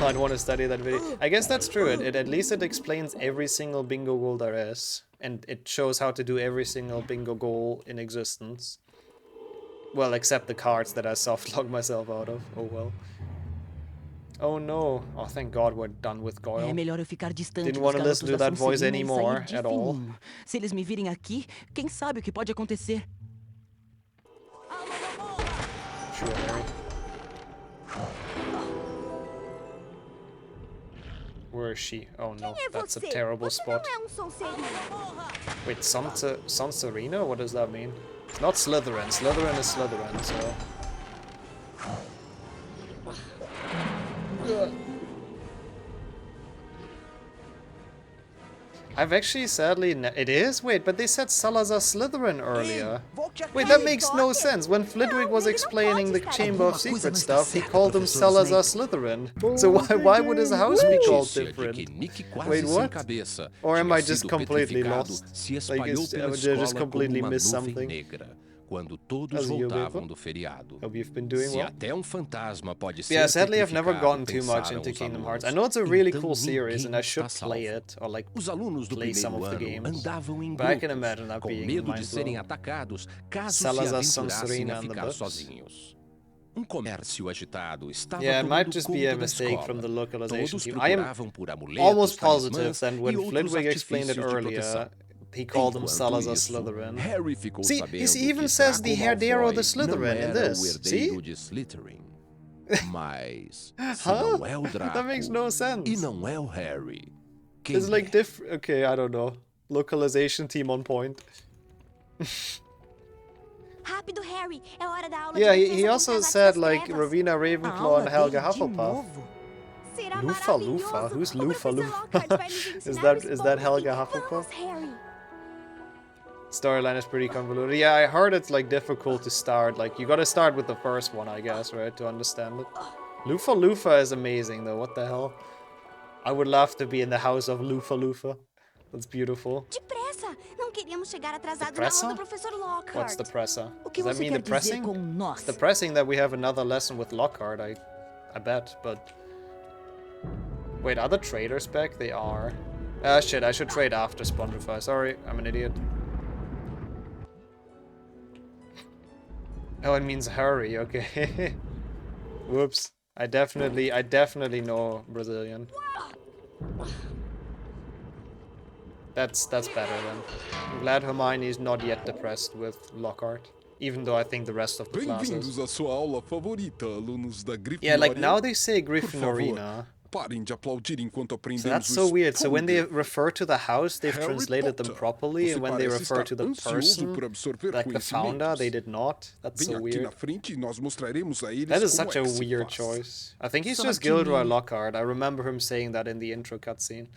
I'd want to study that video. I guess that's true. At least it explains every single bingo goal there is. And it shows how to do every single bingo goal in existence. Well, except the cards that I soft-logged myself out of. Oh well. Oh no. Oh, thank God we're done with Goyle. É melhor eu ficar distante Didn't dos want to garotos listen to da that voice Sonserina e anymore sair de at all. fininho. Se eles me virem aqui, quem sabe o que pode acontecer. Sure, Harry. Where is she? Oh no, that's a terrible spot. Wait, Sonserina? What does that mean? It's not Slytherin. Slytherin is Slytherin, so... I've actually sadly... It is? Wait, but they said Salazar Slytherin earlier. Wait, that makes no sense. When Flitwick was explaining the Chamber of Secret stuff, he called him Salazar Slytherin. So why would his house be called different? Wait, what? Or am I just completely lost? Like, I just completely missed something? Quando todos voltavam do feriado. Hope you've been doing well. Até funtasma pode ser yeah, sadly I've never gotten too much into Kingdom Hearts. I know it's a really cool series and I should play it, or like play some of the games. But I can imagine that being mind-blowing. Salazar Sonserina and the books. Comércio agitado estava yeah, it might just be a mistake from the localization team. I am almost positive that when Flitwick explained it earlier, he called him Salazar Slytherin. See, he even says the Herdero the Slytherin in this. See? Mas huh? That makes no sense. E não é o Harry. It's like different. Okay, I don't know. Localization team on point. Rápido, Harry. É hora da aula yeah, de he also said like Rowena Ravenclaw and Helga Hufflepuff. Lufa-Lufa? Who's Lufa-Lufa? is that Helga Hufflepuff? Storyline is pretty convoluted. Yeah, I heard it's like difficult to start. Like, you gotta start with the first one, I guess, right? To understand it. Lufa-Lufa is amazing, though. What the hell? I would love to be in the house of Lufa-Lufa. That's beautiful. Depressa! Não queríamos chegar atrasado na aula do professor Lockhart. What's the pressa? O que Does that você mean quer the pressing? dizer com nós? It's the pressing that we have another lesson with Lockhart, I bet, but... Wait, are the traders back? They are. Ah, shit, I should trade after Spongify. Sorry, I'm an idiot. Oh, it means hurry, okay. Whoops. I definitely know Brazilian. That's better then. I'm glad Hermione is not yet depressed with Lockhart. Even though I think the rest of the classes. Bem-vindos à sua aula favorita, alunos da Grifinória. Yeah, like now they say Gryffindorina. Parem de aplaudir enquanto aprendemos so that's so weird. So when they refer to the house, they've translated them properly, and when they refer to the person, like the founder, they did not. That's so weird. That is such a weird choice. I think he's just Gilderoy Lockhart. I remember him saying that in the intro cutscene.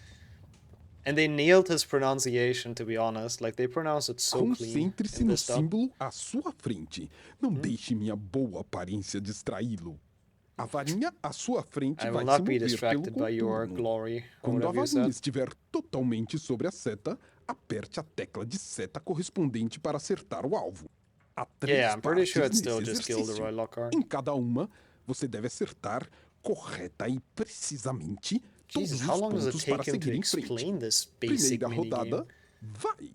And they nailed his pronunciation, to be honest. Like, they pronounce it so clean. Concentre-se no símbolo à sua frente. Não deixe minha boa aparência distraí-lo. A varinha à sua frente vai se mover pelo contorno. Quando a varinha estiver totalmente sobre a seta, aperte a tecla de seta correspondente para acertar o alvo. Há três partes nesse exercício. Em cada uma, você deve acertar correta e precisamente todos os pontos para seguir em frente. Primeira rodada, vai!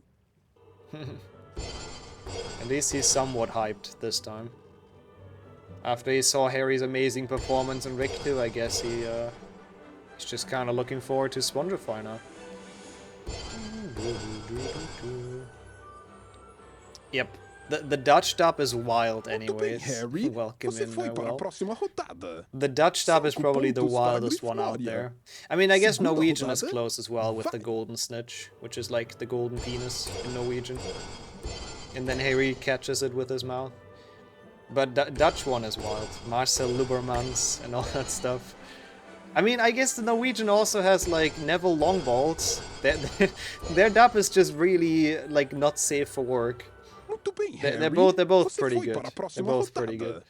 At least he's somewhat hyped this time. After he saw Harry's amazing performance in Rictu, I guess he's just kind of looking forward to Spongify now. Yep. The Dutch dub is wild anyways. Harry, Welcome você in foi para a well. próxima rodada. The Dutch dub is 5 probably the pontos para a wildest one out Grifinória. there. I mean, I guess Segunda Norwegian is rodada, close as well with the golden snitch, which is like the golden penis in Norwegian. And then Harry catches it with his mouth. But Dutch one is wild. Marcel Lubbermans and all that stuff. I mean, I guess the Norwegian also has like Neville Longballs. Their dub is just really like not safe for work. They're both pretty good. They're both pretty good.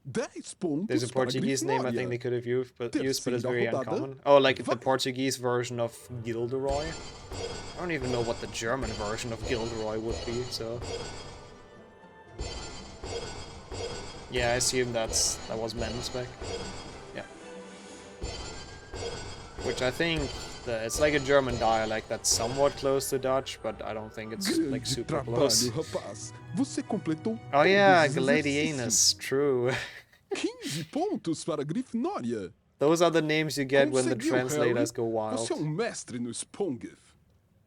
There's a Portuguese name I think they could have used, but it's very uncommon. Oh, like the Portuguese version of Gilderoy? I don't even know what the German version of Gilderoy would be, so... Yeah, I assume that was men's spec. Yeah. Which I think... it's like a German dialect that's somewhat close to Dutch, but I don't think it's like super close. Oh yeah, Gladianus, true. 15 pontos para a Grifinória. Those are the names you get when the translators Harry, go wild. Você é mestre no Spongif.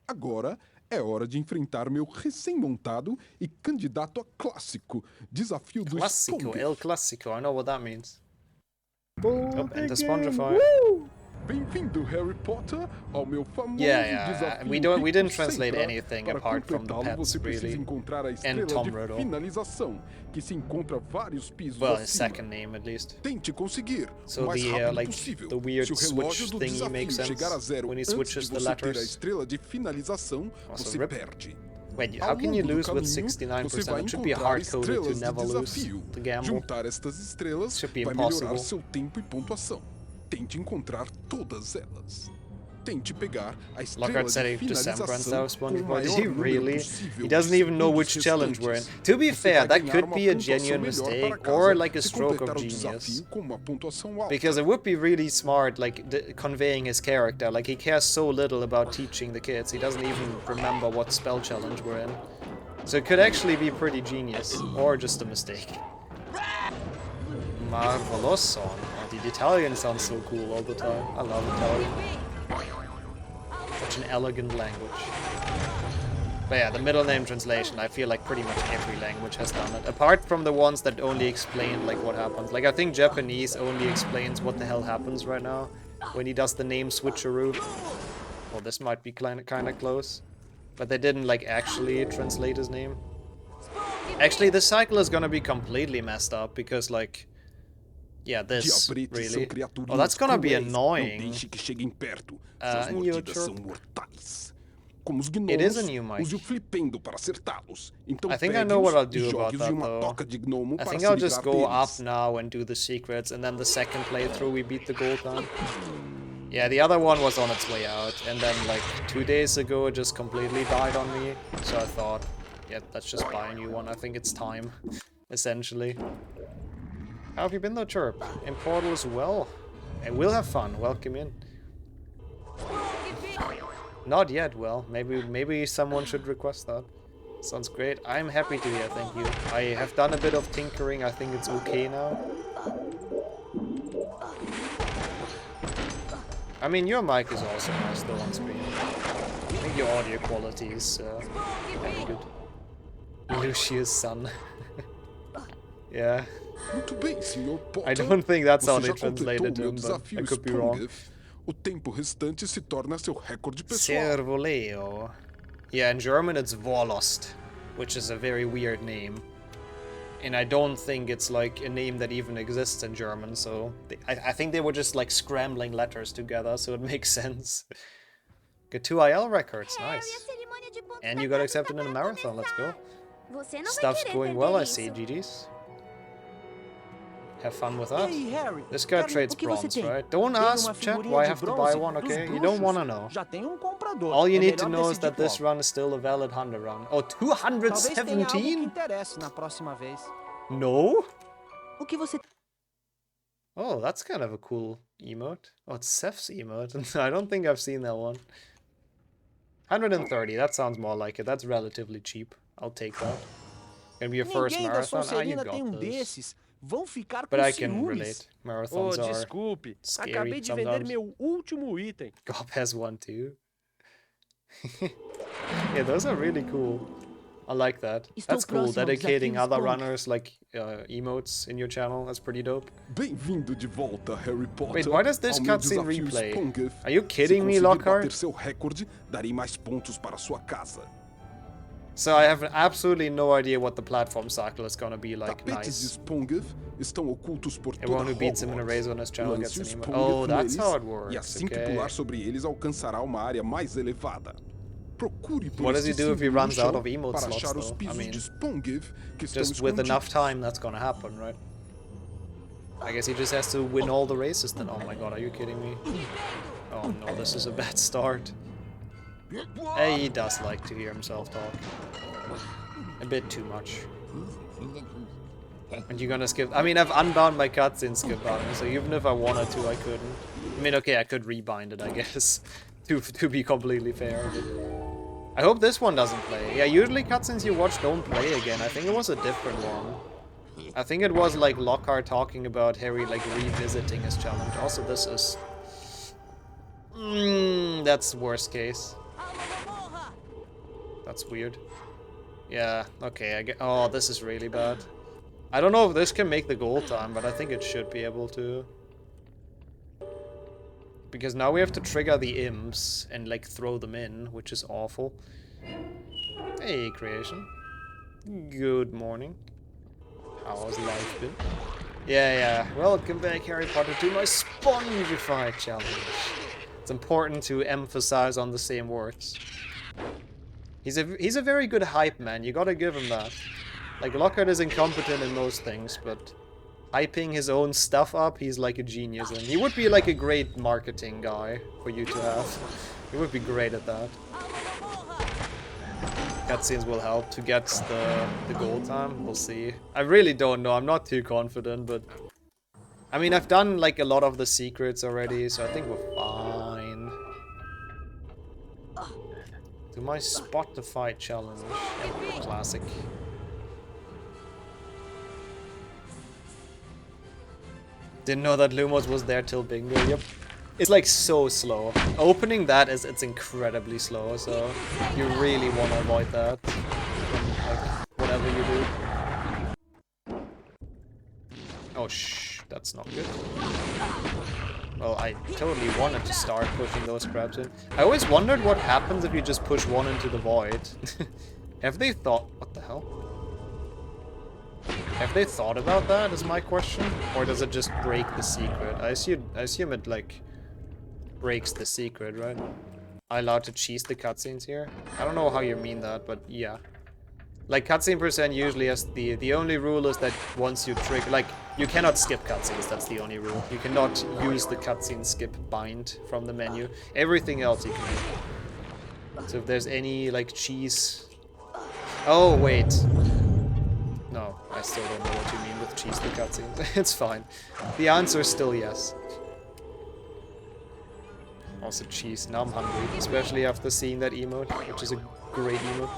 Agora é hora de enfrentar meu recém-montado e candidato a clássico desafio do Clássico, El Clásico, I know what that means. Oh, and the Spongify. Bem-vindo, Harry Potter, ao meu famoso desafio. We didn't translate anything apart from the pets, really. And Tom Riddle. Finalização, que se encontra vários pisos well, his second name at least. Tente conseguir so like possível. The weird switch thingy makes sense when he switches the letters. A estrela de finalização, você perde. Wait, how can you lose with 69%? It should be hard-coded to never lose the gamble. Juntar estas estrelas should be vai impossible. melhorar seu tempo e pontuação. Tente encontrar todas elas. Tente pegar a estrela de finalização com o maior número possível. He doesn't even know which challenge we're in. To be fair, that could be a genuine mistake or like a stroke of genius. Because it would be really smart, like conveying his character. Like he cares so little about teaching the kids, he doesn't even remember what spell challenge we're in. So it could actually be pretty genius, or just a mistake. Marveloso. Oh, the Italian sounds so cool all the time. I love Italian. Such an elegant language. But yeah, the middle name translation, I feel like pretty much every language has done it. Apart from the ones that only explain like what happens. Like I think Japanese only explains what the hell happens right now when he does the name switcheroo. Well, this might be kinda close. But they didn't like actually translate his name. Actually, this cycle is gonna be completely messed up because like... Yeah, this, really. Oh, that's gonna be annoying. New chirp. It is a new mic. I think I know what I'll do about that, though. I think I'll just go up now and do the secrets, and then the second playthrough we beat the gold time. Yeah, the other one was on its way out, and then, like, 2 days ago it just completely died on me. So I thought, yeah, let's just buy a new one. I think it's time, essentially. How have you been though, Chirp? In Portal as well. And we'll have fun. Welcome in. Not yet, well. Maybe someone should request that. Sounds great. I'm happy to hear, thank you. I have done a bit of tinkering. I think it's okay now. I mean, your mic is also nice though on screen. I think your audio quality is very good. Lucius' son. Yeah. I don't think that's how they translated him, but I could be wrong. Servoleo. Yeah, in German it's Wolost, which is a very weird name. And I don't think it's like a name that even exists in German, so... I think they were just like scrambling letters together, so it makes sense. Get 2 IL records, nice. And you got accepted in a marathon, let's go. Stuff's going well, I see, GG's. Have fun with that. This guy trades bronze, right? Don't ask, chat, why I have to buy one, okay? You don't want to know. All you need to know is that this run is still a valid 100 run. Oh, 217? No? Oh, that's kind of a cool emote. Oh, it's Seth's emote. I don't think I've seen that one. 130, that sounds more like it. That's relatively cheap. I'll take that. Gonna be your first marathon? Ah, you got this. But I can relate. Marathons are scary acabei de vender sometimes. meu último item. Gob has one too. Yeah, those are really cool. I like that. That's cool. Dedicating other runners like emotes in your channel. That's pretty dope. Bem-vindo de volta, Harry Potter. Wait, why does this cutscene replay? Are you kidding me, Lockhart? Se conseguir bater seu recorde, darei mais pontos para sua casa. So I have absolutely no idea what the platform cycle is gonna be like. Tapetes de Spongev estão ocultos por toda Everyone who beats him in a race on his channel gets an emote. Oh, that's how it works. E assim que pular sobre eles, alcançará uma área mais elevada. Procure por what does he do if he runs out of emote para slots, achar os though? I pisos mean, de Spongev que estão just with enough escondidos. time, that's gonna happen, right? I guess he just has to win all the races then. Oh my god, are you kidding me? Oh no, this is a bad start. Hey, he does like to hear himself talk. A bit too much. And you're gonna skip... I mean, I've unbound my cutscene skip button, so even if I wanted to, I couldn't. I mean, okay, I could rebind it, I guess. to be completely fair. But I hope this one doesn't play. Yeah, usually cutscenes you watch don't play again. I think it was a different one. I think it was like Lockhart talking about Harry like revisiting his challenge. Also, this is... that's worst case. That's weird. Yeah, okay, I get... Oh, this is really bad. I don't know if this can make the goal time, but I think it should be able to. Because now we have to trigger the imps and like throw them in, which is awful. Hey, creation. Good morning. How's life been? Yeah. Welcome back, Harry Potter, to my Spongify challenge. It's important to emphasize on the same words. He's a very good hype man, you gotta give him that. Like, Lockhart is incompetent in most things, but hyping his own stuff up, he's like a genius. And he would be like a great marketing guy for you to have. He would be great at that. Cutscenes will help to get the goal time, we'll see. I really don't know, I'm not too confident, but... I mean, I've done like a lot of the secrets already, so I think we're fine. To my Spotify challenge, classic. Didn't know that Lumos was there till bingo. Yep. It's like so slow. Opening that it's incredibly slow, so you really want to avoid that. Like, whatever you do. Oh that's not good. Well, I totally wanted to start pushing those crabs in. I always wondered what happens if you just push one into the void. Have they thought... What the hell? Have they thought about that, is my question? Or does it just break the secret? I assume it, like, breaks the secret, right? Am I allowed to cheese the cutscenes here? I don't know how you mean that, but yeah. Like, cutscene percent usually has the only rule is that once you trigger... Like, you cannot skip cutscenes, that's the only rule. You cannot use the cutscene skip bind from the menu. Everything else you can do. So if there's any, like, cheese... Oh, wait. No, I still don't know what you mean with cheese the cutscenes. It's fine. The answer is still yes. Also cheese. Now I'm hungry, especially after seeing that emote, which is a great emote.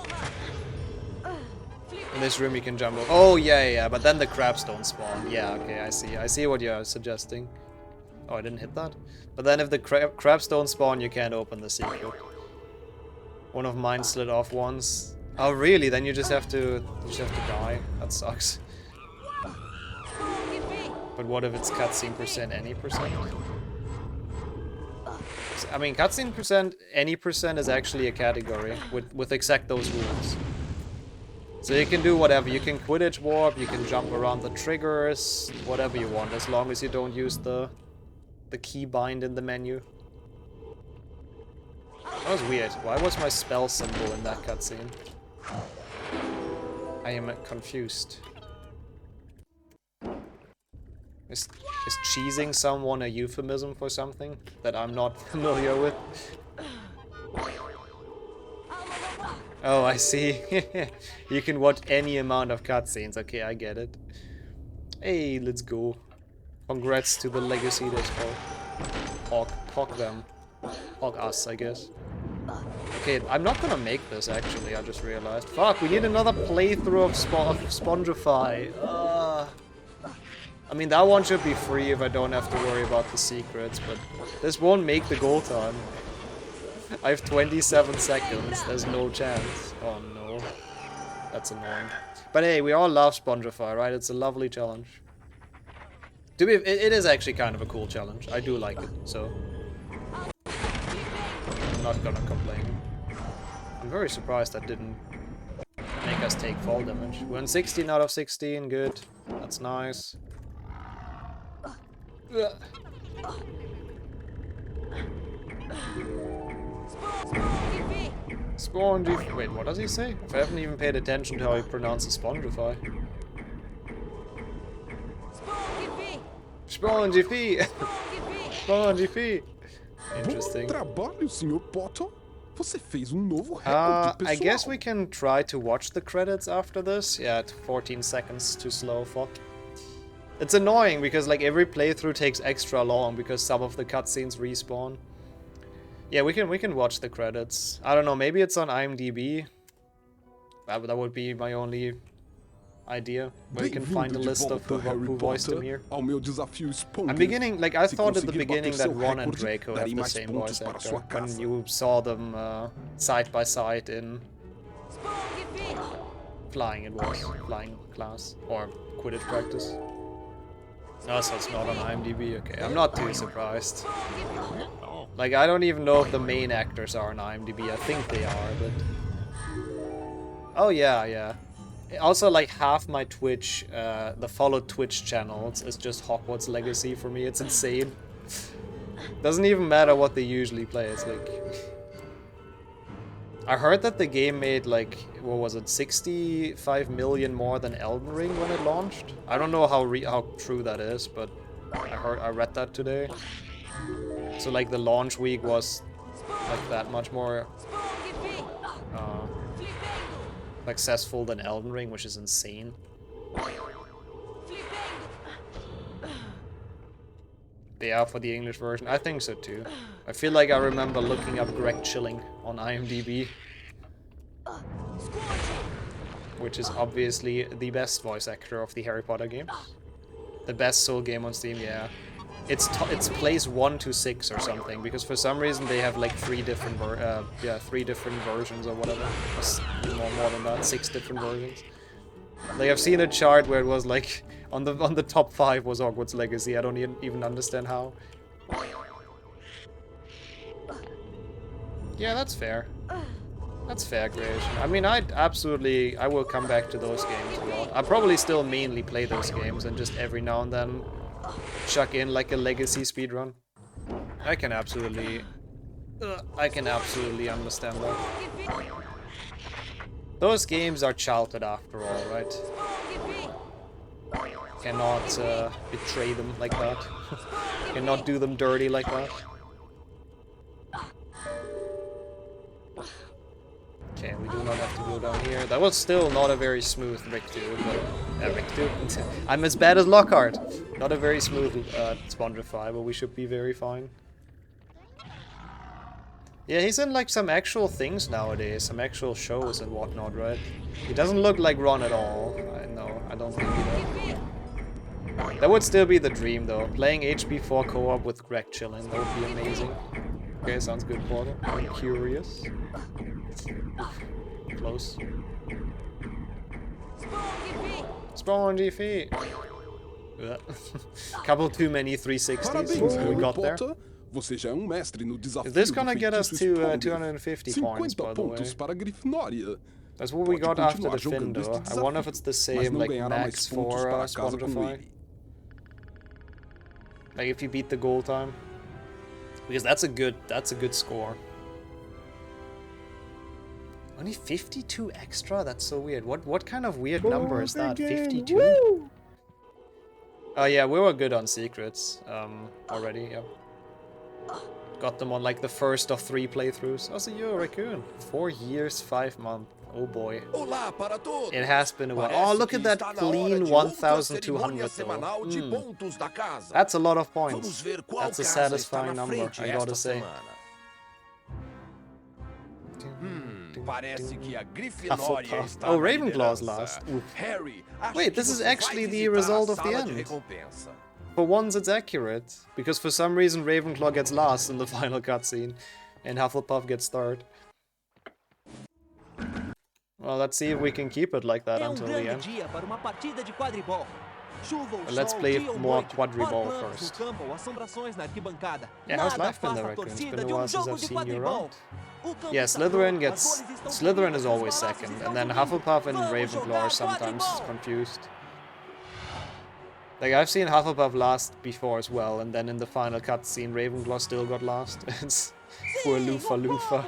In this room you can jump over. Oh, yeah, but then the crabs don't spawn. Yeah, okay, I see. I see what you're suggesting. Oh, I didn't hit that. But then if the crabs don't spawn, you can't open the secret. One of mine slid off once. Oh, really? Then you just have to die. That sucks. But what if it's cutscene percent, any percent? I mean, cutscene percent, any percent is actually a category with exact those rules. So you can do whatever. You can Quidditch warp, you can jump around the triggers, whatever you want, as long as you don't use the key bind in the menu. That was weird. Why was my spell symbol in that cutscene? I am confused. Is cheesing someone a euphemism for something that I'm not familiar with? Oh, I see. You can watch any amount of cutscenes. Okay, I get it. Hey, let's go. Congrats to the legacy that's called. Hog them. Hog us, I guess. Okay, I'm not gonna make this, actually, I just realized. Fuck, we need another playthrough of Spongify. I mean, that one should be free if I don't have to worry about the secrets, but this won't make the goal time. I have 27 seconds, there's no chance. Oh no. That's annoying. But hey, we all love Spongify, right? It's a lovely challenge. It is actually kind of a cool challenge. I do like it, so I'm not gonna complain. I'm very surprised that didn't make us take fall damage. We're on 16 out of 16, good. That's nice. Spongify. Wait, what does he say? I haven't even paid attention to how he pronounces Spongify. Spongify. Spongify. Interesting. Bom trabalho, Sr. Potter. Você fez novo recorde pessoal. I guess we can try to watch the credits after this. Yeah, 14 seconds too slow. Fuck. It's annoying because like every playthrough takes extra long because some of the cutscenes respawn. Yeah, we can watch the credits. I don't know, maybe it's on IMDb. That would be my only idea. Where you can find a list of who voiced him here. I'm beginning, like I thought at the beginning that Ron and Draco have the same voice actor when you saw them side by side in flying class or Quidditch practice. No, so it's not on IMDb. Okay, I'm not too surprised. Like, I don't even know if the main actors are on IMDb. I think they are, but... Oh, yeah. Also, like, half my Twitch, the followed Twitch channels is just Hogwarts Legacy for me. It's insane. Doesn't even matter what they usually play. It's like... I heard that the game made, like, what was it, 65 million more than Elden Ring when it launched? I don't know how true that is, but I read that today. So, like, the launch week was, like, that much more successful than Elden Ring, which is insane. Yeah, for the English version. I think so too. I feel like I remember looking up Greg Chilling on IMDb. Which is obviously the best voice actor of the Harry Potter games. The best Soul game on Steam, yeah. It's place 1 to 6 or something, because for some reason they have like 3 different versions or whatever. Or more than that, 6 different versions. Like I've seen a chart where it was like on the top 5 was Hogwarts Legacy. I don't even understand how. Yeah, that's fair. That's fair, creation. I mean, I will come back to those games a lot. I probably still mainly play those games and just every now and then chuck in like a legacy speedrun. I can absolutely understand that. Those games are childhood after all, right? Cannot betray them like that. Cannot do them dirty like that. Okay, we do not have to go down here. That was still not a very smooth Rictu, but Rictu. I'm as bad as Lockhart. Not a very smooth Spongify, but we should be very fine. Yeah, he's in like some actual things nowadays, some actual shows and whatnot, right? He doesn't look like Ron at all. No, I don't think he does. That would still be the dream though. Playing HP4 co-op with Greg Chilling, that would be amazing. Okay, sounds good, Porter. I'm curious. Close. Spongify! Couple too many 360s. We got there. Você já é mestre no desafio. Is this gonna get us to 250 points, by the way? Para Grifinória. That's what we got after the Findo. I wonder if it's the same, like, max for Spongify. Like, if you beat the goal time. Because that's a good score. Only 52 extra? That's so weird. What kind of weird number is that? 52? Oh yeah, we were good on secrets already, yeah. Got them on like the first of 3 playthroughs. Oh, so you're a raccoon. 4 years, 5 months. Oh boy. It has been a while. Oh, look at that clean 1,200 though. That's a lot of points. That's a satisfying number, I gotta say. Hufflepuff. Oh, Ravenclaw's last. Wait, this is actually the result of the end. For once it's accurate, because for some reason Ravenclaw gets last in the final cutscene, and Hufflepuff gets third. Well, let's see if we can keep it like that until the end. But let's play more quadriball first. Yeah, how's life been there, Raccoon? It's been a while since I've seen you around. Yeah, Slytherin is always second, and then Hufflepuff and Ravenclaw are sometimes confused. Like, I've seen Hufflepuff last before as well, and then in the final cutscene, Ravenclaw still got last. It's poor Lufa-Lufa.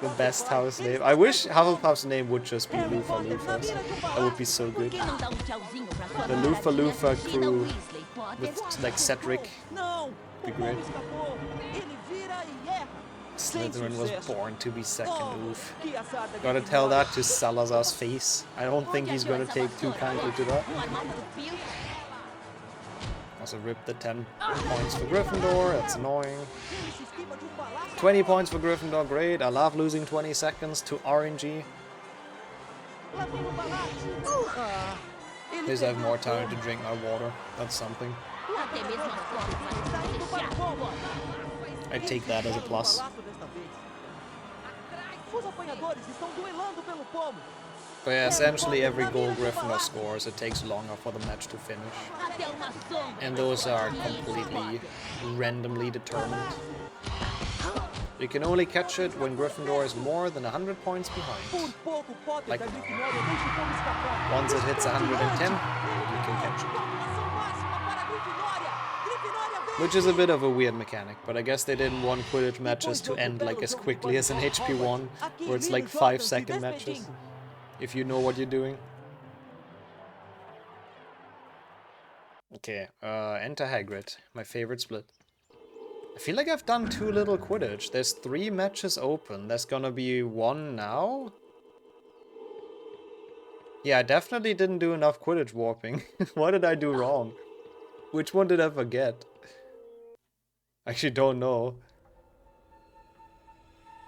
The best house name. I wish Hufflepuff's name would just be Lufa-Lufa. That would be so good. The Lufa-Lufa crew with, like, Cedric. Be great. Slytherin was born to be second. Oof. Gotta tell that to Salazar's face. I don't think he's gonna take too kindly to that. Also ripped the 10 points for Gryffindor. That's annoying. 20 points for Gryffindor. Great. I love losing 20 seconds to RNG. At least I have more time to drink my water. That's something. I take that as a plus. But yeah, essentially every goal Gryffindor scores, it takes longer for the match to finish. And those are completely randomly determined. You can only catch it when Gryffindor is more than 100 points behind. Like, once it hits 110, you can catch it. Which is a bit of a weird mechanic, but I guess they didn't want Quidditch matches to end like as quickly as an HP1, where it's like 5-second matches, if you know what you're doing. Okay, enter Hagrid, my favorite split. I feel like I've done too little Quidditch. There's 3 matches open, there's gonna be 1 now? Yeah, I definitely didn't do enough Quidditch warping. What did I do wrong? Which one did I forget? I actually don't know.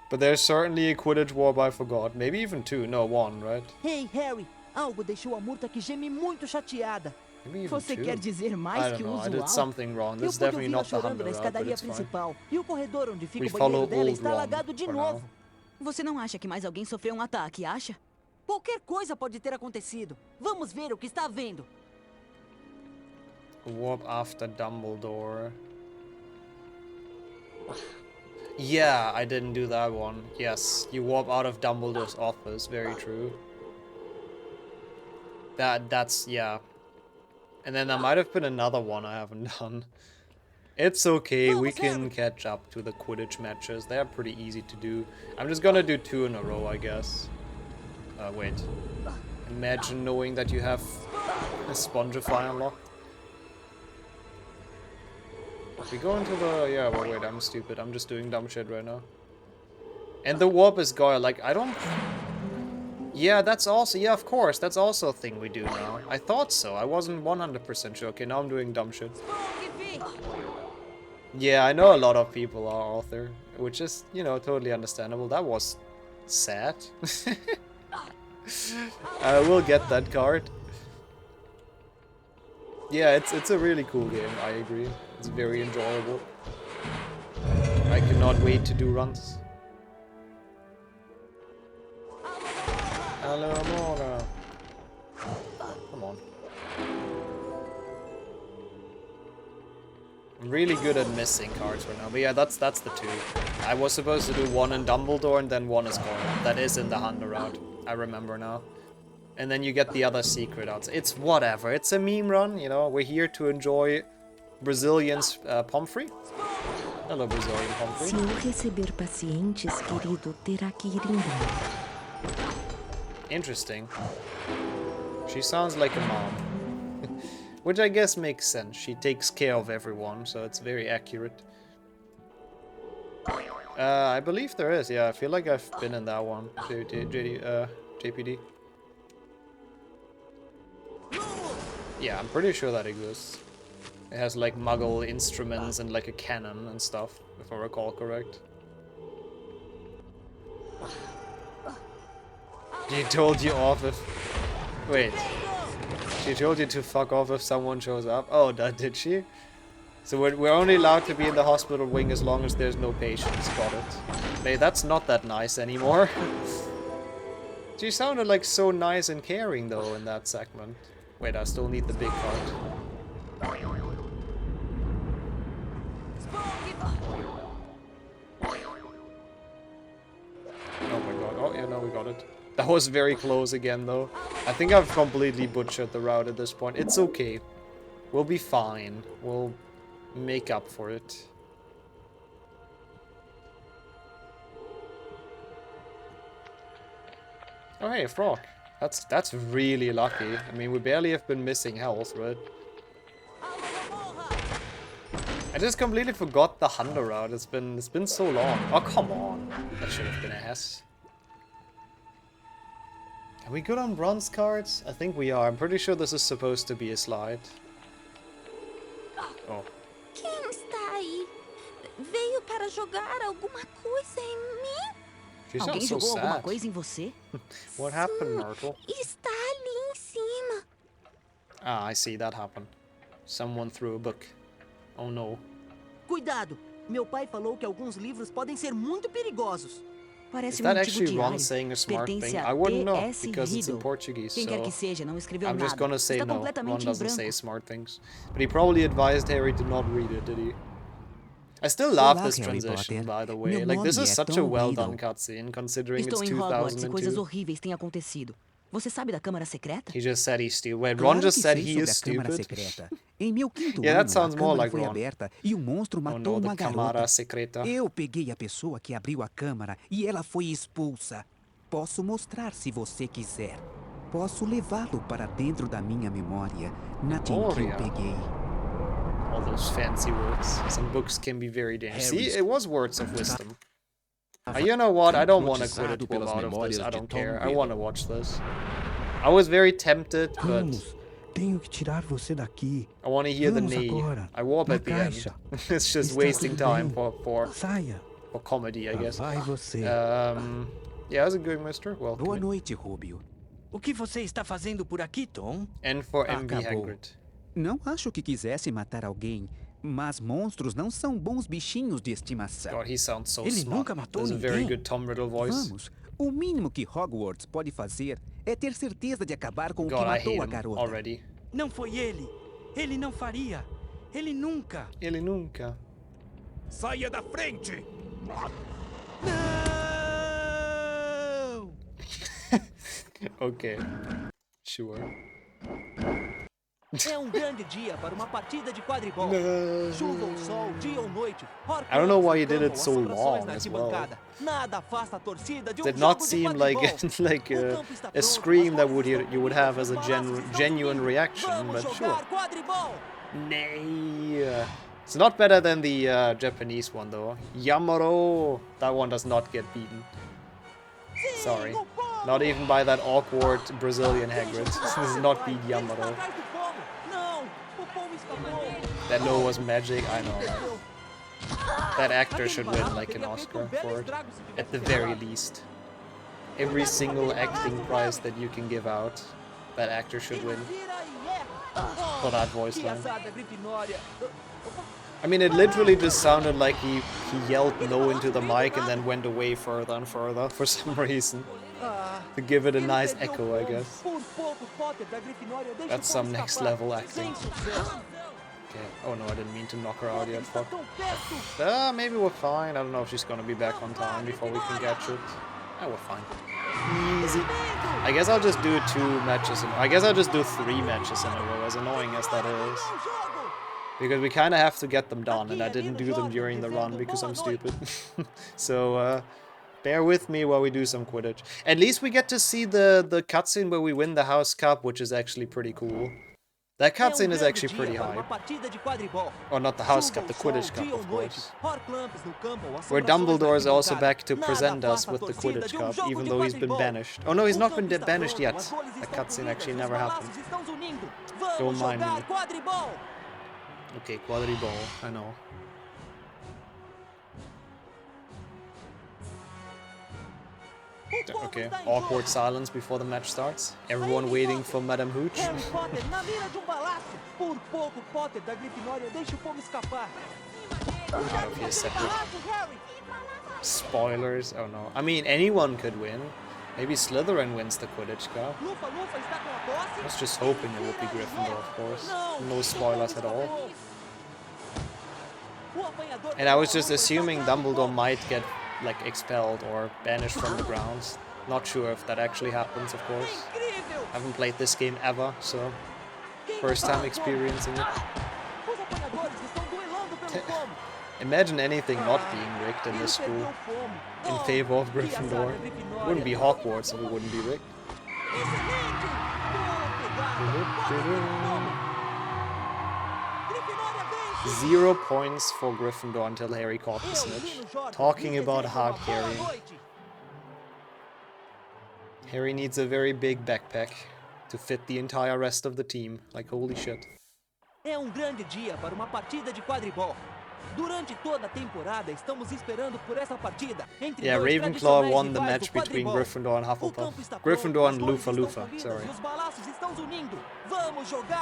But there's certainly a Quidditch warp I forgot. Maybe even 2. No, 1, right? Hey, Harry. Algo deixou a Murta que geme muito chateada. Maybe even Você 2. quer dizer mais que o usual? I did something wrong. This is definitely not the Hunter route, but it's fine. E o corredor onde fica We o follow banheiro dela old está Ron alagado de for novo. now. Você não acha que mais alguém sofreu um ataque, acha? Qualquer coisa pode ter acontecido. Vamos ver o que está havendo. Warp after Dumbledore. Yeah, I didn't do that one. Yes, you warp out of Dumbledore's office. Very true. That's, yeah. And then there might have been another one I haven't done. It's okay, we can catch up to the Quidditch matches. They're pretty easy to do. I'm just gonna do 2 in a row, I guess. Wait. Imagine knowing that you have a Spongify unlocked. We go into the... yeah, well, wait, I'm stupid. I'm just doing dumb shit right now. And the warp is Goyle. Like, I don't... yeah, that's also... yeah, of course. That's also a thing we do now. I thought so. I wasn't 100% sure. Okay, now I'm doing dumb shit. Yeah, I know a lot of people are Arthur. Which is, you know, totally understandable. That was sad. I will get that card. Yeah, it's a really cool game, I agree. It's very enjoyable. I cannot wait to do runs. Hello, Mona. Come on. I'm really good at missing cards right now, but yeah, that's the 2. I was supposed to do 1 in Dumbledore and then 1 as Goyle. That is in the Hunter route. I remember now. And then you get the other secret outs. It's whatever. It's a meme run, you know. We're here to enjoy Brazilian's Pomfrey. Hello, Brazilian Pomfrey. Se eu receber pacientes, querido, terá que ir embora. Interesting. She sounds like a mom. Which I guess makes sense. She takes care of everyone, so it's very accurate. I believe there is, yeah. I feel like I've been in that one. JPD. Yeah, I'm pretty sure that exists. It has like Muggle instruments and like a cannon and stuff, if I recall correct. She told you off if... wait. She told you to fuck off if someone shows up? Oh, did she? So we're only allowed to be in the hospital wing as long as there's no patients. Got it. Hey, that's not that nice anymore. She sounded like so nice and caring though in that segment. Wait, I still need the big card. Oh my god. Oh yeah, no, we got it. That was very close again though. I think I've completely butchered the route at this point. It's okay. We'll be fine. We'll make up for it. Oh hey, a frog. That's really lucky. I mean, we barely have been missing health, right? I just completely forgot the Hunter route. It's been so long. Oh come on. That should have been a S. Are we good on bronze cards? I think we are. I'm pretty sure this is supposed to be a slide. Oh. Quem está aí? Veio para jogar alguma coisa em mim? Alguém so jogou alguma sad. coisa em você? What happened, Myrtle? Está ali em cima. Ah, I see that happen. Someone threw a book. Oh no. Cuidado! Meu pai falou que alguns livros podem ser muito perigosos. Parece Is that antigo actually Ron diário. saying a smart Pertence thing? a I wouldn't know T.S. because it's in Riddle. Portuguese. Quem quer So que seja, não escreveu I'm just nada. gonna say Está no. Ron completamente em doesn't branco. say smart things. But he probably advised Harry to not read it, did he? I still love Olá, this Harry transition, Potter. by the way. Meu Like, this nome is é such a Tom well done Riddle. cutscene, considering Estou it's em Hogwarts e coisas 2002. horríveis têm acontecido. Você sabe da Câmara Secreta? He just said he's stupid. Wait, Claro Ron just que said sei he sobre is a Câmara stupid? Secreta. Em meu quinto Yeah, that ano, sounds a more Câmara like foi Ron. aberta e um monstro Oh matou no, the uma Camara garota. Secreta. Eu peguei a pessoa que abriu a Câmara e ela foi expulsa. Posso mostrar se você quiser. Posso levá-lo para dentro da minha memória, na que eu Memória. peguei. All those fancy words. Some books can be very dangerous. See, it was words of wisdom. You know what? I don't want to quit it pelas out of this. memórias I de don't Tom care. I Riddle. want to watch this. I was very tempted, but Vamos, tenho que tirar você daqui. I want to hear the Vamos knee. agora, I warp na at the end. caixa. It's just Está wasting tudo time bem. for Saia. comedy, I Lá guess. vai você. Yeah, how's it going, mister? Welcome. Boa noite, Rubio. O que você está fazendo por aqui, Tom? And for MB Acabou. Hagrid. Não acho que quisesse matar alguém, mas monstros não são bons bichinhos de estimação. God, he sounds so Ele smart. nunca matou That's a very ninguém. good Tom Riddle voice. Vamos. O mínimo que Hogwarts pode fazer é ter certeza de acabar com o que God, I matou hate a him garota. already. Não foi ele. Ele não faria. Ele nunca. Ele nunca. Saia da frente! Não! Okay. Sure. É um grande dia para uma partida de quadribol. No. Chuva ou sol, dia ou noite. I don't know why you did it so long as well. Nada afasta a torcida de Did um not jogo de seem like quadribol. like a scream that you would have as a genuine reaction, Vamos but sure. jogar quadribol. Nay. It's not better than the Japanese one though. Yamaro. That one does not get beaten. Sorry. Not even by that awkward Brazilian Hagrid. This does not beat Yamaro. Não, o pomo escapou. That no was magic, I know. That actor should win like an Oscar for it. At the very least. Every single acting prize that you can give out, that actor should win. For that voice line. I mean, it literally just sounded like he yelled no into the mic and then went away further and further for some reason. To give it a nice echo, I guess. That's some next level acting. Okay. Oh no, I didn't mean to knock her out yet. Fuck. Maybe we're fine. I don't know if she's gonna be back on time before we can catch it. We're fine. Easy. I guess I'll just do 2 matches. I guess I'll just do 3 matches in a row, as annoying as that is. Because we kind of have to get them done, and I didn't do them during the run because I'm stupid. So, bear with me while we do some Quidditch. At least we get to see the cutscene where we win the House Cup, which is actually pretty cool. That cutscene is actually pretty high. Or not the House Cup, the Quidditch Cup, of course. Where Dumbledore is also back to present us with the Quidditch Cup, even though he's been banished. Oh no, he's not been banished yet. That cutscene actually never happened. Don't mind me. Okay, quadriball, I know. Okay, awkward silence before the match starts. Everyone waiting for Madame Hooch. Harry Potter na mira de balaço. Por pouco, Potter da Grifinória deixa o pomo escapar. Okay, separate. Spoilers. Oh no. I mean, anyone could win. Maybe Slytherin wins the Quidditch Cup. I was just hoping it would be Gryffindor, of course. No spoilers at all. And I was just assuming Dumbledore might get, like, expelled or banished from the grounds. Not sure if that actually happens, of course. I haven't played this game ever, so first time experiencing it. Imagine anything not being rigged in this school in favor of Gryffindor. It wouldn't be Hogwarts if it wouldn't be rigged. 0 points for Gryffindor until Harry caught the snitch. Talking about hard carrying. Harry needs a very big backpack to fit the entire rest of the team. Like, holy shit. É grande dia para uma partida de quadribol. Durante toda a temporada estamos esperando por essa partida entre yeah, Ravenclaw won the match between Gryffindor and Hufflepuff. Gryffindor and Lufa-Lufa, sorry.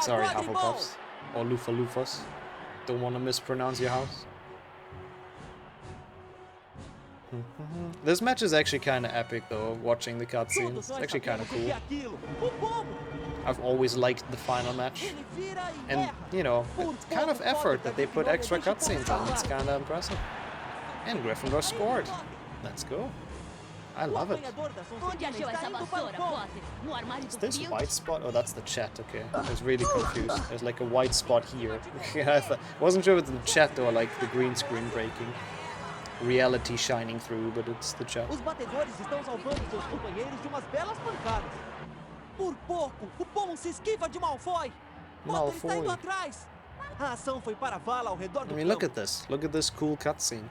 Sorry, Hufflepuffs. Or Lufa-Lufas. Don't want to mispronounce your house. This match is actually kind of epic though, watching the cutscenes. It's actually kind of cool. I've always liked the final match. And, you know, it's kind of effort that they put extra cutscenes on. It's kind of impressive. And Gryffindor scored. Let's go. I love it. Is this white spot? Oh, that's the chat, okay. I was really confused. There's like a white spot here. I wasn't sure if it's the chat or like the green screen breaking. Reality shining through, but it's the chat. Os batedores estão salvando seus companheiros de umas belas pancadas. Por pouco, o Pommon se esquiva de Malfoy. Potter está indo atrás. A ação foi para a vala ao redor do campo. I mean, look at this. Look at this cool cutscene.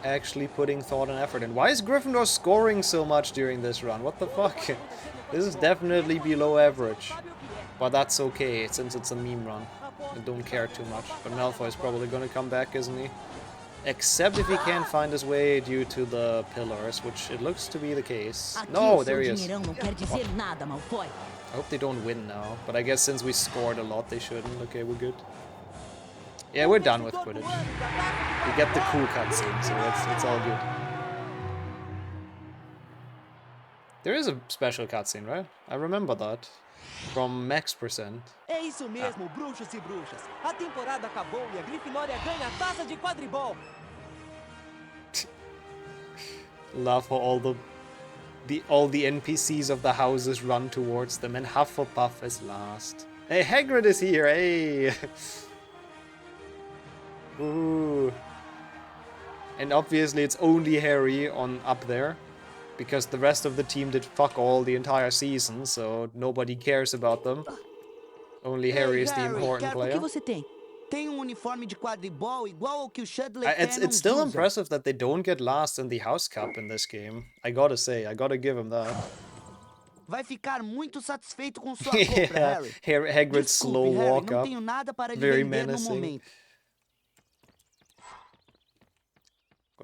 Actually putting thought and effort in. Why is Gryffindor scoring so much during this run? What the fuck? This is definitely below average. But that's okay, since it's a meme run. I don't care too much. But Malfoy is probably gonna come back, isn't he? Except if he can't find his way due to the pillars, which it looks to be the case. No, there he is. I hope they don't win now. But I guess since we scored a lot, they shouldn't. Okay, we're good. Yeah, we're done with Quidditch. We get the cool cutscene, so it's all good. There is a special cutscene, right? I remember that. From Max%. É isso mesmo, bruxos e bruxas. A temporada acabou e a Grifinória ganha a taça de quadribol. Love how all the NPCs of the houses run towards them, and Hufflepuff is last. Hey, Hagrid is here. Hey. Ooh. And obviously it's only Harry on up there. Because the rest of the team did fuck all the entire season, so nobody cares about them. Only Harry is the important player. It's still impressive that they don't get last in the House Cup in this game. I gotta say, I gotta give him that. Vai ficar muito satisfeito com sua compra, Harry. Hagrid's slow walk up. Very menacing.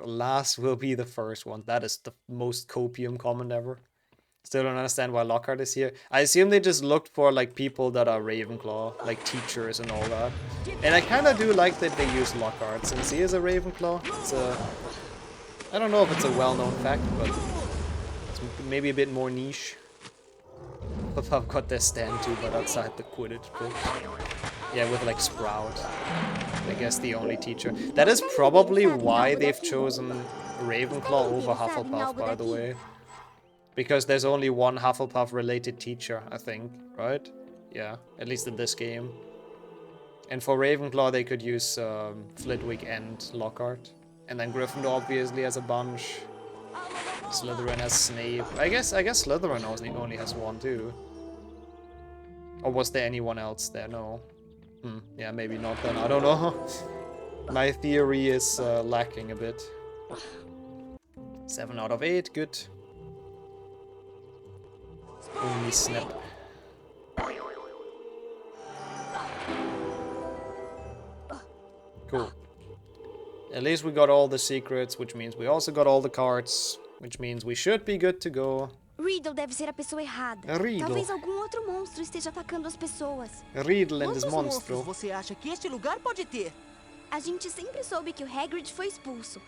Last will be the first one. That is the most copium comment ever. Still don't understand why Lockhart is here. I assume they just looked for like people that are Ravenclaw, like teachers and all that. And I kind of do like that they use Lockhart since he is a Ravenclaw. It's I don't know if it's a well-known fact, but it's maybe a bit more niche. I've got their stand too, but outside the Quidditch pitch. Yeah, with like Sprout. I guess the only teacher. That is probably why they've chosen Ravenclaw over Hufflepuff, by the way. Because there's only one Hufflepuff-related teacher, I think, right? Yeah, at least in this game. And for Ravenclaw, they could use Flitwick and Lockhart. And then Gryffindor obviously has a bunch. Slytherin has Snape. I guess Slytherin only has one too. Or was there anyone else there? No. Yeah, maybe not then. I don't know. My theory is lacking a bit. 7 out of 8, good. Only Snap. Cool. At least we got all the secrets, which means we also got all the cards, which means we should be good to go. Riddle deve ser a pessoa errada. Riddle. Talvez algum outro monstro esteja atacando as pessoas. Riddle and his Quantos monstro. monstros você acha que este lugar pode ter? A gente sempre soube que o Hagrid foi expulso.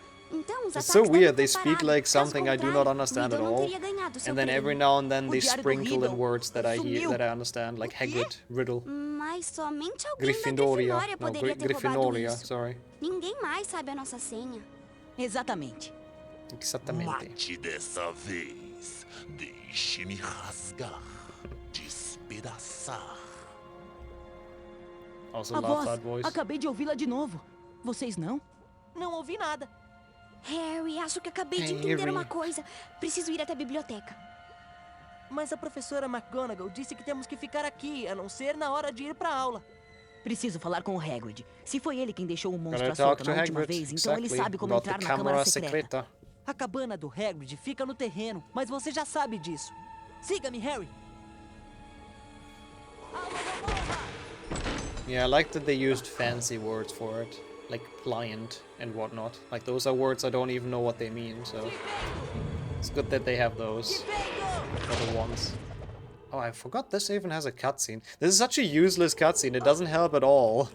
It's so weird, they speak like something I do not understand at all, and then every now and then they sprinkle in words that I hear, that I understand, like Hagrid, Riddle, Gryffindoria, no, Gryffinoria, sorry. Ninguém mais sabe a nossa senha. Exatamente. Mate dessa vez. Deixe-me rasgar, despedaçar. Also a love that voice. Acabei de ouvi-la de novo. Vocês não? Não ouvi nada. Harry, acho que acabei de entender uma coisa. Preciso ir até a biblioteca. Mas a professora McGonagall disse que temos que ficar aqui, a não ser na hora de ir pra aula. Preciso falar com o Hagrid. Se foi ele quem deixou o monstro à solta na última vez, então ele sabe como entrar na câmara secreta. A cabana do Hagrid fica no terreno, mas você já sabe disso. Siga-me, Harry. Yeah, I like that they used fancy words for it, like pliant and whatnot. Like those are words I don't even know what they mean, so it's good that they have those for the ones. Oh, I forgot this even has a cutscene. This is such a useless cutscene, it doesn't help at all.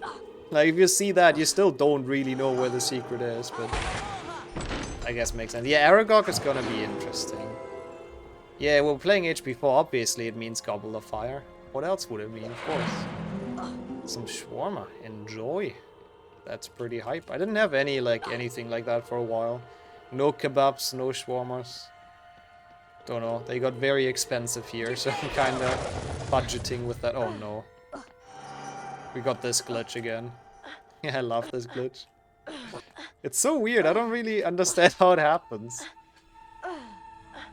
Like, if you see that, you still don't really know where the secret is, but I guess makes sense. Yeah, Aragog is gonna be interesting. Yeah, we're playing HP4, obviously it means Gobble of Fire. What else would it mean, of course? Some shawarma, enjoy. That's pretty hype. I didn't have any, like, anything like that for a while. No kebabs, no shawarmas. Don't know, they got very expensive here, so I'm kinda budgeting with that. Oh no. We got this glitch again. Yeah, I love this glitch. It's so weird, I don't really understand how it happens.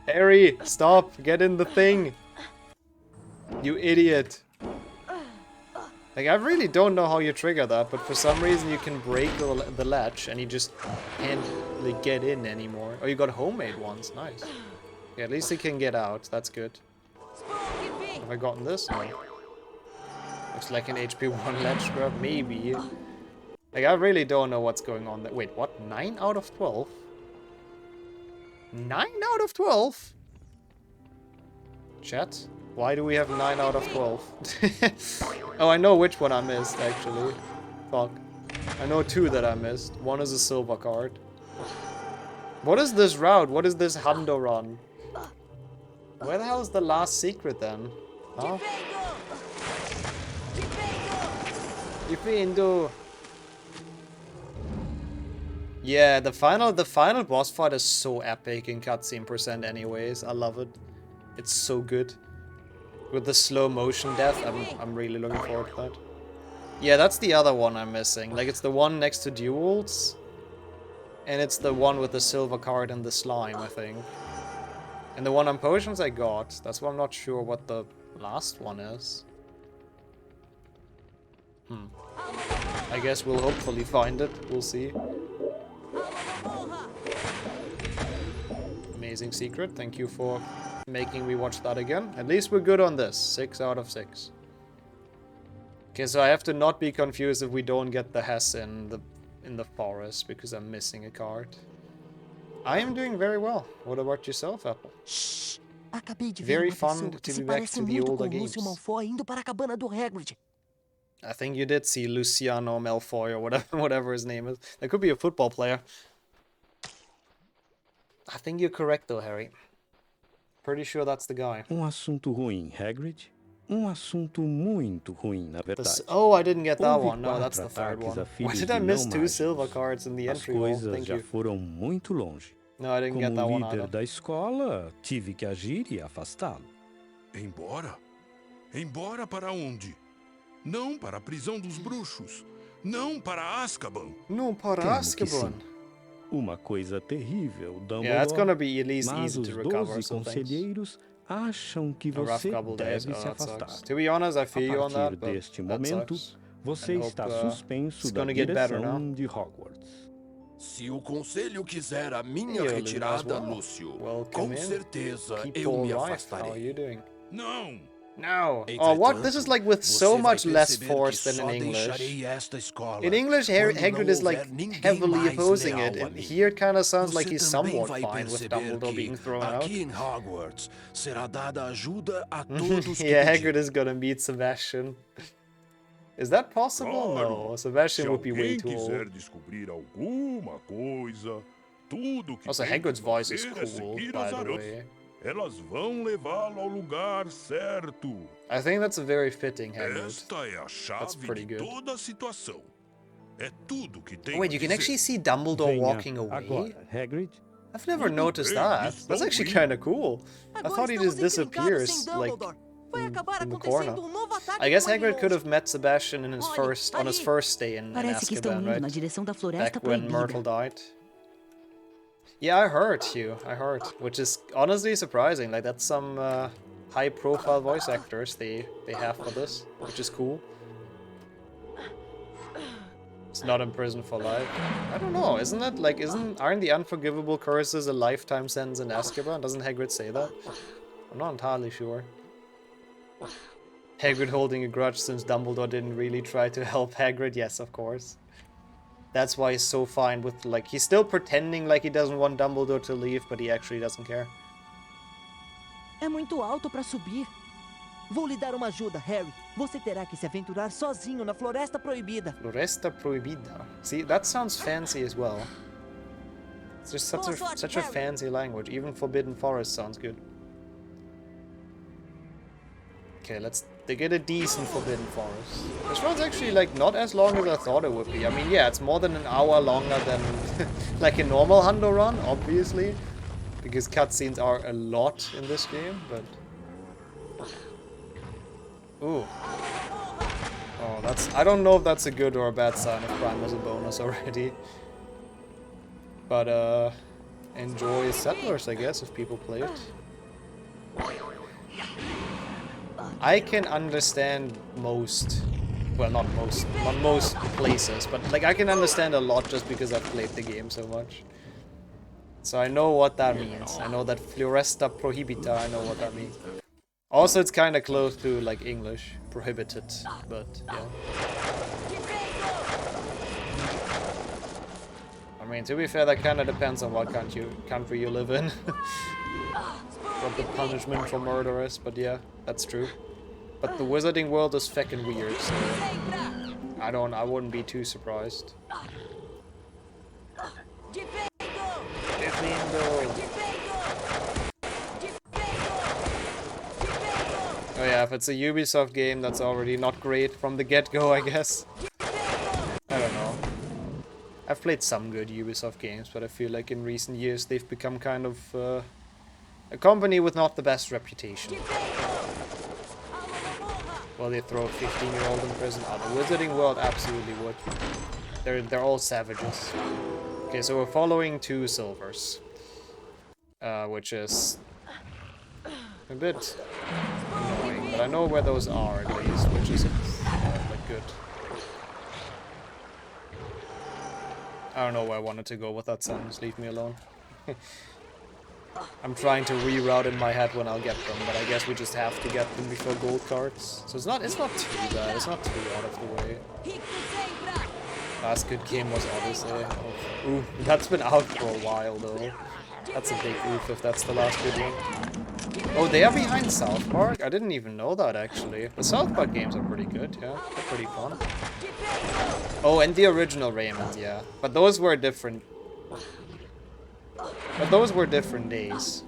Harry, stop, get in the thing. You idiot. Like, I really don't know how you trigger that, but for some reason you can break the latch and you just can't like, get in anymore. Oh, you got homemade ones, nice. Yeah, at least he can get out, that's good. Have I gotten this? No. Looks like an HP1 ledge grab, maybe. Like, I really don't know what's going on there. Wait, what? 9 out of 12? 9 out of 12? Chat? Why do we have 9 out of 12? Oh, I know which one I missed, actually. Fuck. I know 2 that I missed. One is a silver card. What is this route? What is this Hundo run? Where the hell is the last secret then? Huh? Defendo. Yeah, the final boss fight is so epic in cutscene percent anyways. I love it. It's so good. With the slow motion death, I'm really looking forward to that. Yeah, that's the other one I'm missing. Like, it's the one next to duels. And it's the one with the silver card and the slime, I think. And the one on potions I got. That's why I'm not sure what the last one is. I guess we'll hopefully find it. We'll see. Amazing secret. Thank you for making me watch that again. At least we're good on this. 6 out of 6. Okay, so I have to not be confused if we don't get the Hess in the forest because I'm missing a card. I am doing very well. What about yourself, Apple? Shh. Acabei de ver very uma fun pessoa to que be back parece to the muito older com games. Lúcio Malfoy indo para a cabana do Hagrid. I think you did see Luciano Malfoy or whatever his name is. That could be a football player. I think you're correct though, Harry. Pretty sure that's the guy. Assunto ruim, Hagrid. Assunto muito ruim, na verdade. Oh, I didn't get that one. No, that's the third one. Why did I miss 2 silver cards in the entry wall? Thank you. Já foram muito longe. No, I didn't get that one either. Como líder da escola, tive que agir e afastá-lo. Embora? Embora para onde? Não para a prisão dos bruxos. Não para Azkaban. Não para Azkaban. Uma coisa terrível, Dumbledore. Yeah, it's gonna be at least easy to recover. Mas os 12 conselheiros acham que você deve se afastar. To be honest, I feel you on that. A partir deste momento, você está suspenso da direção de Hogwarts. Se o conselho quiser a minha retirada, Lúcio, com certeza eu me afastarei. Não! No. Oh, what? This is like with so much less force than in English. In English, Hagrid is like heavily opposing it, and here it kind of sounds like he's somewhat fine with Dumbledore being thrown out. Yeah, Hagrid is gonna meet Sebastian. Is that possible? No, Sebastian would be way too old. descobrir alguma coisa, tudo que also, tem Hagrid's que voice is fazer é cool, seguir by as the aranhas. way. Elas vão levá-lo ao lugar certo. I think that's a very fitting Hagrid. Esta é a chave de good. toda a situação. É tudo que tem Oh, wait, a you can dizer. actually see Dumbledore walking away? Agora, Hagrid. I've never noticed that. That's actually kind of cool. I thought he just disappears, like, in the corner. I guess Hagrid could have met Sebastian in his on his first day in Azkaban, right? Back when Myrtle died. Yeah, I heard, Hugh. I heard. Which is honestly surprising. Like, that's some high-profile voice actors they have for this, which is cool. It's not in prison for life. I don't know, isn't it? Like, aren't the unforgivable curses a lifetime sentence in Azkaban? Doesn't Hagrid say that? I'm not entirely sure. Hagrid holding a grudge since Dumbledore didn't really try to help Hagrid. Yes, of course. That's why he's so fine with, like, he's still pretending like he doesn't want Dumbledore to leave, but he actually doesn't care. É muito alto para subir. Vou lhe dar uma ajuda, Harry. Você terá que se aventurar sozinho na Floresta Proibida. Floresta Proibida. See, that sounds fancy as well. It's just such a fancy language. Even Forbidden Forest sounds good. Okay, they get a decent Forbidden Forest. This one's actually, like, not as long as I thought it would be. I mean, yeah, it's more than an hour longer than, like, a normal Hundo run, obviously. Because cutscenes are a lot in this game, but... Ooh. Oh, I don't know if that's a good or a bad sign if Prime was a bonus already. But, enjoy Settlers, I guess, if people play it. I can understand most, well, not most places, but, like, I can understand a lot just because I've played the game so much. So I know what that means. I know that Floresta Prohibita, I know what that means. Also, it's kind of close to, like, English, prohibited, but, yeah. I mean, to be fair, that kind of depends on what country you live in. What the punishment for murder is, but yeah, that's true. But the wizarding world is feckin' weird, so I wouldn't be too surprised. Oh yeah, if it's a Ubisoft game, that's already not great from the get-go, I guess. I don't know. I've played some good Ubisoft games, but I feel like in recent years they've become kind of a company with not the best reputation. Well, they throw a 15-year-old in prison. Oh, the Wizarding World absolutely would. They're all savages. Okay, so we're following 2 silvers. Which is a bit annoying, but I know where those are at least, which is like good. I don't know where I wanted to go with that sentence, leave me alone. I'm trying to reroute in my head when I'll get them, but I guess we just have to get them before gold cards. So it's not too bad, it's not too out of the way. Last good game was Odyssey. Oh, ooh, that's been out for a while though. That's a big oof if that's the last good one. Oh, they are behind South Park? I didn't even know that actually. The South Park games are pretty good, yeah. They're pretty fun. Oh, and the original Raymond, yeah. But those were different. But those were different days.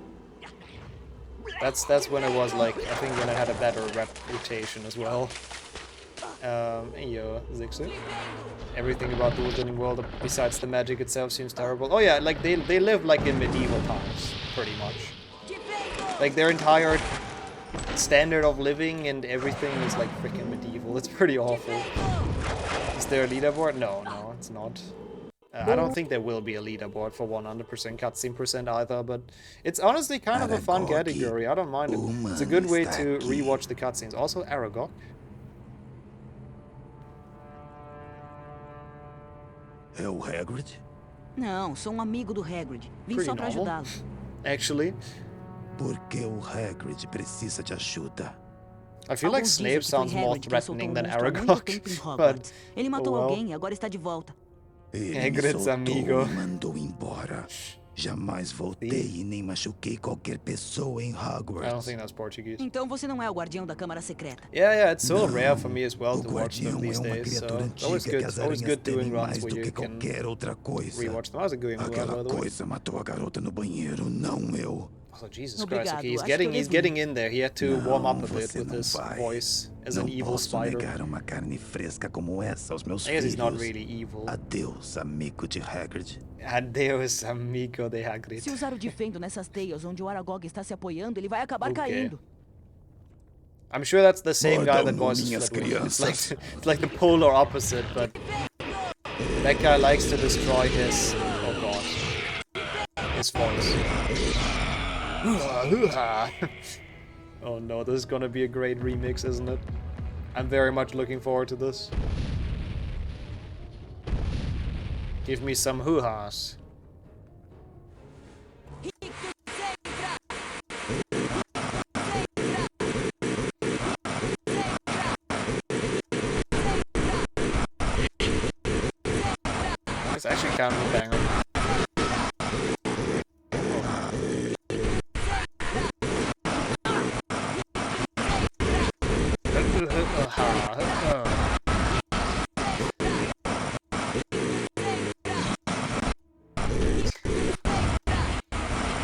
That's when it was like, I think when it had a better reputation as well. Yo, Zixu. Everything about the Wizarding World besides the magic itself seems terrible. Oh yeah, like they live like in medieval times, pretty much. Like their entire standard of living and everything is like freaking medieval. It's pretty awful. Is there a leaderboard? No, it's not. I don't think there will be a leaderboard for 100% cutscene percent either, but it's honestly kind of a fun category. I don't mind it. It's a good way to rewatch the cutscenes. Also, Aragog. É o Hagrid? Não, sou amigo do Hagrid. Vim só pra ajudá-lo. Actually. Por que o Hagrid precisa de ajuda? I feel like Snape sounds more threatening than Aragog, but ele matou alguém e agora está de volta. Ele Hagrid's amigo. mandou embora. Jamais voltei e nem machuquei qualquer pessoa em Hogwarts. I don't think that's Portuguese. Então você não é o guardião da Câmara Secreta. Yeah, it's so rare for me as well to watch them these days. So always good doing runs where you can rewatch them. How's it going? Aquela coisa matou a garota no banheiro, não eu. Oh, Jesus Christ, okay, he's getting in there. He had to warm up a bit with his voice as an evil spider. Uma carne fresca como essa aos meus I guess he's not really evil. Adeus, amigo de Hagrid. Adeus, amigo de Hagrid. Se usar o Defendo nessas teias onde o Aragog está se apoiando, ele vai acabar caindo. I'm sure that's the same guy that voices Flitwick. It's like the polar opposite, but that guy likes to destroy his... Oh god. His voice. Oh no, this is gonna be a great remix, isn't it? I'm very much looking forward to this. Give me some hoo-has. It's actually kind of a banger.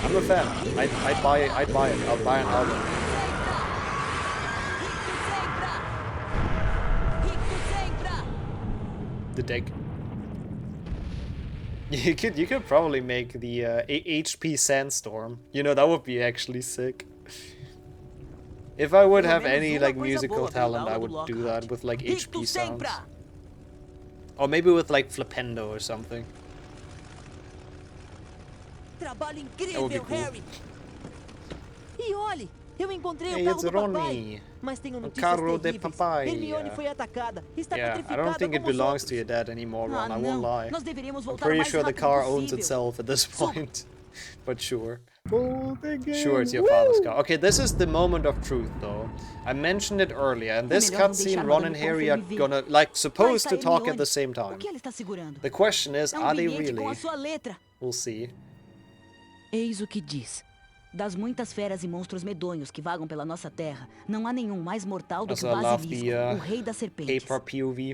I'm a fan. I'd buy it. I'll buy an album. The deck. You could probably make the HP Sandstorm. You know, that would be actually sick. If I would have any like musical talent, I would do that with like HP sounds. Or maybe with like Flipendo or something. Trabalho incrível, Harry. E olhe, eu encontrei o carro do papai. Mas tenho notícias terríveis. Hermione foi atacada. Está I don't think it belongs to your dad anymore, Ron. I won't lie. Nós deveríamos I'm voltar pretty mais sure the rápido car possível. owns itself at this point. But sure. Sure, it's your father's car. Okay, this is the moment of truth, though. I mentioned it earlier. In this cutscene, Ron and Harry are gonna, like, supposed to talk at the same time. The question is, are they really? We'll see. Eis o que diz. Das muitas feras e monstros medonhos que vagam pela nossa terra, não há nenhum mais mortal do que o basilisco, o rei das serpentes.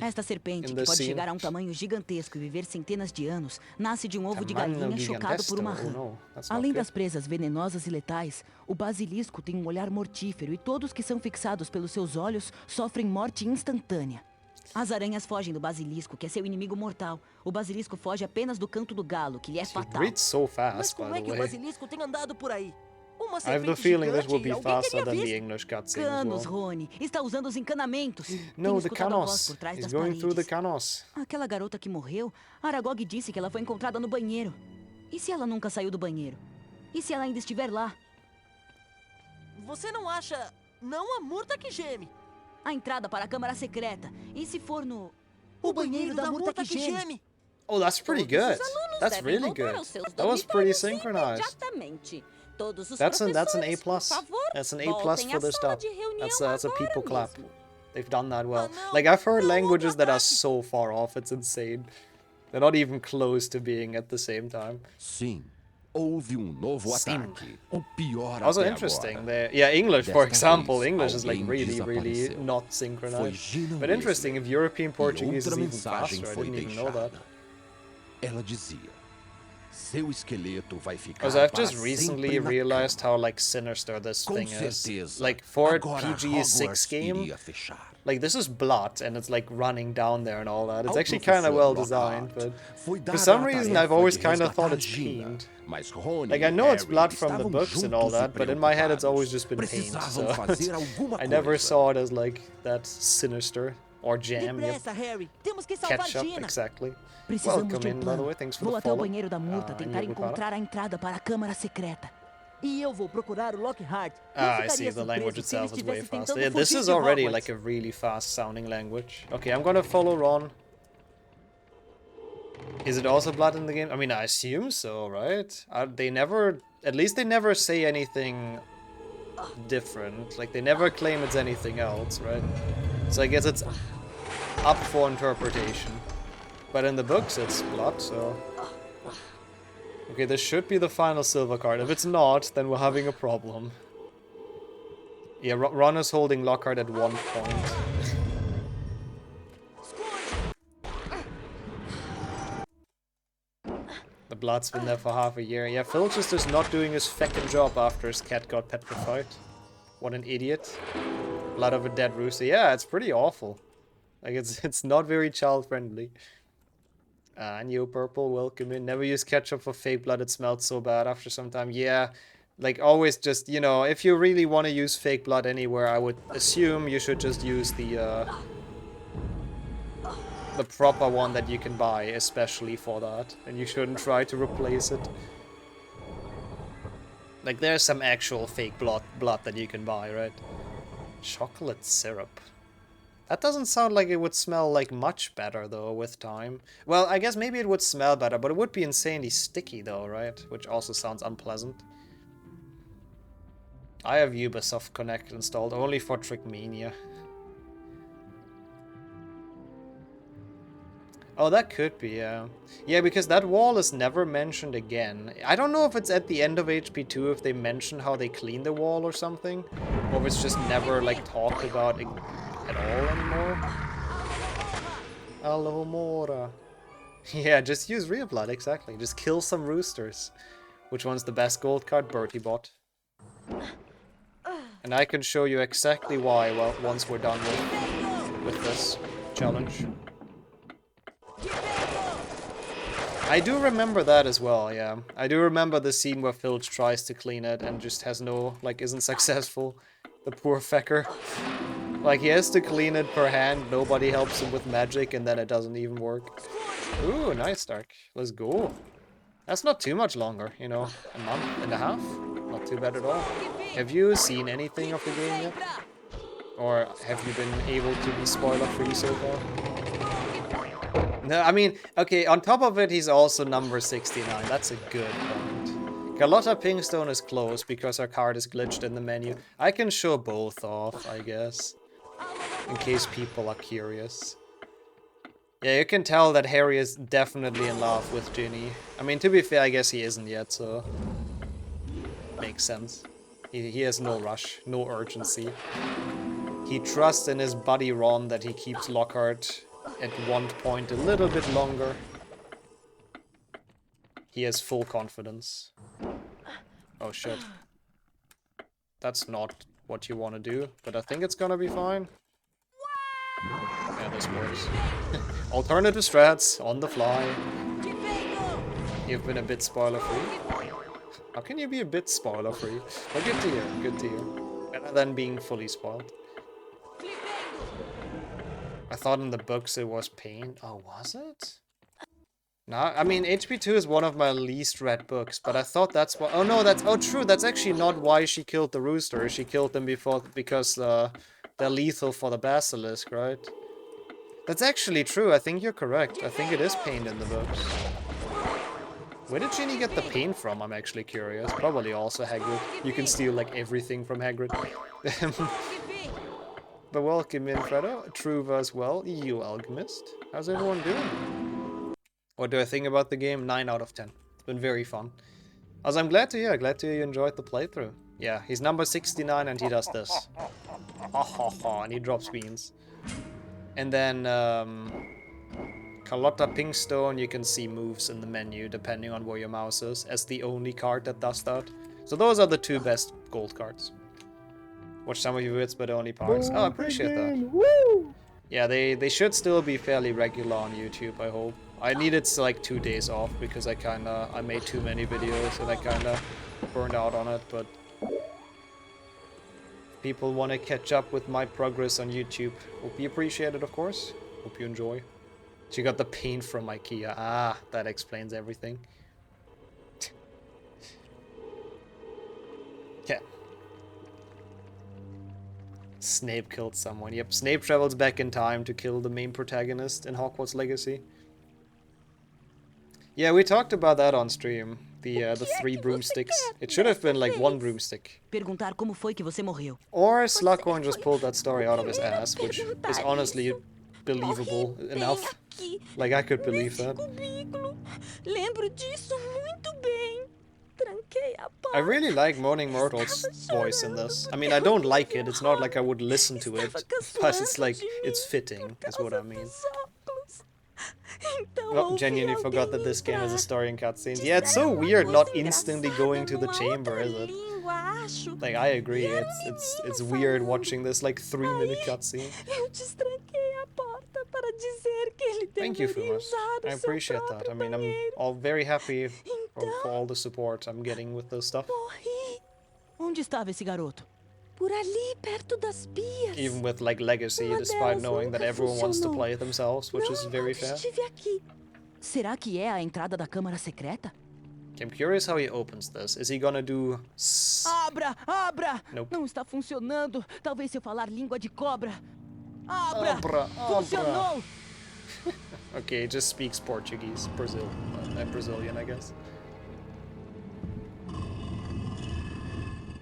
Esta serpente, que pode chegar a um tamanho gigantesco e viver centenas de anos, nasce de um ovo de galinha chocado por uma rã. Além das presas venenosas e letais, o basilisco tem um olhar mortífero e todos que são fixados pelos seus olhos sofrem morte instantânea. As aranhas fogem do basilisco, que é seu inimigo mortal. O basilisco foge apenas do canto do galo, que lhe é fatal. Mas como é que o basilisco tem andado por aí? I have the feeling this will be faster than the English cutscene as Canos, well. Rony. Está usando os encanamentos. No, the Canos. He's going through the Canos. Aquela garota que morreu, Aragog disse que ela foi encontrada no banheiro. E se ela nunca saiu do banheiro? E se ela ainda estiver lá? Você não acha... não a murta que geme? A entrada para a câmara secreta. E se for no... o banheiro da murta que geme? Oh, that's pretty good. That's really good. That was pretty synchronized. That's an A+. That's an A+ for their stuff. That's a people clap. They've done that well. Like, I've heard languages that are so far off, it's insane. They're not even close to being at the same time. Sim. Houve novo ataque. O pior also até interesting. Agora. Yeah, English, for Desta example. vez, English is like really desapareceu. not synchronized. Foi But interesting, if European Portuguese is outra even mensagem faster, I foi didn't even know that. Ela dizia: seu esqueleto vai ficar Because I've para just recently sempre na realized how like sinister this Com thing is. certeza, Like for a agora PG-6 Hogwarts game, iria fechar. like this is blood and it's like running down there and all that. It's Ao actually kind of professor well designed, but foi for dada some a reason tarefa I've always de kind of thought resgatar it's Gina, pained. mas Rony Like I e know it's Harry blood from the estavam books and all juntos e that, but in my head it's always just been paint. Precisavam So fazer alguma I never coisa. saw it as like that sinister or jam. Yep. Depressa, Harry. Temos que salvar Ketchup, Gina. exactly. Precisamos Welcome de in, by the way. Thanks for Vou the até o follow. banheiro da murta tentar encontrar a entrada para a câmara secreta. E eu vou procurar o Lockhart. I see. The language itself is way faster. Yeah, this is already like a really fast-sounding language. Okay, I'm gonna follow Ron. Is it also blood in the game? I mean, I assume so, right? They never... At least they never say anything different. Like, they never claim it's anything else, right? So I guess it's up for interpretation. But in the books, it's blood, so... Okay, this should be the final silver card. If it's not, then we're having a problem. Yeah, Ron is holding Lockhart at 1 point. The blood's been there for half a year. Yeah, Phil just is not doing his feckin' job after his cat got petrified. What an idiot. Blood of a dead rooster. Yeah, it's pretty awful. Like, it's not very child-friendly. New purple, welcome in. Never use ketchup for fake blood, it smelled so bad after some time. Yeah, like, always just, you know, if you really want to use fake blood anywhere, I would assume you should just use the proper one that you can buy, especially for that. And you shouldn't try to replace it. Like, there's some actual fake blood that you can buy, right? Chocolate syrup. That doesn't sound like it would smell like much better though with time. Well, I guess maybe it would smell better, but it would be insanely sticky though, right? Which also sounds unpleasant. I have Ubisoft Connect installed only for Trickmania. Oh, that could be, yeah. Yeah, because that wall is never mentioned again. I don't know if it's at the end of HP2 if they mention how they clean the wall or something. Or if it's just never, like, talked about at all anymore. Alohomora. Yeah, just use real blood, exactly. Just kill some roosters. Which one's the best gold card? Bertie Bot. And I can show you exactly why, well, once we're done with this challenge. I do remember that as well, yeah. I do remember the scene where Filch tries to clean it and just has no, like, isn't successful. The poor fecker. Like, he has to clean it per hand, nobody helps him with magic, and then it doesn't even work. Ooh, nice, Dark. Let's go. That's not too much longer, you know, a month and a half? Not too bad at all. Have you seen anything of the game yet? Or have you been able to be spoiler-free so far? No, I mean, okay, on top of it, he's also number 69. That's a good point. Carlotta Pinkstone is close because her card is glitched in the menu. I can show both off, I guess. In case people are curious. Yeah, you can tell that Harry is definitely in love with Ginny. I mean, to be fair, I guess he isn't yet, so... Makes sense. He has no rush, no urgency. He trusts in his buddy Ron that he keeps Lockhart at 1 point a little bit longer. He has full confidence. Oh shit. That's not what you want to do, but I think it's gonna be fine. Yeah, this works. Alternative strats on the fly. You've been a bit spoiler-free. How can you be a bit spoiler-free? Well, good to hear, good to hear. Better than being fully spoiled. I thought in the books it was pain. Oh, was it? No, I mean, HP2 is one of my least read books, but I thought that's why... Oh no, that's... Oh, true, that's actually not why she killed the rooster. She killed them because they're lethal for the basilisk, right? That's actually true, I think you're correct. I think it is pain in the books. Where did Ginny get the pain from? I'm actually curious. Probably also Hagrid. You can steal, like, everything from Hagrid. But welcome in, Fredo. Truva as well. You alchemist. How's everyone doing? What do I think about the game? 9 out of 10. It's been very fun. Also, I'm glad to hear you enjoyed the playthrough. Yeah, he's number 69 and he does this. Ha ha ha, and he drops beans. And then, Carlotta Pinkstone, you can see moves in the menu depending on where your mouse is, as the only card that does that. So those are the 2 best gold cards. Watch some of your vids, but only parts. Oh, I appreciate that. Woo! Yeah, they should still be fairly regular on YouTube, I hope. I needed like 2 days off because I made too many videos and I kinda burned out on it, but people want to catch up with my progress on YouTube. Hope you appreciate it, of course. Hope you enjoy. She got the pain from IKEA. Ah, that explains everything. Yeah. Snape killed someone. Yep, Snape travels back in time to kill the main protagonist in Hogwarts Legacy. Yeah, we talked about that on stream. The 3 broomsticks. It should have been like 1 broomstick. Or Slughorn just pulled that story out of his ass, which is honestly believable enough. Like I could believe that. Lembro disso muito bem. Tranquei a porta. I really like Moaning Myrtle's voice in this. I mean, I don't like it. It's not like I would listen to it, but it's like it's fitting, is what I mean. Oh, genuinely forgot that this game has a story and cutscenes. Yeah, it's so weird not instantly going to the chamber, is it? Like, I agree. It's weird watching this like 3-minute cutscene. Thank you, Fumas. I appreciate that. I mean, I'm all very happy for all the support I'm getting with this stuff. Onde estava esse garoto? Por ali, perto das pias. Even with like Legacy, despite knowing that everyone wants to play it themselves, which is very fair. Será que é a entrada da câmara secreta? I'm curious how he opens this. Is he gonna do... Abra! Abra! Nope. Não está funcionando. Talvez se eu falar língua de cobra. Abra! Abra! Funcionou! Okay, it just speaks Portuguese. Brazilian, I guess.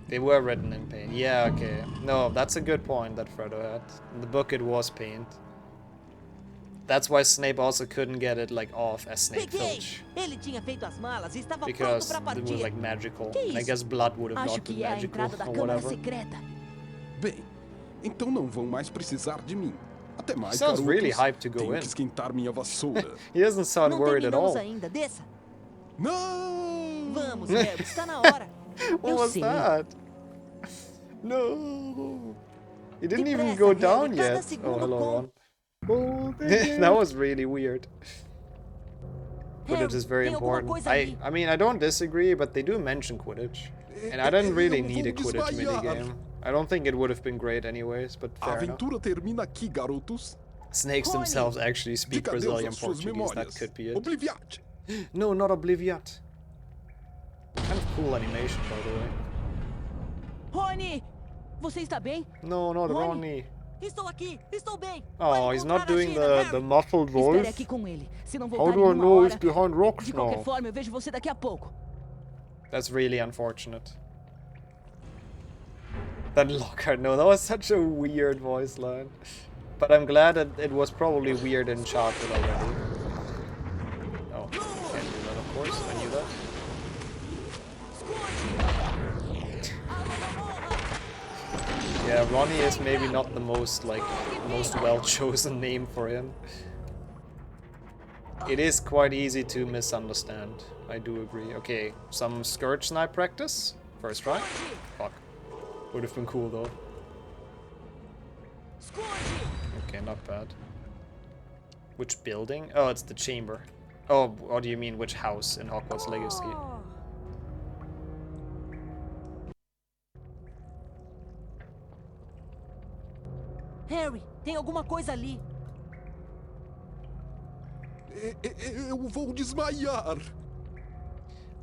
They were written in paint. Yeah, okay. No, that's a good point that Frodo had. In the book it was paint. That's why Snape also couldn't get it like off as Snape Filch. Because it was like magical. And I guess blood would have not been magical or whatever. Bem, então não vão mais precisar de mim. Até mais, sounds garotos. Really hyped to go Tenho in. que esquentar minha vassoura. He doesn't sound worried at all. Ainda, desça. Não! Vamos, Harry, está na hora. What was that? No! He didn't even go down yet. Oh, hello, Ron. That was really weird. Quidditch is very important. I mean, I don't disagree, but they do mention Quidditch. And I didn't really need a Quidditch minigame. I don't think it would have been great anyways, but fair enough. Termina aqui, garotos. Snakes themselves actually speak Brazilian Portuguese. That could be it. No, not Obliviate. Kind of cool animation, by the way. Rony! Você está bem? No, not Ronnie. Estou aqui, estou bem. Oh, he's not doing the muffled voice. Espere aqui com ele. Se não How do I know he's behind rocks now? De qualquer forma, eu vejo você daqui a pouco. That's really unfortunate. That Lockhart, no, that was such a weird voice line. But I'm glad that it was probably weird in childhood already. Oh, can't do that, of course. I knew that. Yeah, Ronnie is maybe not the most well-chosen name for him. It is quite easy to misunderstand. I do agree. Okay, some Scourge Snipe practice. First try. Fuck. Would have been cool though. Okay, not bad. Which building? Oh, it's the chamber. Oh, what do you mean which house in Hogwarts Legacy? Harry, tem alguma coisa ali. Eu vou desmaiar.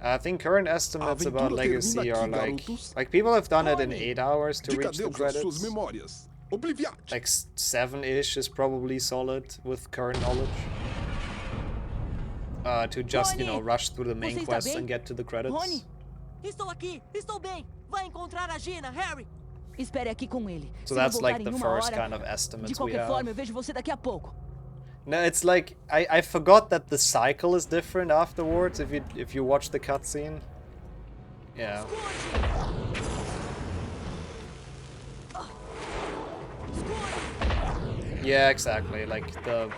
I think current estimates about Legacy are like people have done it in 8 hours to reach the credits. Like 7-ish is probably solid with current knowledge. To just, you know, rush through the main quest and get to the credits. Rony, estou aqui, estou bem. Vai encontrar a Gina, Harry. Espere aqui com ele. So that's like the first kind of estimates we have. De qualquer forma, eu vejo você daqui a pouco. No, it's like I forgot that the cycle is different afterwards if you watch the cutscene. Yeah. Yeah, exactly. Like the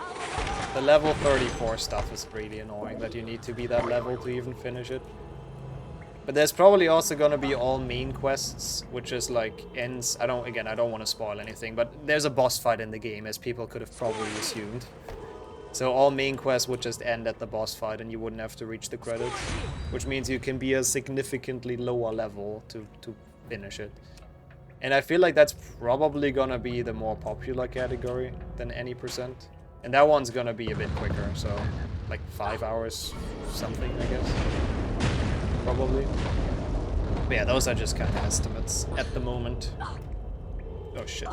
level 34 stuff is really annoying that you need to be that level to even finish it. But there's probably also gonna be all main quests, which is like ends. I don't want to spoil anything, but there's a boss fight in the game, as people could have probably assumed. So all main quests would just end at the boss fight, and you wouldn't have to reach the credits, which means you can be a significantly lower level to finish it. And I feel like that's probably gonna be the more popular category than any %. And that one's gonna be a bit quicker, so like 5 hours something, I guess. Probably. But yeah, those are just kind of estimates at the moment. Oh shit.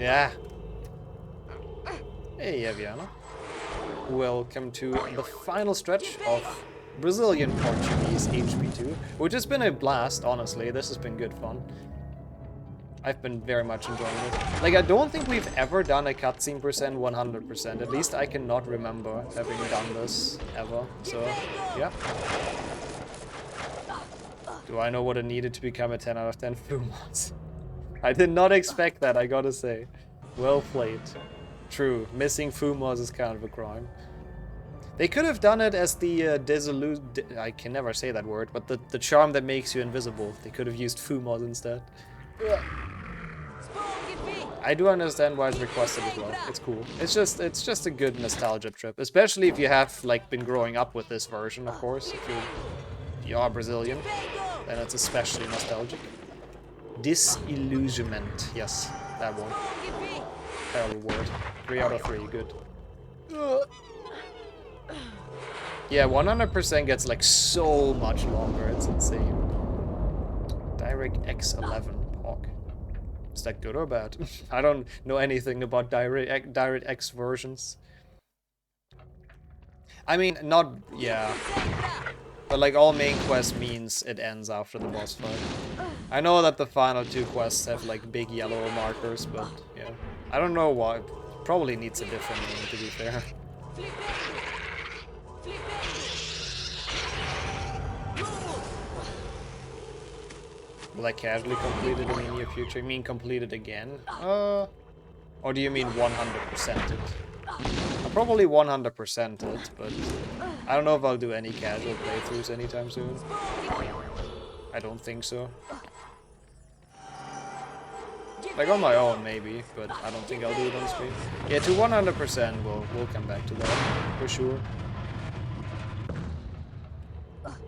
Yeah. Hey, Aviana. Welcome to the final stretch of Brazilian Portuguese HP2, which has been a blast, honestly. This has been good fun. I've been very much enjoying it. Like, I don't think we've ever done a cutscene percent 100%. At least I cannot remember having done this ever. So, yeah. Do I know what it needed to become a 10 out of 10? Fumos. I did not expect that, I gotta say. Well played. True, missing Fumos is kind of a crime. They could have done it as the I can never say that word, but the charm that makes you invisible. They could have used Fumos instead. I do understand why it's requested as well. It's cool. It's just a good nostalgia trip, especially if you have like been growing up with this version, of course. If you are Brazilian, then it's especially nostalgic. Disillusionment, yes, that one. Terrible word. 3 out of 3, good. Yeah, 100% gets like so much longer, it's insane. DirectX 11, Hawk. Is that good or bad? I don't know anything about DirectX versions. I mean, not, yeah. But like all main quest means it ends after the boss fight. I know that the final 2 quests have like big yellow markers, but yeah. I don't know why. Probably needs a different name, to be fair. Will I casually complete it in the near future? You mean complete it again? Or do you mean 100% it? I'll probably 100% it, but I don't know if I'll do any casual playthroughs anytime soon. I don't think so. Like on my own maybe, but I don't think I'll do it on stream. Yeah, to 100% we'll come back to that, for sure.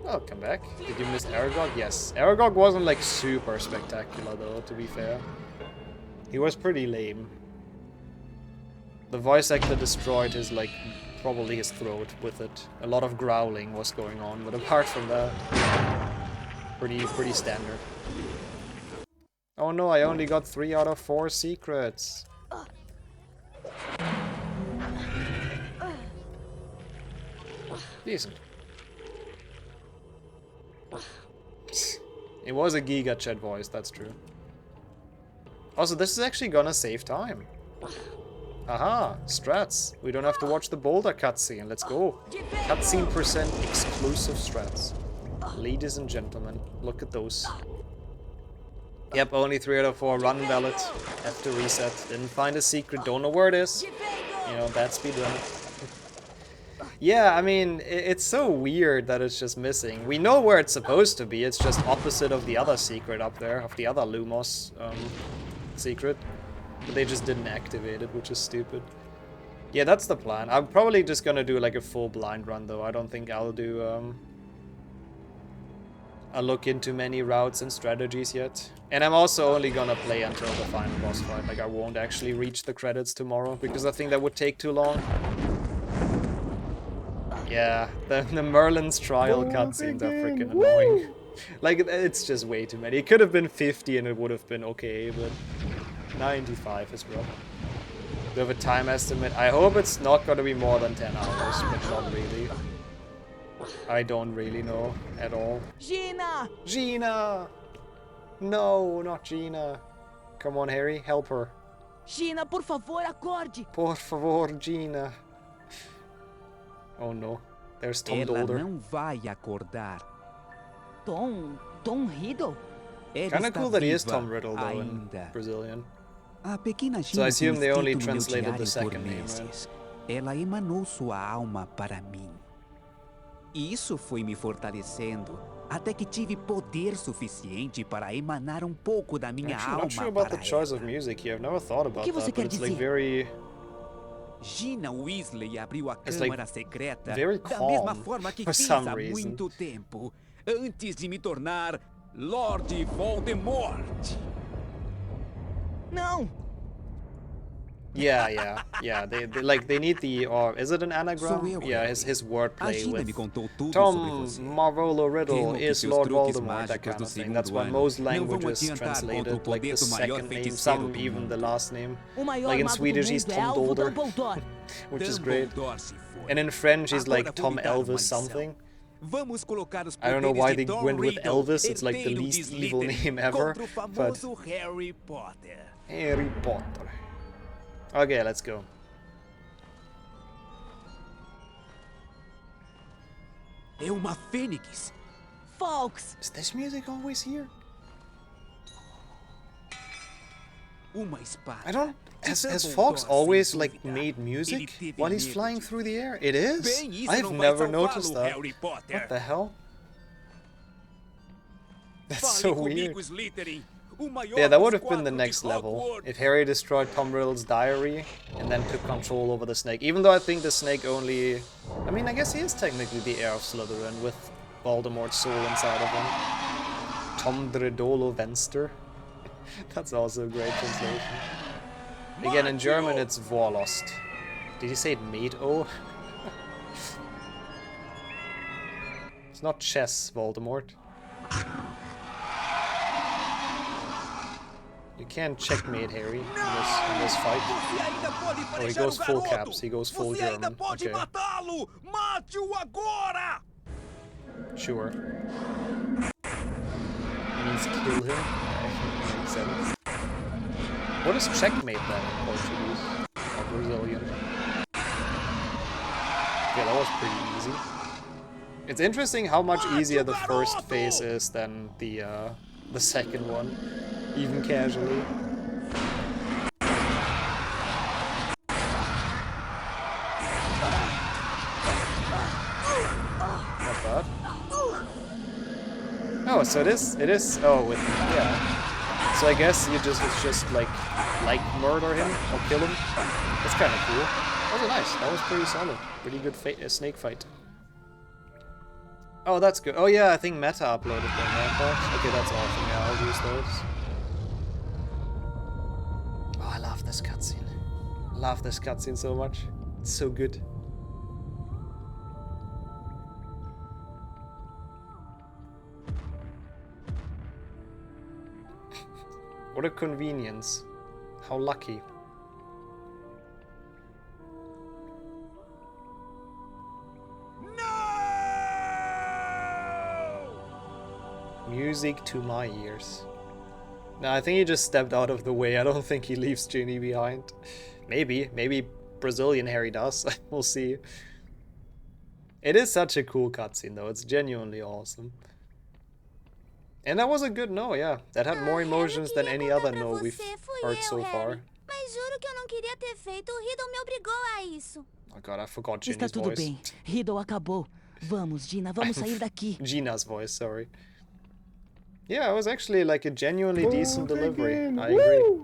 I'll come back. Did you miss Aragog? Yes. Aragog wasn't like super spectacular though, to be fair. He was pretty lame. The voice actor destroyed his like probably his throat with it. A lot of growling was going on, but apart from that, pretty standard. Oh no, I only got 3 out of 4 secrets. Decent. It was a Giga Chat voice, that's true. Also, this is actually gonna save time. Aha, strats. We don't have to watch the boulder cutscene. Let's go. Cutscene percent exclusive strats. Ladies and gentlemen, look at those. Yep, only 3 out of 4. Run valid. Have to reset. Didn't find a secret. Don't know where it is. You know, bad speedrun. Yeah, I mean, it's so weird that it's just missing. We know where it's supposed to be. It's just opposite of the other secret up there, of the other Lumos secret. But they just didn't activate it, which is stupid. Yeah, that's the plan. I'm probably just gonna do like a full blind run, though. I don't think I'll do I'll look into many routes and strategies yet. And I'm also only gonna play until the final boss fight. Like, I won't actually reach the credits tomorrow, because I think that would take too long. Yeah, the Merlin's trial cutscenes are freaking annoying. Like, it's just way too many. It could have been 50 and it would have been okay, but 95 is rough. Do you have a time estimate? I hope it's not gonna be more than 10 hours, but not really. I don't really know at all. Gina! Gina! No, not Gina. Come on, Harry, help her. Gina, por favor, acorde. Por favor, Gina. Oh no, there's Tom Dolder. Ela não vai acordar. Tom Riddle? Kinda cool that he is Tom Riddle though in Brazilian. So I assume they only translated the second name, right? Ela emanou sua alma para mim. Isso foi me fortalecendo até que tive poder suficiente para emanar pouco da minha alma. I'm not sure about the choice of music here. I've never thought about that, but it's like very... Gina Weasley abriu a câmara secreta da mesma forma que fiz há muito tempo, antes de me tornar Lord Voldemort. Não. Yeah. They need the, or is it an anagram? Yeah, his wordplay with Tom Marvolo Riddle is Lord Voldemort, that kind of thing. That's why most languages translated like the second name, some even the last name. Like in Swedish he's Tom Dolder, which is great. And in French he's like Tom Elvis something. Vamos colocar os I don't know poderes why de they Tom went with Riddle, Elvis. It's like the herdeiro least de evil Slytherin, name ever. contra o But famoso Harry Potter. Harry Potter. Okay, let's go. É uma fênix. Folks! Is this music always here? Uma espada. I don't... Has Fox always, like, made music while he's flying through the air? It is? I've never noticed that. What the hell? That's so weird. Yeah, that would have been the next level. If Harry destroyed Tom Riddle's diary and then took control over the snake. Even though I think the snake only... I mean, I guess he is technically the heir of Slytherin with Voldemort's soul inside of him. Tom Dredolo Venster. That's also a great translation. Again, in German it's Vorlost. Did you say it Mate-O? It's not chess, Voldemort. You can't checkmate Harry in this fight. Oh, he goes full caps, he goes full German. Okay. Sure. It means kill him? Makes sense. What is checkmate then in Portuguese? Or Brazilian? Yeah, that was pretty easy. It's interesting how much easier the first phase is than the second one, even casually. Not bad. Oh, so it is. Oh, with yeah. So I guess you it's just like murder him or kill him. That's kind of cool. That was nice. That was pretty solid. Pretty good snake fight. Oh, that's good. Oh yeah, I think Meta uploaded them, right? Okay, that's awesome. Yeah, I'll use those. Oh, I love this cutscene. I love this cutscene so much. It's so good. What a convenience. How lucky. Music to my ears. No, I think he just stepped out of the way. I don't think he leaves Ginny behind. Maybe Brazilian Harry does. We'll see. It is such a cool cutscene though. It's genuinely awesome. And that was a good no, yeah. That had more emotions than any other no we've heard so far. Mas juro que eu não queria ter feito. O Riddle me obrigou a isso. Oh god, I forgot Ginny's Está tudo voice. bem. Riddle acabou. Vamos, Gina, vamos sair daqui. Gina's voice, sorry. Yeah, it was actually like a genuinely decent delivery. I agree.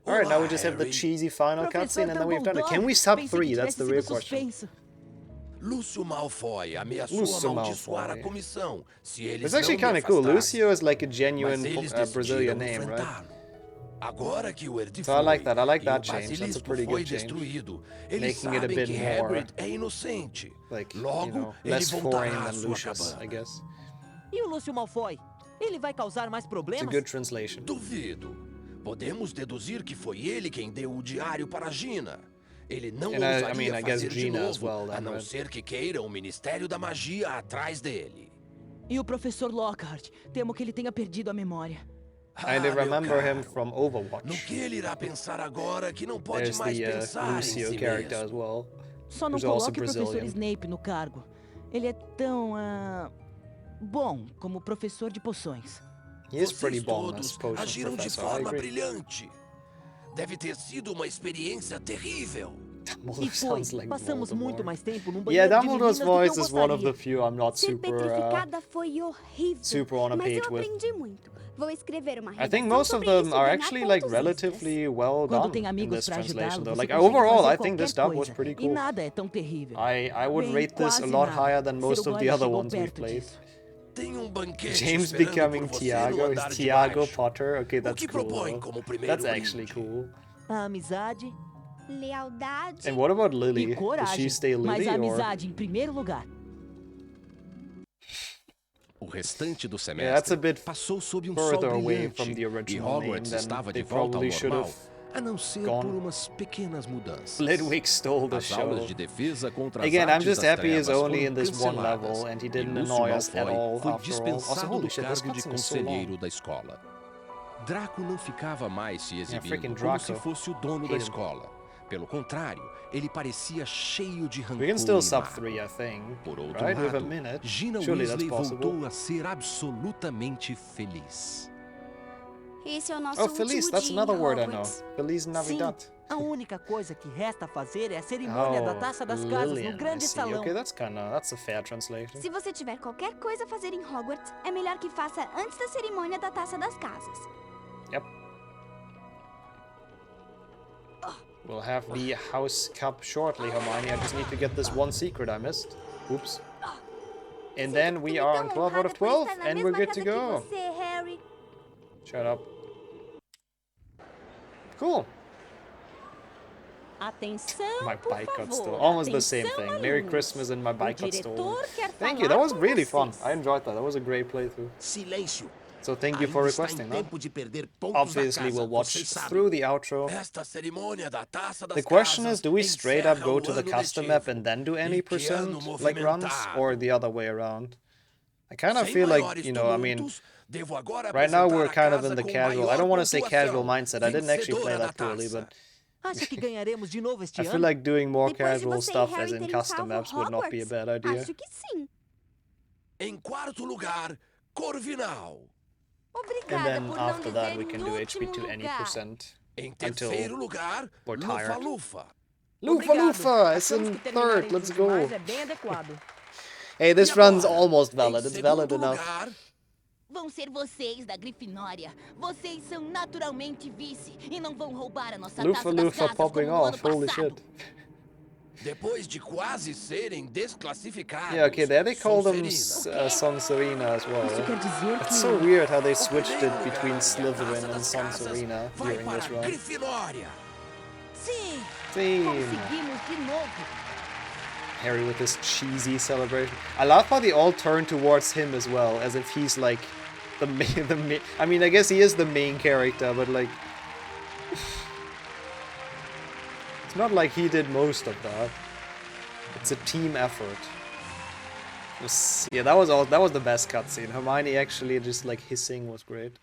Alright, now we just have the cheesy final cutscene and then we've done it. Can we sub 3? That's the real question. Lúcio Malfoy ameaçou amaldiçoar a comissão se eles It's actually kind of cool. Lucio is like a genuine Brazilian name, right? Agora que o Erd So I like that. I like that change. That's a pretty good change. Making it a bit more like, you know, less foreign than Lucius, I guess. E o Lúcio Malfoy? Ele vai causar mais problemas? It's a good translation. Duvido. Podemos deduzir que foi ele quem deu o diário para Gina. Ele não ousaria fazer de novo, a não ser que queira o Ministério da Magia atrás dele. E o professor Lockhart? Temo que ele tenha perdido a memória. I remember him from Overwatch. No que ele irá pensar agora que não pode mais There's pensar the Lucio character as well. Só não coloque o professor Snape no cargo. Ele é tão bom como professor de poções. He is pretty bomb as potions agiram de professor. forma brilhante. Deve ter sido uma experiência terrível. E foi. Passamos muito mais tempo num banheiro Yeah, de Dumbledore's meninas voice is one of the few I'm not Ser petrificada foi horrível. super on a mas page eu with. aprendi muito. Vou escrever uma I think redação most of sobre them isso e are ganhar actually pontos like extras. relatively well Quando done tem in amigos this pra translation ajudá-lo, though. você Like consegue overall, fazer I think this qualquer dub was coisa. pretty E cool. nada é tão terrível. I would Bem, rate this a quase lot nada. higher than most Ciro of the Goya other chegou ones we've perto played. disso. Tem banquete James esperando becoming por você no Tiago is andar de Tiago baixo. Potter. Okay, that's que cool. propõe though. como primeiro That's actually brinde? cool. A amizade, Lealdade. And what about e Lily? Does coragem. she stay Mas Lily a or? amizade em primeiro lugar. O restante do Yeah, that's a semestre bit passou sob sol further away brilhante from the e original name Hogwarts than estava they de volta ao probably should normal, have a não ser por umas pequenas mudanças. Flitwick stole the As show. aulas de defesa contra as Again, I'm artes just das happy he's trevas only foram in this one canceladas, level and he e didn't Lúcio annoy us at Malfoy all foi after all. Also, dispensado holy do shit, this cargo de cutscene is so long. conselheiro da escola. Draco não ficava mais se exibindo freaking como Draco. se fosse o dono Hate da him. escola. Pelo contrário, ele parecia cheio de rancor We can still e sub mágoa. 3, I think. Por outro Right? With a lado, minute. Gina Surely that's Weasley possible. voltou a ser absolutamente feliz. Esse é o nosso Oh, último feliz, dia that's em another word I know. Hogwarts. Feliz Navidad. A única coisa que resta fazer é a cerimônia da Taça das Casas Lillian, no grande I see. salão. Okay, that's a fair translation. Se você tiver qualquer coisa a fazer em Hogwarts, é melhor que faça antes da cerimônia da Taça das Casas. Yep. We'll have the House Cup shortly, Hermione. I just need to get this one secret I missed. Oops. And then we are on 12 out of 12, and we're good to go. Shut up. Cool. Atenção, My por bike got favor. stolen. Almost the same Atenção, thing. Merry alunos. Christmas and my bike got stolen. diretor quer Thank you, falar that was com really fun. vocês. I enjoyed that. That was a great playthrough. Silêncio. So thank you for Ainda está em requesting that. tempo de perder pontos Obviously, na casa, we'll watch vocês sabem. through the outro. Esta cerimônia da Taça das The question Casas is, do we straight up go encerra to o the ano custom letivo. map and then do any E que ano percent like runs, or movimentado. the other way around? I kind of Sem feel like, maiores you know, I mean, tumultos, devo agora right now apresentar we're a kind of casa in the com casual. I maior don't want to say pontuação, casual mindset. I didn't actually play vencedora da that poorly, taça. but Acha que ganharemos de novo este I ano? feel like doing more Depois de casual você e stuff Harry as in terem custom salvo maps would not be a Hogwarts, bad idea. Acho que sim. Em quarto lugar, Corvinal. And Obrigada then por after não that dizer we can em do último HP to any lugar. percent Em until terceiro lugar, we're tired. Lufa-Lufa. Lufa-Lufa! It's Achamos in que third. terminarem Let's os go. demais é bem adequado. Hey, this E run's agora, almost em valid. It's valid segundo enough. lugar, Vão ser vocês da Grifinória. Vocês são naturalmente vice e não vão roubar a nossa taça das Lufa-Lufa casas popping como no ano off. Holy passado. shit. depois de quase serem desclassificados, Yeah, okay, there they call them Sonserina. Sonserina as well. Isso quer dizer It's que... so weird how they switched it primeiro between lugar, Slytherin a Taça and das Casas Sonserina vai during para this a run. Grifinória. Sim, Sim. conseguimos de novo. Harry with this cheesy celebration. I love how they all turn towards him as well, as if he's like the main. I mean, I guess he is the main character, but like, it's not like he did most of that. It's a team effort. Yeah, that was the best cutscene. Hermione actually just like hissing was great.